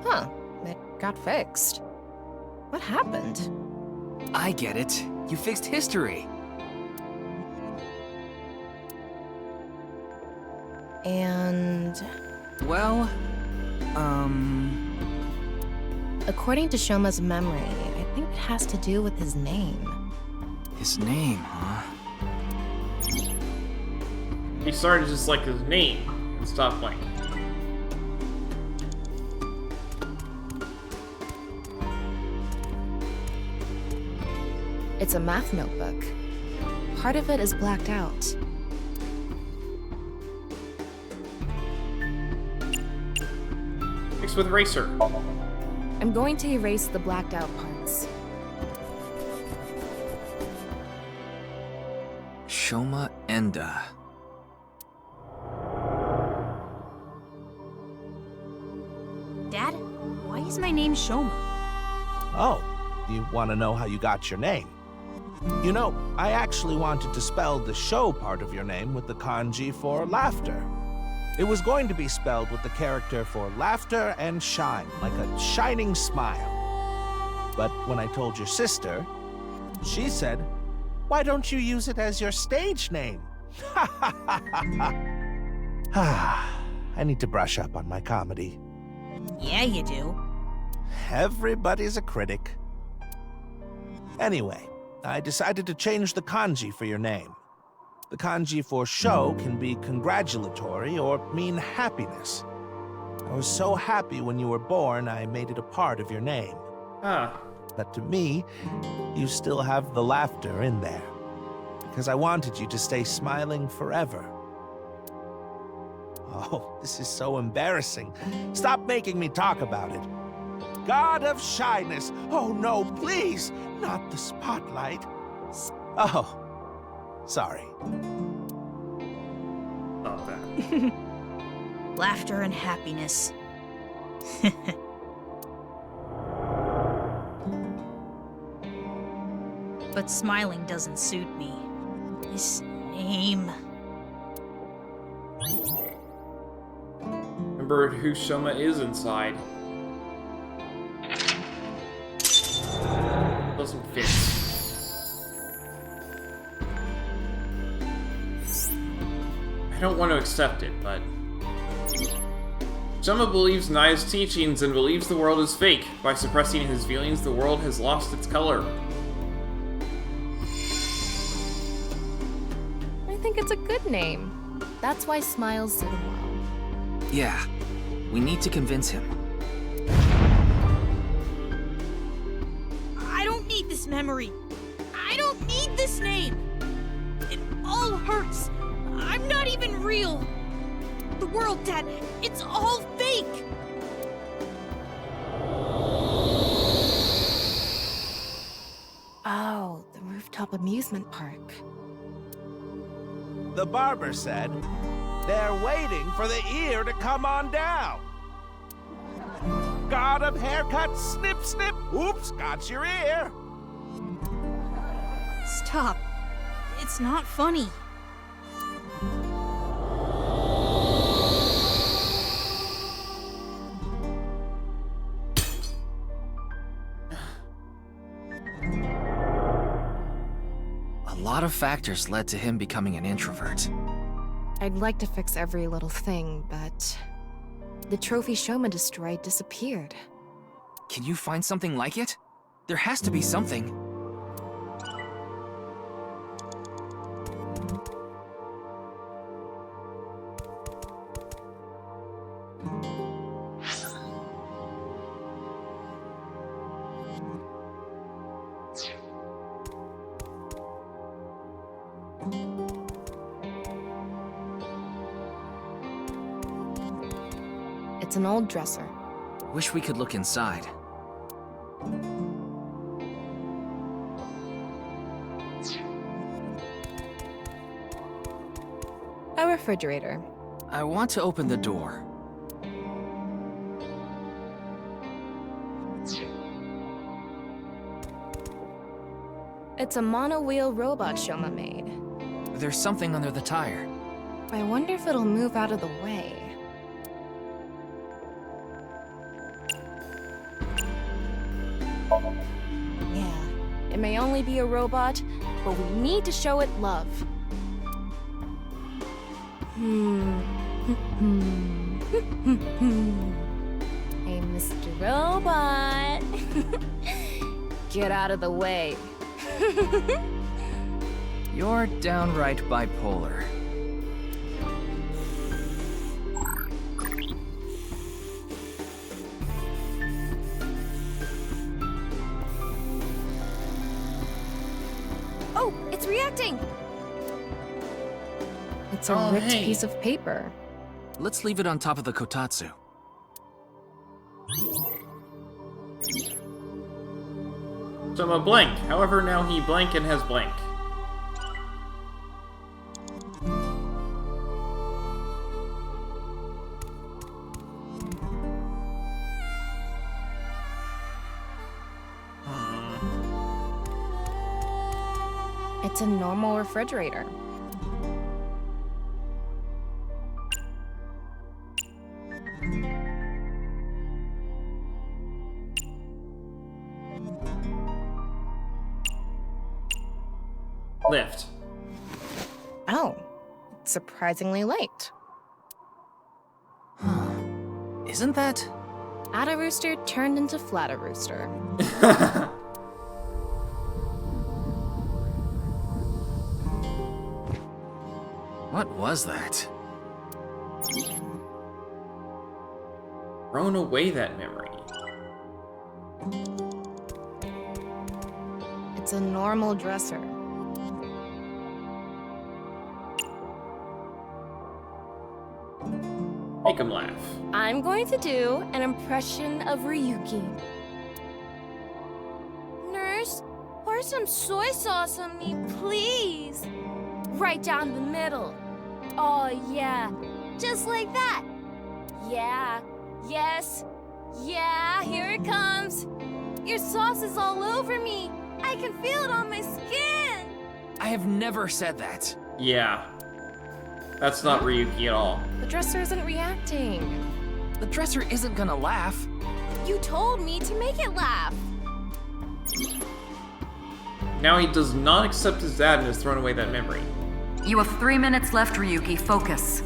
Huh, it got fixed. What happened? I get it. You fixed history. And... well, according to Shoma's memory, I think it has to do with his name. His name, huh? He started to dislike his name and stop blank. It's a math notebook. Part of it is blacked out. Fixed with eraser. I'm going to erase the blacked out parts. Shoma Enda. Dad, why is my name Shoma? Oh, you want to know how you got your name? You know, I actually wanted to spell the show part of your name with the kanji for laughter. It was going to be spelled with the character for laughter and shine, like a shining smile. But when I told your sister, she said, "Why don't you use it as your stage name?" I need to brush up on my comedy. Yeah, you do. Everybody's a critic. Anyway, I decided to change the kanji for your name. The kanji for show can be congratulatory or mean happiness. I was so happy when you were born, I made it a part of your name. But to me, you still have the laughter in there. Because I wanted you to stay smiling forever. Oh, this is so embarrassing. Stop making me talk about it. God of shyness. Oh no, please, not the spotlight. Oh, sorry. Stop that. Laughter and happiness. But smiling doesn't suit me. This name... Remember who Shoma is inside. Doesn't fit. I don't want to accept it, but... Shoma believes Nai's teachings and believes the world is fake. By suppressing his feelings, the world has lost its color. I think it's a good name. That's why Smiles did well. Yeah, we need to convince him. I don't need this memory. I don't need this name. It all hurts. I'm not even real. The world, Dad, it's all fake. Oh, the rooftop amusement park. The barber said, "They're waiting for the ear to come on down." God of haircuts, snip, snip, oops, got your ear. Stop. It's not funny. A lot of factors led to him becoming an introvert. I'd like to fix every little thing, but... the trophy Shoma destroyed disappeared. Can you find something like it? There has to be something. It's an old dresser. Wish we could look inside. A refrigerator. I want to open the door. It's a mono-wheel robot Shoma made. There's something under the tire. I wonder if it'll move out of the way. Yeah, it may only be a robot, but we need to show it love. Hey, Mr. Robot. Get out of the way. You're downright bipolar. Oh, it's reacting! It's a ripped piece of paper. Let's leave it on top of the kotatsu. Shoma blank. However, now he blank and has blank. It's a normal refrigerator. Lift. Oh, it's surprisingly light. Isn't that? Atta Rooster turned into Flatta Rooster. What was that? Thrown away that memory. It's a normal dresser. Make him laugh. I'm going to do an impression of Ryuki. Nurse, pour some soy sauce on me, please. Right down the middle. Oh, yeah. Just like that. Yeah. Yes. Yeah, here it comes. Your sauce is all over me. I can feel it on my skin. I have never said that. Yeah. That's not Ryuki at all. The dresser isn't reacting. The dresser isn't gonna laugh. You told me to make it laugh. Now he does not accept his dad and has thrown away that memory. You have 3 minutes left, Ryuki. Focus.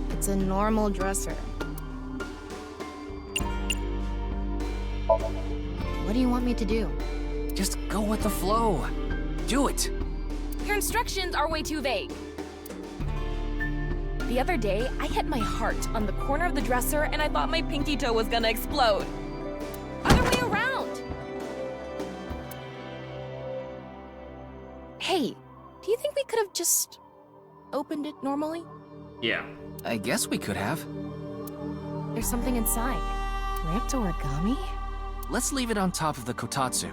It's a normal dresser. What do you want me to do? Just go with the flow. Do it. Your instructions are way too vague. The other day, I hit my heart on the corner of the dresser and I thought my pinky toe was gonna explode. Other way around! Hey, do you think we could have just opened it normally? Yeah. I guess we could have. There's something inside. Ripped origami? Let's leave it on top of the kotatsu.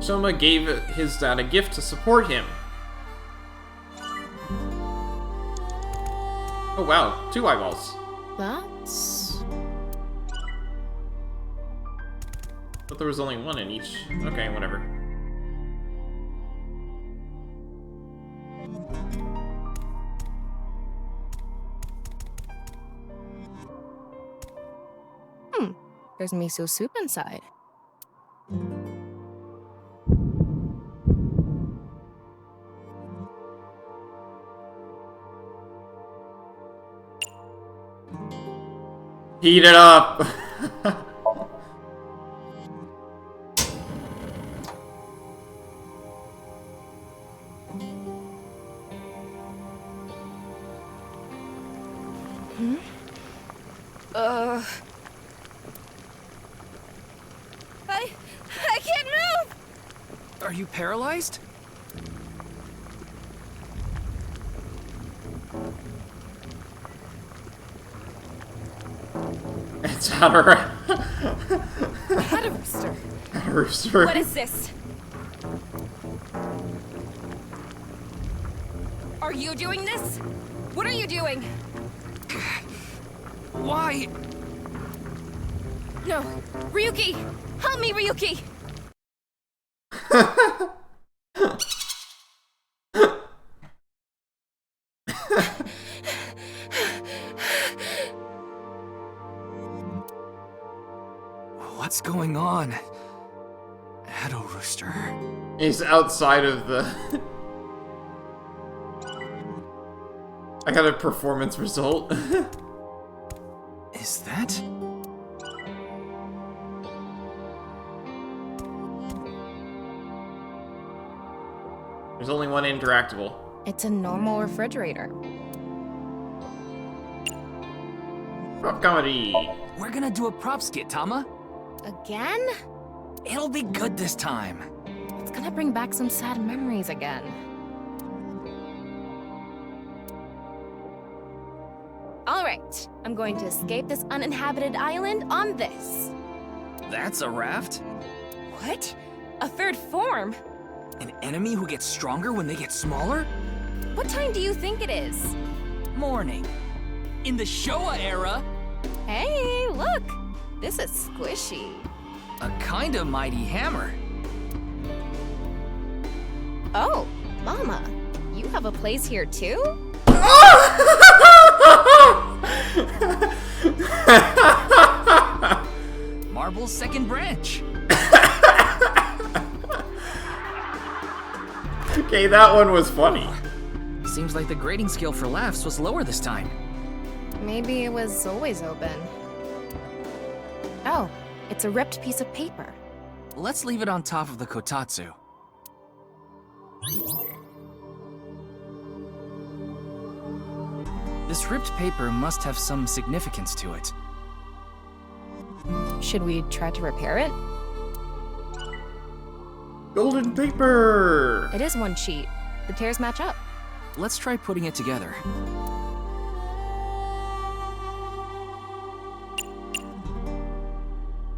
Soma gave his dad a gift to support him. Oh wow, 2 eyeballs. That's... But there was only 1 in each. Okay, whatever. There's miso soup inside. Heat it up! I can't move! Are you paralyzed? It's Atta Rooster. Atta Rooster. What is this? Are you doing this? What are you doing? Why? No. Ryuki! Help me, Ryuki! What's going on? Atta Rooster. He's outside of the... I got a performance result. Is that? There's only 1 interactable. It's a normal refrigerator. Prop comedy. We're gonna do a prop skit, Tama. Again? It'll be good this time. It's gonna bring back some sad memories again. Alright, I'm going to escape this uninhabited island on this. That's a raft? What? A third form? An enemy who gets stronger when they get smaller? What time do you think it is? Morning. In the Showa era. Hey, look! This is squishy. A kinda mighty hammer. Oh, Mama, you have a place here too? Marble's second branch. Okay, that one was funny. Seems like the grading scale for laughs was lower this time. Maybe it was always open. Oh, it's a ripped piece of paper. Let's leave it on top of the kotatsu. This ripped paper must have some significance to it. Should we try to repair it? Golden paper! It is one sheet. The tears match up. Let's try putting it together.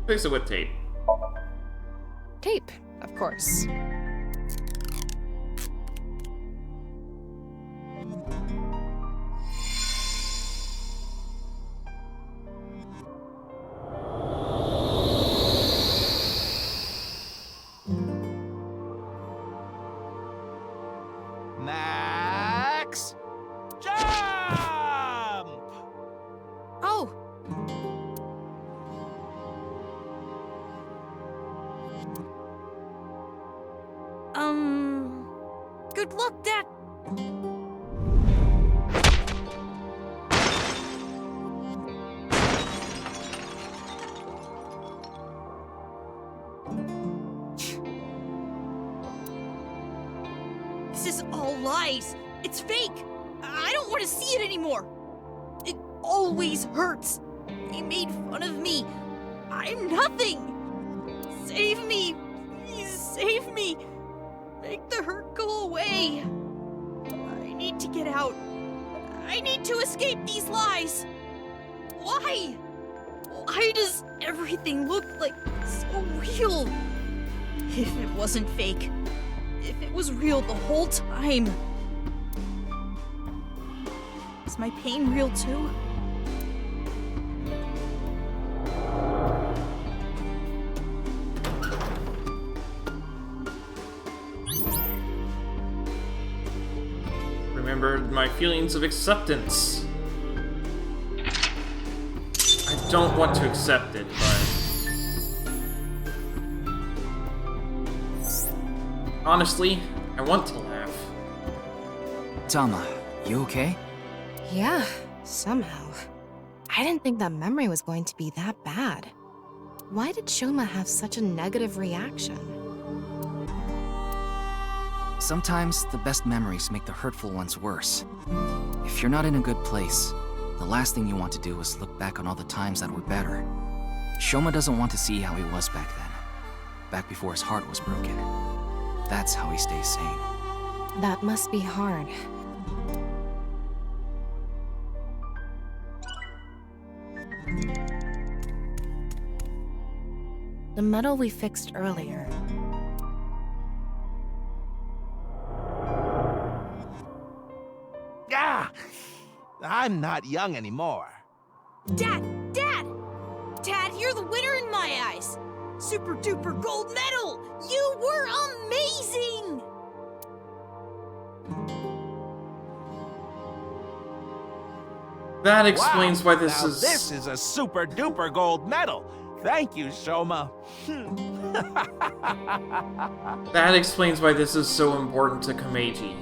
Fix it with tape. Tape, of course. Max! Jump! Oh! Good luck, Dad. This is all lies. It's fake. I don't want to see it anymore. It always hurts. He made fun of me. I'm nothing. Save me. Please save me. Make the hurt go away. I need to get out. I need to escape these lies. Why? Why does everything look like so real? If it wasn't fake, if it was real the whole time. Is my pain real too? Remembered my feelings of acceptance. I don't want to accept it, but... honestly, I want to laugh. Tama, you okay? Yeah, somehow. I didn't think that memory was going to be that bad. Why did Shoma have such a negative reaction? Sometimes the best memories make the hurtful ones worse. If you're not in a good place, the last thing you want to do is look back on all the times that were better. Shoma doesn't want to see how he was back then, back before his heart was broken. That's how he stays sane. That must be hard. The medal we fixed earlier. Ah! I'm not young anymore. Dad! Dad! Dad, you're the winner in my eyes! Super duper gold medal! You were amazing! That explains why Now this is a super duper gold medal. Thank you, Shoma. That explains why this is so important to Komeiji.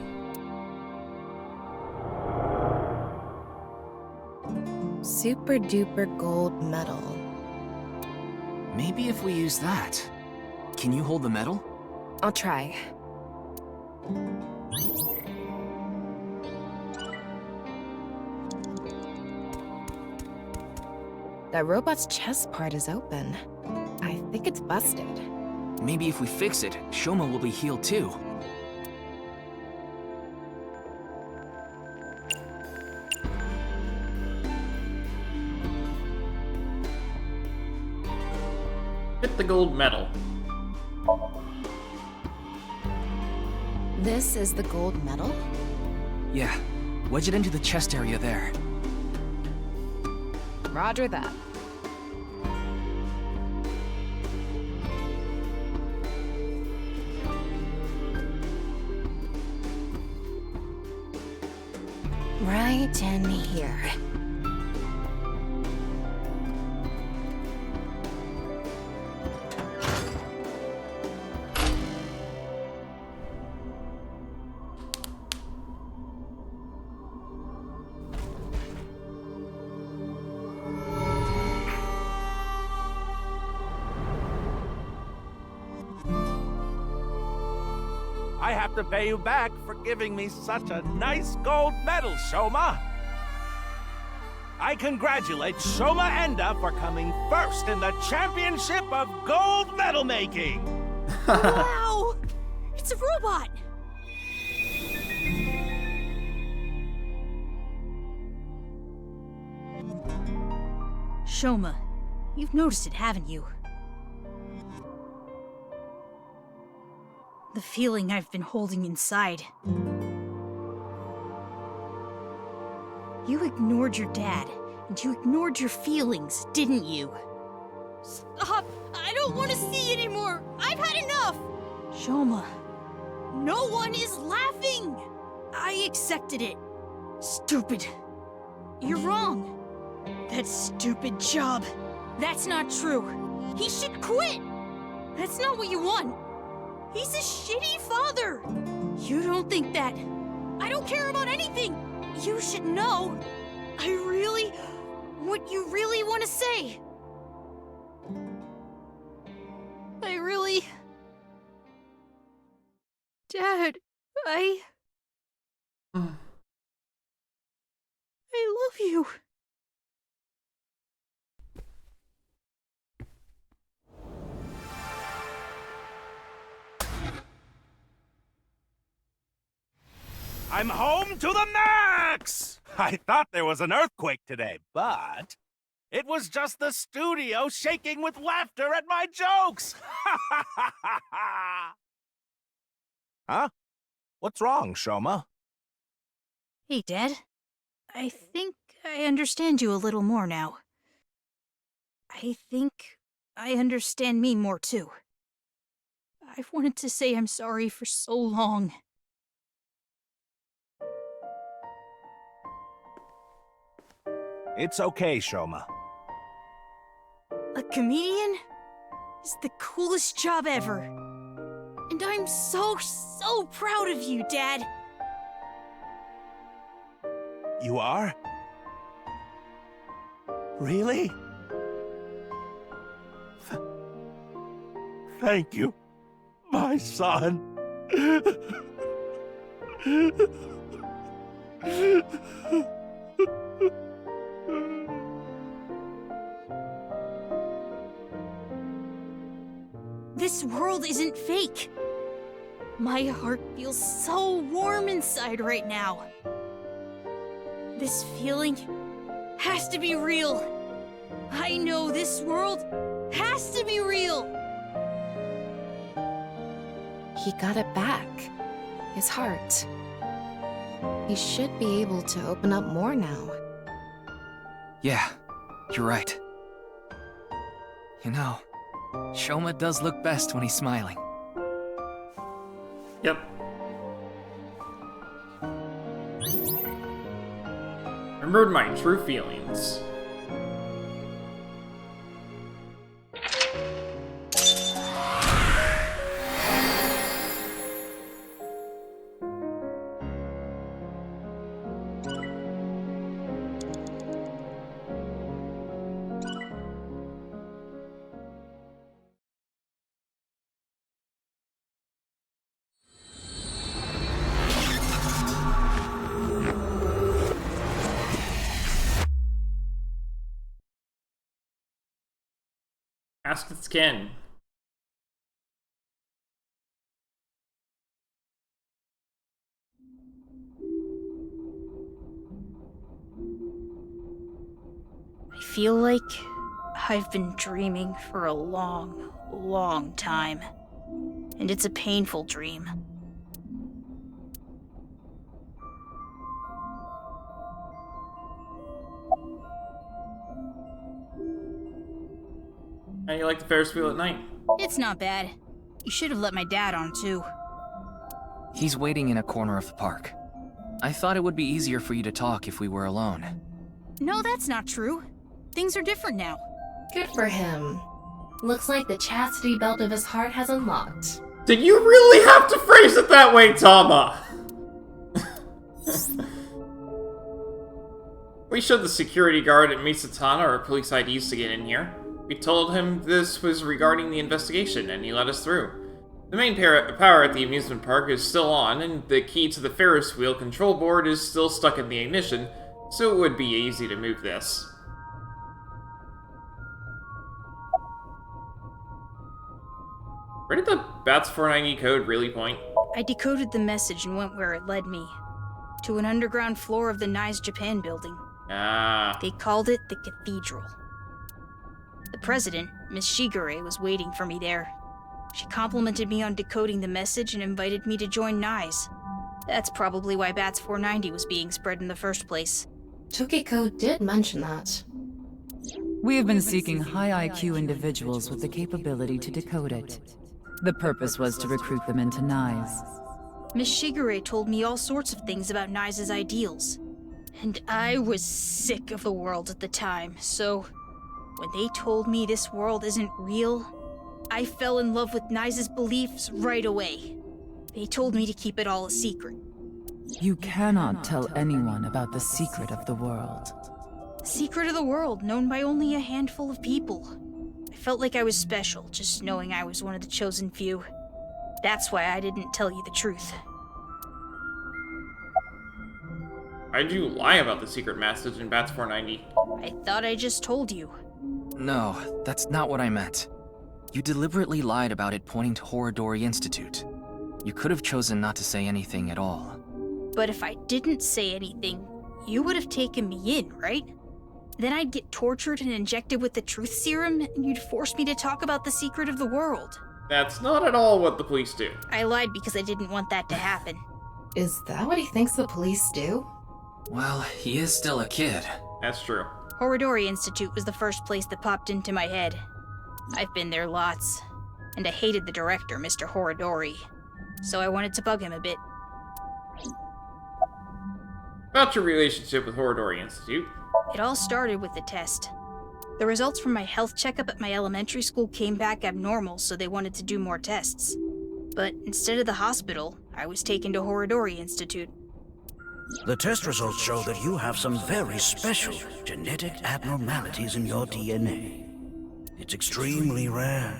Super duper gold medal. Maybe if we use that. Can you hold the medal? I'll try. That robot's chest part is open. I think it's busted. Maybe if we fix it, Shoma will be healed too. Hit the gold medal. This is the gold medal? Yeah, wedge it into the chest area there. Roger that. right in here. I have to pay you back for giving me such a nice gold medal, Shoma. I congratulate Shoma Enda for coming first in the championship of gold medal making. Wow! It's a robot! Shoma, you've noticed it, haven't you? The feeling I've been holding inside. You ignored your dad, and you ignored your feelings, didn't you? Stop! I don't want to see anymore! I've had enough! Shoma, no one is laughing! I accepted it. Stupid. You're wrong. That stupid job. That's not true. He should quit! That's not what you want. He's a shitty father! You don't think that. I don't care about anything! You should know. What you really want to say. Dad, I love you. I'm home to the max! I thought there was an earthquake today, but it was just the studio shaking with laughter at my jokes! Huh? What's wrong, Shoma? Hey, Dad. I think I understand you a little more now. I think I understand me more, too. I've wanted to say I'm sorry for so long. It's okay, Shoma. A comedian is the coolest job ever. And I'm so proud of you, Dad. You are? Really? Thank you, my son. This world isn't fake. My heart feels so warm inside right now. This feeling has to be real. I know this world has to be real. He got it back. His heart. He should be able to open up more now. Yeah, you're right. You know, Shoma does look best when he's smiling. Yep. Remembered my true feelings. Ask its kin. I feel like I've been dreaming for a long, long time. And it's a painful dream. How you like the Ferris wheel at night? It's not bad. You should have let my dad on, too. He's waiting in a corner of the park. I thought it would be easier for you to talk if we were alone. No, that's not true. Things are different now. Good for him. Looks like the chastity belt of his heart has unlocked. Did you really have to phrase it that way, Tama? We showed the security guard at Misatana our police IDs to get in here. We told him this was regarding the investigation, and he let us through. The main power at the amusement park is still on, and the key to the Ferris wheel control board is still stuck in the ignition, so it would be easy to move this. Where did the BATS 490 code really point? I decoded the message and went where it led me. To an underground floor of the Nice Japan building. Ah. They called it the Cathedral. The president, Miss Shigure, was waiting for me there. She complimented me on decoding the message and invited me to join NICE. That's probably why BATS 490 was being spread in the first place. Tokiko did mention that. We have been seeking high IQ individuals with the capability to decode it. The purpose was to recruit them into NICE. Miss Shigure told me all sorts of things about NICE's ideals. And I was sick of the world at the time, so when they told me this world isn't real, I fell in love with NICE's beliefs right away. They told me to keep it all a secret. You cannot tell anyone about the secret of the world. Secret of the world, known by only a handful of people. I felt like I was special, just knowing I was one of the chosen few. That's why I didn't tell you the truth. Why'd you lie about the secret message in BATS 490? I thought I just told you. No, that's not what I meant. You deliberately lied about it pointing to Horodori Institute. You could have chosen not to say anything at all. But if I didn't say anything, you would have taken me in, right? Then I'd get tortured and injected with the truth serum, and you'd force me to talk about the secret of the world. That's not at all what the police do. I lied because I didn't want that to happen. Is that what he thinks the police do? Well, he is still a kid. That's true. Horodori Institute was the first place that popped into my head. I've been there lots, and I hated the director, Mr. Horodori, so I wanted to bug him a bit. About your relationship with Horodori Institute. It all started with the test. The results from my health checkup at my elementary school came back abnormal, so they wanted to do more tests. But instead of the hospital, I was taken to Horodori Institute. The test results show that you have some very special genetic abnormalities in your DNA. It's extremely rare.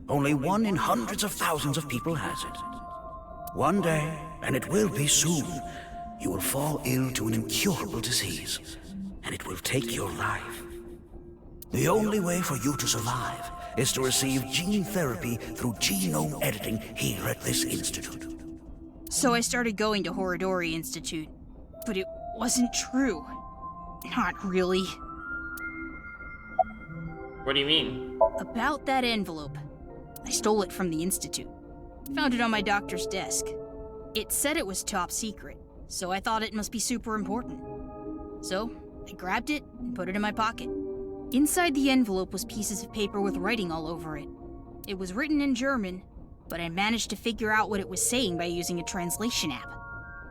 Only 1 in hundreds of thousands of people has it. One day, and it will be soon, you will fall ill to an incurable disease, and it will take your life. The only way for you to survive is to receive gene therapy through genome editing here at this institute. So I started going to Horodori Institute, but it wasn't true. Not really. What do you mean? About that envelope. I stole it from the institute. Found it on my doctor's desk. It said it was top secret, so I thought it must be super important. So, I grabbed it and put it in my pocket. Inside the envelope was pieces of paper with writing all over it. It was written in German, but I managed to figure out what it was saying by using a translation app.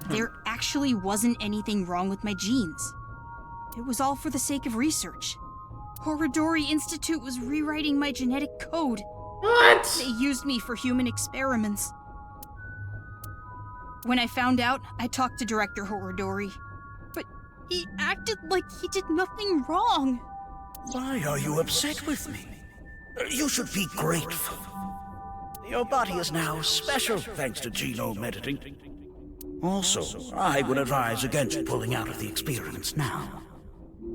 There actually wasn't anything wrong with my genes. It was all for the sake of research. Horodori Institute was rewriting my genetic code. What? They used me for human experiments. When I found out, I talked to Director Horodori, but he acted like he did nothing wrong. Why are you upset with me? You should be grateful. Your body is now special thanks to genome editing. Also, I would advise against pulling out of the experiments now.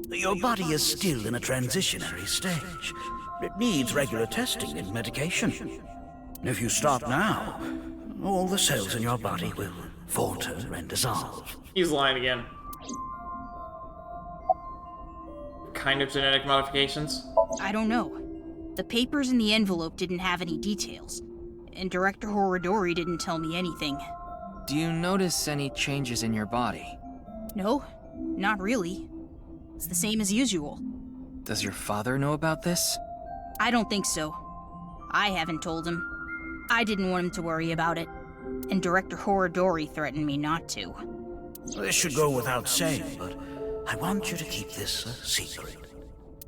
Your body is still in a transitionary stage. It needs regular testing and medication. If you stop now, all the cells in your body will falter and dissolve. He's lying again. What kind of genetic modifications? I don't know. The papers in the envelope didn't have any details, and Director Horodori didn't tell me anything. Do you notice any changes in your body? No, not really. It's the same as usual. Does your father know about this? I don't think so. I haven't told him. I didn't want him to worry about it, and Director Horodori threatened me not to. This should go without saying, but I want you to keep this a secret.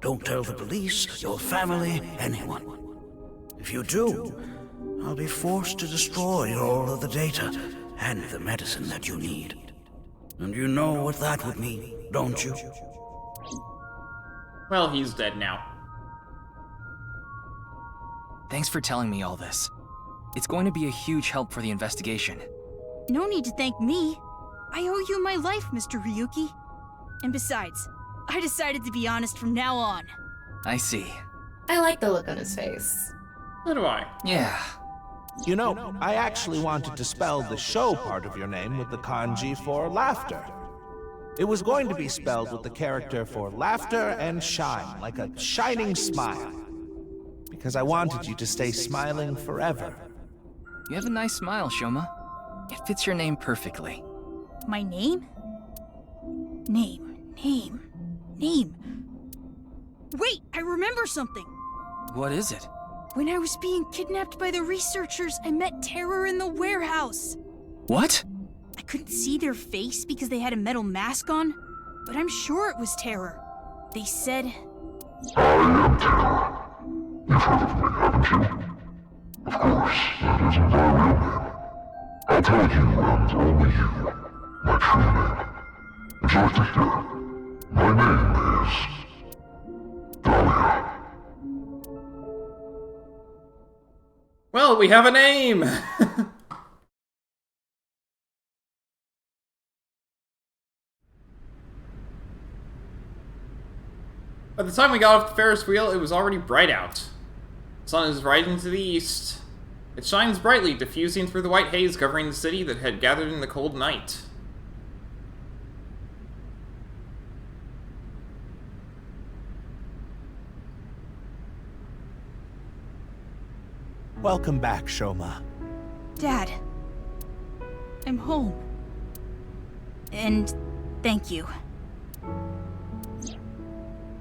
Don't tell the police, your family, anyone. If you do, I'll be forced to destroy all of the data and the medicine that you need. And you know what that would mean, don't you? Well, he's dead now. Thanks for telling me all this. It's going to be a huge help for the investigation. No need to thank me. I owe you my life, Mr. Ryuki. And besides, I decided to be honest from now on. I see. I like the look on his face. So do I. Yeah. You know, I actually wanted to spell the show part of your name with the kanji for laughter. It was going to be spelled with the character for laughter and shine, like a shining smile. Because I wanted you to stay smiling forever. You have a nice smile, Shoma. It fits your name perfectly. My name? Name. Wait, I remember something. What is it? When I was being kidnapped by the researchers, I met Terror in the warehouse. What? I couldn't see their face because they had a metal mask on, but I'm sure it was Terror. They said... I am Terror. You've heard of me, haven't you? Of course, that isn't my real name. I'll tell you and only you my true name. Would you like to hear? My name is... Dahlia. Well, we have a name! By the time we got off the Ferris wheel, it was already bright out. The sun is rising to the east. It shines brightly, diffusing through the white haze covering the city that had gathered in the cold night. Welcome back, Shoma. Dad, I'm home. And thank you.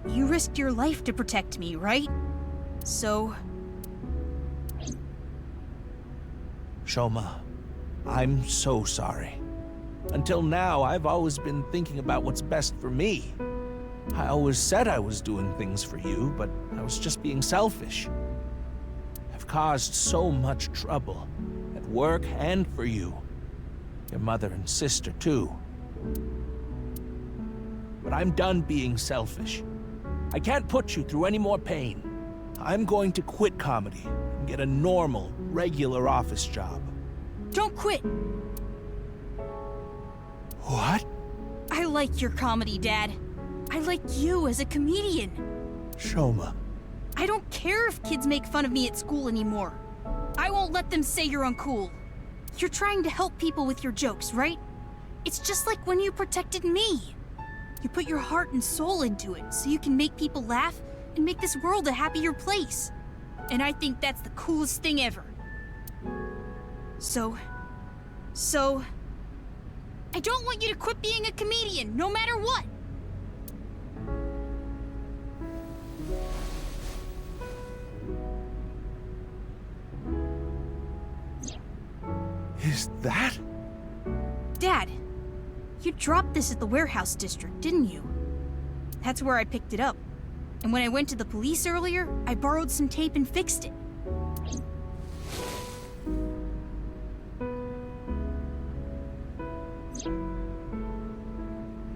You risked your life to protect me, right? So... Shoma, I'm so sorry. Until now, I've always been thinking about what's best for me. I always said I was doing things for you, but I was just being selfish. I've caused so much trouble, at work and for you. Your mother and sister, too. But I'm done being selfish. I can't put you through any more pain. I'm going to quit comedy and get a normal, regular office job. Don't quit! What? I like your comedy, Dad. I like you as a comedian. Shoma. I don't care if kids make fun of me at school anymore. I won't let them say you're uncool. You're trying to help people with your jokes, right? It's just like when you protected me. You put your heart and soul into it so you can make people laugh and make this world a happier place. And I think that's the coolest thing ever. So... I don't want you to quit being a comedian, no matter what. Is that? Dad, you dropped this at the warehouse district, didn't you? That's where I picked it up. And when I went to the police earlier, I borrowed some tape and fixed it.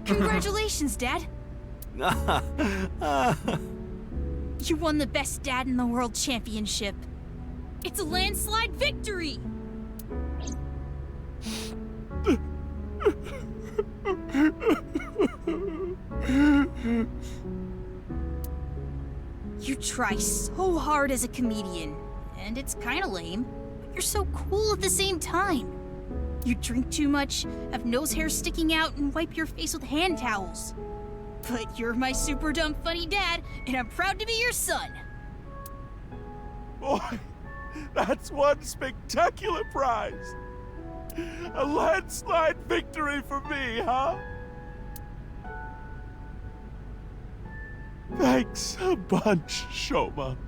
Congratulations, Dad! You won the Best Dad in the World Championship. It's a landslide victory! You try so hard as a comedian, and it's kinda lame, but you're so cool at the same time. You drink too much, have nose hair sticking out, and wipe your face with hand towels. But you're my super dumb funny dad, and I'm proud to be your son. Boy, that's one spectacular prize. A landslide victory for me, huh? Thanks a bunch, Shoma.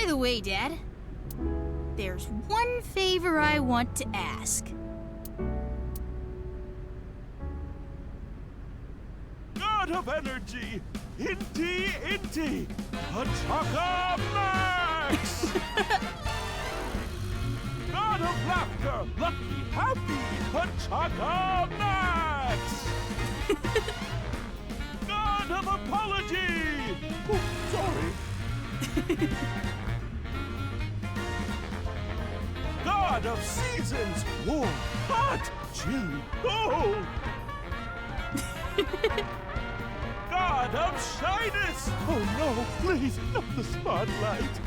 the way, Dad, there's one favor I want to ask. God of energy, Inti, Pachaka Max! God of laughter, lucky, happy, Pachaka Max! God of apology! Oh, sorry. God of seasons, warm, hot, chilly, cold! God of shyness! Oh no, please, not the spotlight!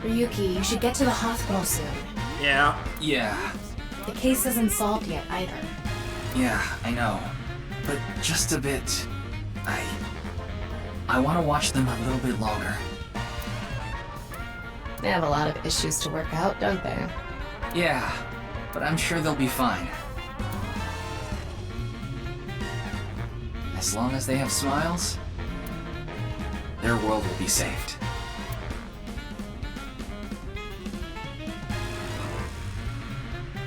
Ryuki, you should get to the hospital soon. Yeah. Yeah. The case isn't solved yet either. Yeah, I know. But just a bit. I want to watch them a little bit longer. They have a lot of issues to work out, don't they? Yeah, but I'm sure they'll be fine. As long as they have smiles, their world will be saved.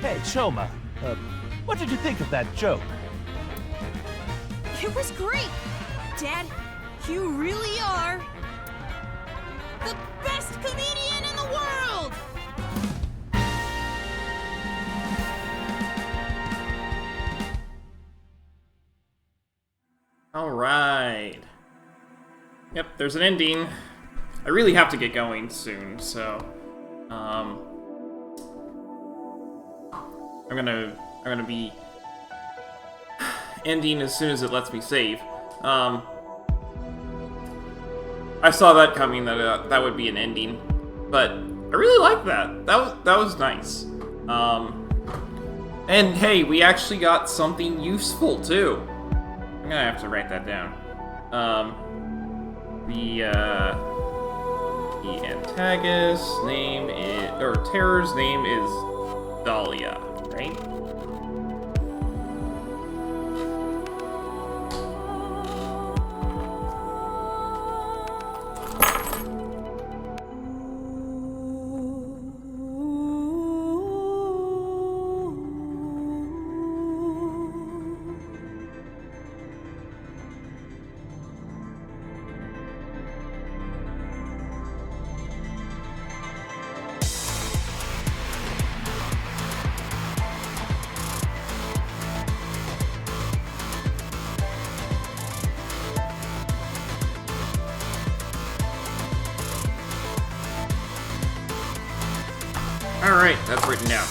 Hey, Choma, what did you think of that joke? It was great! Dad, you really are the best comedian in the world! Alright. Yep, there's an ending. I really have to get going soon, so I'm gonna be ending as soon as it lets me save. I saw that coming, that would be an ending, but I really like that. That was nice. And hey, we actually got something useful too. I'm gonna have to write that down. The antagonist's name is, or Terror's name is Dahlia, right? Alright, that's written down.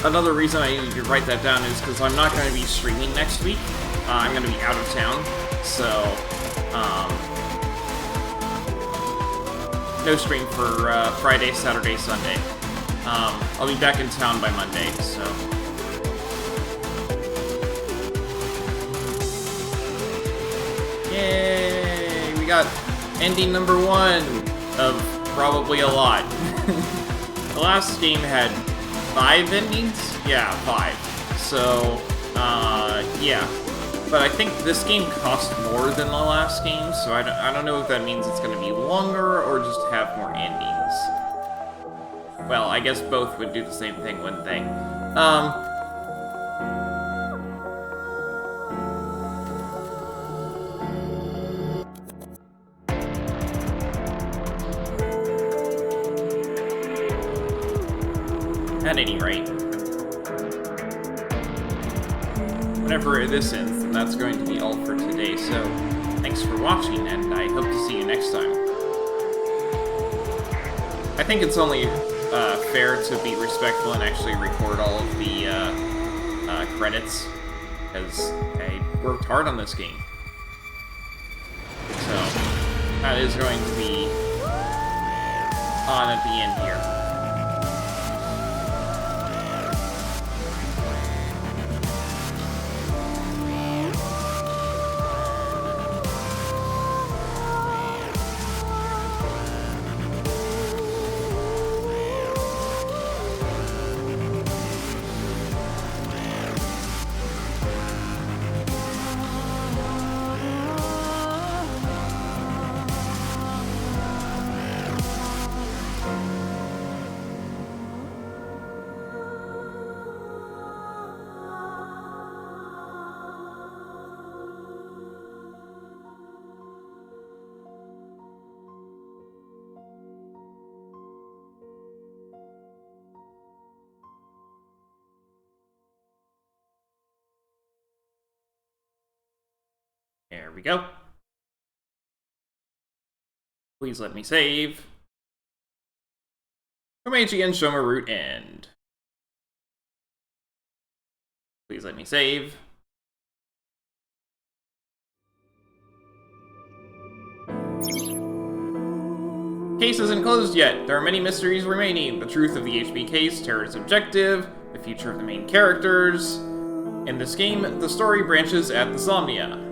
Another reason I needed to write that down is because I'm not going to be streaming next week. I'm going to be out of town, so no stream for Friday, Saturday, Sunday. I'll be back in town by Monday, so. Yay! We got ending number 1 of probably a lot. The last game had 5 endings? Yeah, 5. So, yeah. But I think this game cost more than the last game, so I don't know if that means it's gonna be longer or just have more endings. Well, I guess both would do the same thing, wouldn't they? At any rate, whenever this ends, then that's going to be all for today, so thanks for watching, and I hope to see you next time. I think it's only fair to be respectful and actually record all of the credits, because I worked hard on this game. So, that is going to be on at the end here. There we go. Please let me save. Komeiji and Shoma route end. Please let me save. Case isn't closed yet. There are many mysteries remaining. The truth of the HB case, Terra's objective, the future of the main characters. In this game, the story branches at the Somnia.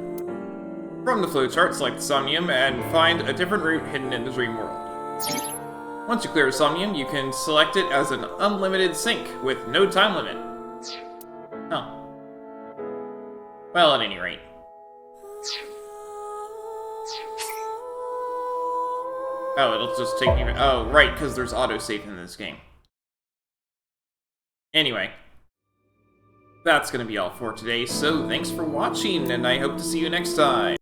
From the flowchart, select the Somnium and find a different route hidden in the dream world. Once you clear a Somnium, you can select it as an unlimited sync with no time limit. Huh. Well, at any rate. Oh, it'll just take me... Oh, right, because there's autosave in this game. Anyway. That's gonna be all for today, so thanks for watching, and I hope to see you next time.